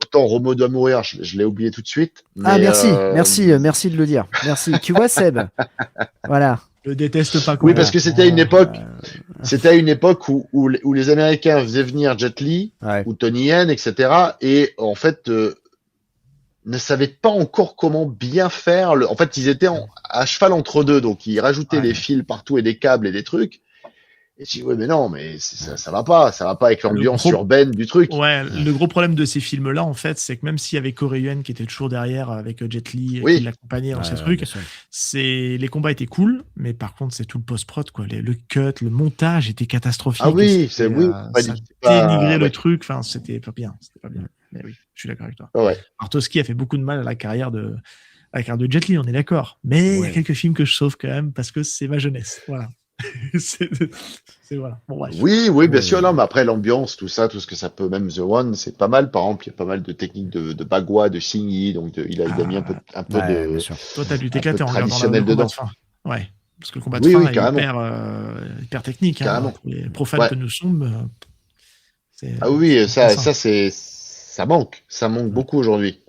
autant Romo doit mourir, je l'ai oublié tout de suite. Ah, Mais, merci de le dire. Merci. Tu vois, Seb? Voilà. Je déteste pas. Oui, parce que c'était à une époque où les Américains faisaient venir Jet Li Ouais. ou Tony Yen, etc. Et en fait, ne savaient pas encore comment bien faire. En fait, ils étaient à cheval entre deux, donc ils rajoutaient des fils partout et des câbles et des trucs. Et je dis ouais, mais non, mais ça va pas avec l'ambiance urbaine du truc. Ouais, le gros problème de ces films-là, en fait, c'est que même s'il y avait Corey Yuen qui était toujours derrière avec Jet Li Oui. qui l'accompagnait dans ces Ouais, trucs, bien sûr. les combats étaient cool, mais par contre, c'est tout le post-prod, quoi. Le cut, le montage était catastrophique. Ah oui, ça pas- dénigrait le ouais. truc. Enfin, c'était pas bien. Mais oui, je suis d'accord avec toi. Ouais. Artoski a fait beaucoup de mal à la carrière de Jet Li, on est d'accord. Mais il y a quelques films que je sauve quand même parce que c'est ma jeunesse. Voilà. c'est voilà. Bon, bref. Oui, bien sûr. Non, mais après l'ambiance, tout ça, tout ce que ça peut, même The One, c'est pas mal. Par exemple, il y a pas mal de techniques de bagua, de xingyi, donc il a mis un peu Ouais, de bien sûr. Toi, t'as dû un t'éclater peu en regardant traditionnel le combat dedans. de fin. Ouais. Parce que le combat de Oui, fin oui, est carrément. hyper technique. Carrément. Pour les profanes Ouais. que nous sommes. Ah oui, ça intéressant. ça manque beaucoup aujourd'hui.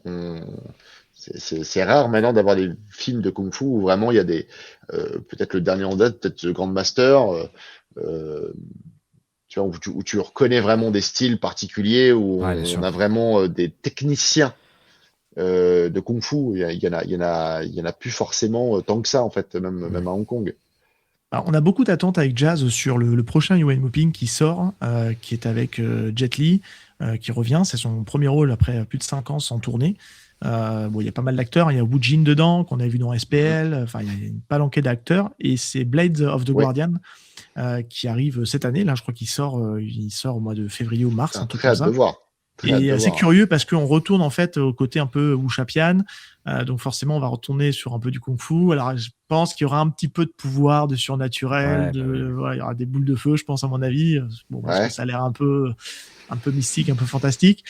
C'est rare maintenant d'avoir des films de kung-fu où vraiment il y a peut-être le dernier en date, peut-être The Grandmaster, tu vois, où tu reconnais vraiment des styles particuliers, où Ouais, bien sûr. on a vraiment des techniciens de kung-fu. Il y en a plus forcément tant que ça en fait, même à Hong Kong. Alors, on a beaucoup d'attentes avec Jazz sur le prochain Yuen Whooping qui sort, qui est avec Jet Li, qui revient. C'est son premier rôle après plus de 5 ans sans tournée. Il y a pas mal d'acteurs. Il y a Wu Jin dedans, qu'on a vu dans SPL. Enfin, il y a une palanquée d'acteurs. Et c'est Blades of the Guardian qui arrive cette année. Là, je crois qu'il sort au mois de février ou mars, un truc Très comme hâte ça. de voir. Et assez curieux parce qu'on retourne en fait au côté un peu Wuxia-Pian. Donc forcément, on va retourner sur un peu du kung-fu. Alors, je pense qu'il y aura un petit peu de pouvoir, de surnaturel. Ouais, Il y aura des boules de feu, je pense, à mon avis. Bon, parce Ouais. que ça a l'air un peu mystique, un peu fantastique.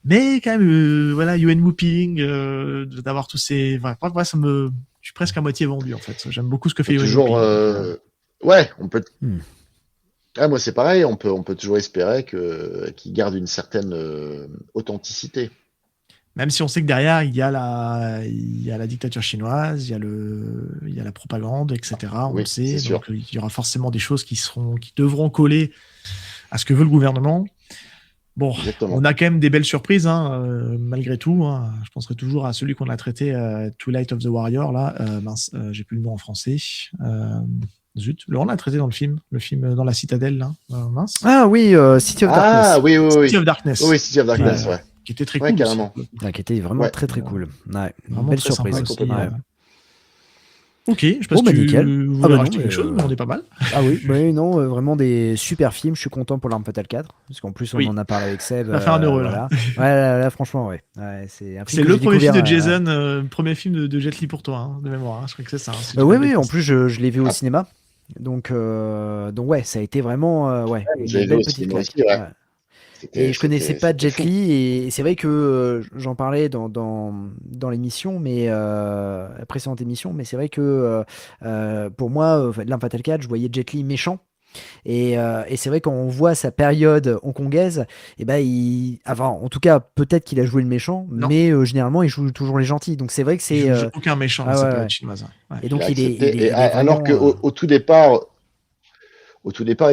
Mais quand même, voilà, Yuen Whooping, d'avoir tous ces... Voilà, je suis presque à moitié vendu, en fait. J'aime beaucoup ce que fait Yuen Toujours, Whooping. ouais, on peut. Hmm. Ah, moi, c'est pareil. On peut toujours espérer qu'il garde une certaine authenticité. Même si on sait que derrière, il y a la dictature chinoise, il y a la propagande, etc. On Oui, le sait. c'est sûr. Donc, il y aura forcément des choses qui devront coller à ce que veut le gouvernement. Bon, Exactement. on a quand même des belles surprises, malgré tout. Je penserai toujours à celui qu'on a traité, Twilight of the Warrior, là. Mince, j'ai plus le nom en français. Zut, on l'a traité dans le film dans la citadelle, là. Mince. Ah oui, City of Darkness. Ah oui. City of Darkness. Oui, City of Darkness, ouais. Qui était très Ouais, cool. carrément. aussi. Ah, qui était vraiment Ouais. très très cool. Ouais, Vraiment belle très surprise sympa aussi. aussi. Ouais. Ok, je sais pas Bon, si bah, tu nickel. voulais Ah bah rajouter non, quelque chose, mais on est pas mal. Ah oui, non, vraiment des super films. Je suis content pour l'Arme Fatale 4, parce qu'en plus on Oui. en a parlé avec Seb. Ça a fait un heureux, voilà. là. Ouais, là, franchement, ouais. C'est un film C'est que le j'ai premier film de découvert, Jason, premier film de Jet Li pour toi, de mémoire. Je crois que c'est ça. Si je dis oui, pas de oui, en bêtises. plus je l'ai vu au Ah. cinéma. Donc ouais, ça a été vraiment une J'ai vu belle au petite cinéma claque. aussi, ouais. Ouais. Et je connaissais pas c'était Jet fou. Li, et c'est vrai que j'en parlais dans l'émission, mais la précédente émission, mais c'est vrai que pour moi, l'Arme Fatale 4, je voyais Jet Li méchant. Et c'est vrai quand on voit sa période hongkongaise, et ben enfin, en tout cas, peut-être qu'il a joué le méchant, Non. mais généralement il joue toujours les gentils. Donc c'est vrai que c'est. Il joue aucun méchant ah dans sa ouais, période ouais. chinoise. Ouais. Et donc Il a il est, accepté. il est, Et il est alors vraiment. qu'au tout départ,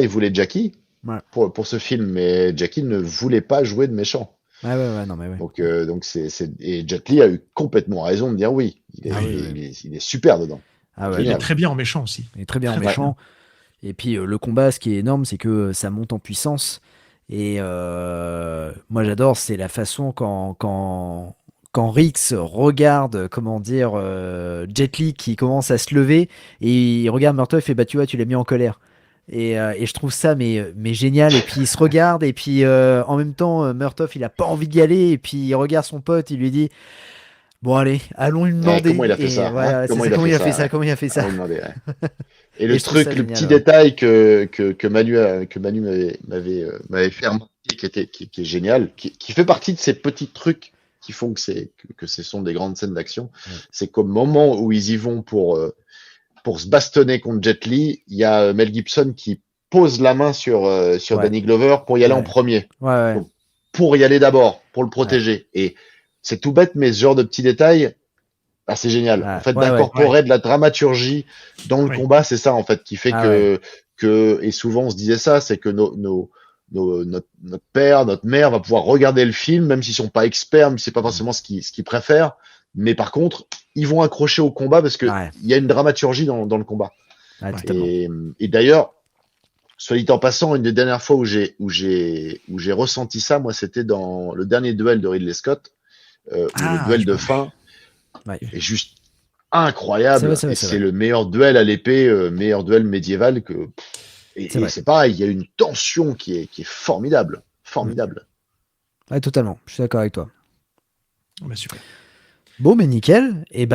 il voulait Jackie Ouais. pour ce film, mais Jackie ne voulait pas jouer de méchant. Ouais, non, mais ouais. Donc et Jet Li a eu complètement raison de dire oui. Il est super dedans. Ah ouais, Il est Génial. très bien en méchant aussi. il est très bien en Très, méchant. Et puis le combat, ce qui est énorme, c'est que ça monte en puissance. Et moi j'adore, c'est la façon quand Rix regarde, comment dire, Jet Li qui commence à se lever, et il regarde Murtaugh et fait bah tu vois, tu l'as mis en colère. Et je trouve ça mais génial. Et puis il se regarde et puis en même temps Murtaugh il a pas envie d'y aller et puis il regarde son pote, il lui dit bon allez, allons lui demander. Comment il a fait Et ça, voilà, hein, c'est ça, comment il a fait ça, comment il a fait ça. Ah, demandé, ouais. Et le Et je trouve truc, ça le génial, petit ouais. détail que Manu m'avait fait remarquer, qui est génial, qui fait partie de ces petits trucs qui font que ce sont des grandes scènes d'action, Ouais. c'est qu'au moment où ils y vont pour se bastonner contre Jet Li, il y a Mel Gibson qui pose la main sur Ouais. Danny Glover pour y aller Ouais. en premier, Ouais. Donc, pour y aller d'abord, pour le protéger. Et c'est tout bête, mais ce genre de petits détails, c'est génial. Ouais. En fait, Ouais, d'incorporer de la dramaturgie dans le Oui. combat, c'est ça en fait qui fait Ah que et souvent on se disait ça, c'est que notre père, notre mère va pouvoir regarder le film, même s'ils sont pas experts, même si c'est pas forcément ce qu'ils préfèrent, mais par contre, ils vont accrocher au combat parce que Ouais. il y a une dramaturgie dans le combat. Ouais, totalement. Et d'ailleurs, soit dit en passant, une des dernières fois où j'ai ressenti ça, moi, c'était dans le dernier duel de Ridley Scott, où le duel je de me- fin Ouais. est juste incroyable. C'est vrai, c'est vrai, Et c'est c'est vrai. le meilleur duel à l'épée, meilleur duel médiéval que. Et C'est vrai. c'est pareil, il y a une tension qui est formidable, formidable. Ouais, totalement. Je suis d'accord avec toi. Bah, super. Bon, mais nickel. Et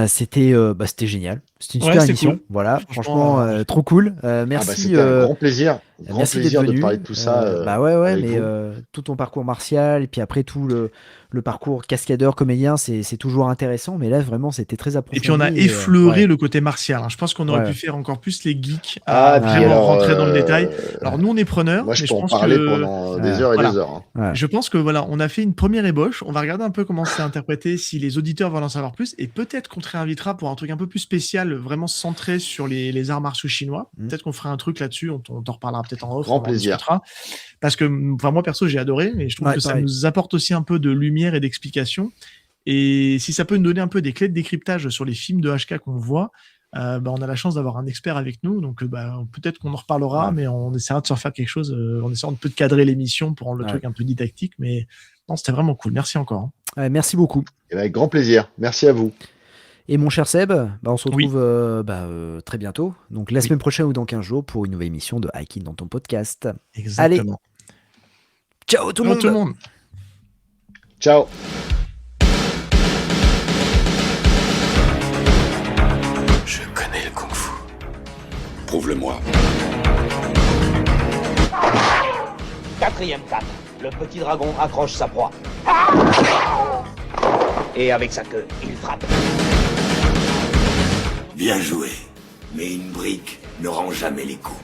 c'était génial. C'était une Ouais, super c'était émission. cool. Franchement, Franchement, trop cool. Ah bah, Merci. c'était un grand plaisir Merci d'être de venu. parler de tout ça. Ouais, avec mais vous. tout ton parcours martial, et puis après tout le parcours cascadeur, comédien, c'est toujours intéressant. Mais là, vraiment, c'était très approfondi. Et puis on a et, effleuré ouais. le côté martial, hein. Je pense qu'on aurait Ouais. pu faire encore plus les geeks Ah, à puis vraiment alors, rentrer dans le détail. Alors nous on est preneurs, moi, mais je je peux en pense parler que pendant des Ouais. heures et Voilà. des heures. Hein. Ouais. je pense que voilà, on a fait une première ébauche. On va regarder un peu comment c'est interprété, si les auditeurs veulent en savoir plus, et peut-être qu'on te réinvitera pour un truc un peu plus spécial, vraiment centré sur les arts martiaux chinois. Mm. Peut-être qu'on fera un truc là-dessus. On t'en reparlera peut-être en off. Grand on en plaisir. discutera. Parce que moi perso j'ai adoré, mais je trouve Ouais, que ça pareil. nous apporte aussi un peu de lumière et d'explication. Et si ça peut nous donner un peu des clés de décryptage sur les films de HK qu'on voit, on a la chance d'avoir un expert avec nous. Donc peut-être qu'on en reparlera, Ouais. mais on essaiera de se refaire quelque chose en essayant de peu de cadrer l'émission pour rendre le Ouais. truc un peu didactique. Mais non, c'était vraiment cool. Merci encore. Ouais, merci beaucoup. Et avec grand plaisir. Merci à vous. Et mon cher Seb, on se Oui. retrouve très bientôt. Donc la Oui. semaine prochaine ou dans 15 jours pour une nouvelle émission de Hiking dans ton podcast. Exactement. Ciao tout le Ciao monde. tout le monde. Ciao. Je connais le kung-fu. Prouve-le-moi. 4e cat. Le petit dragon accroche sa proie. Et avec sa queue, il frappe. Bien joué. Mais une brique ne rend jamais les coups.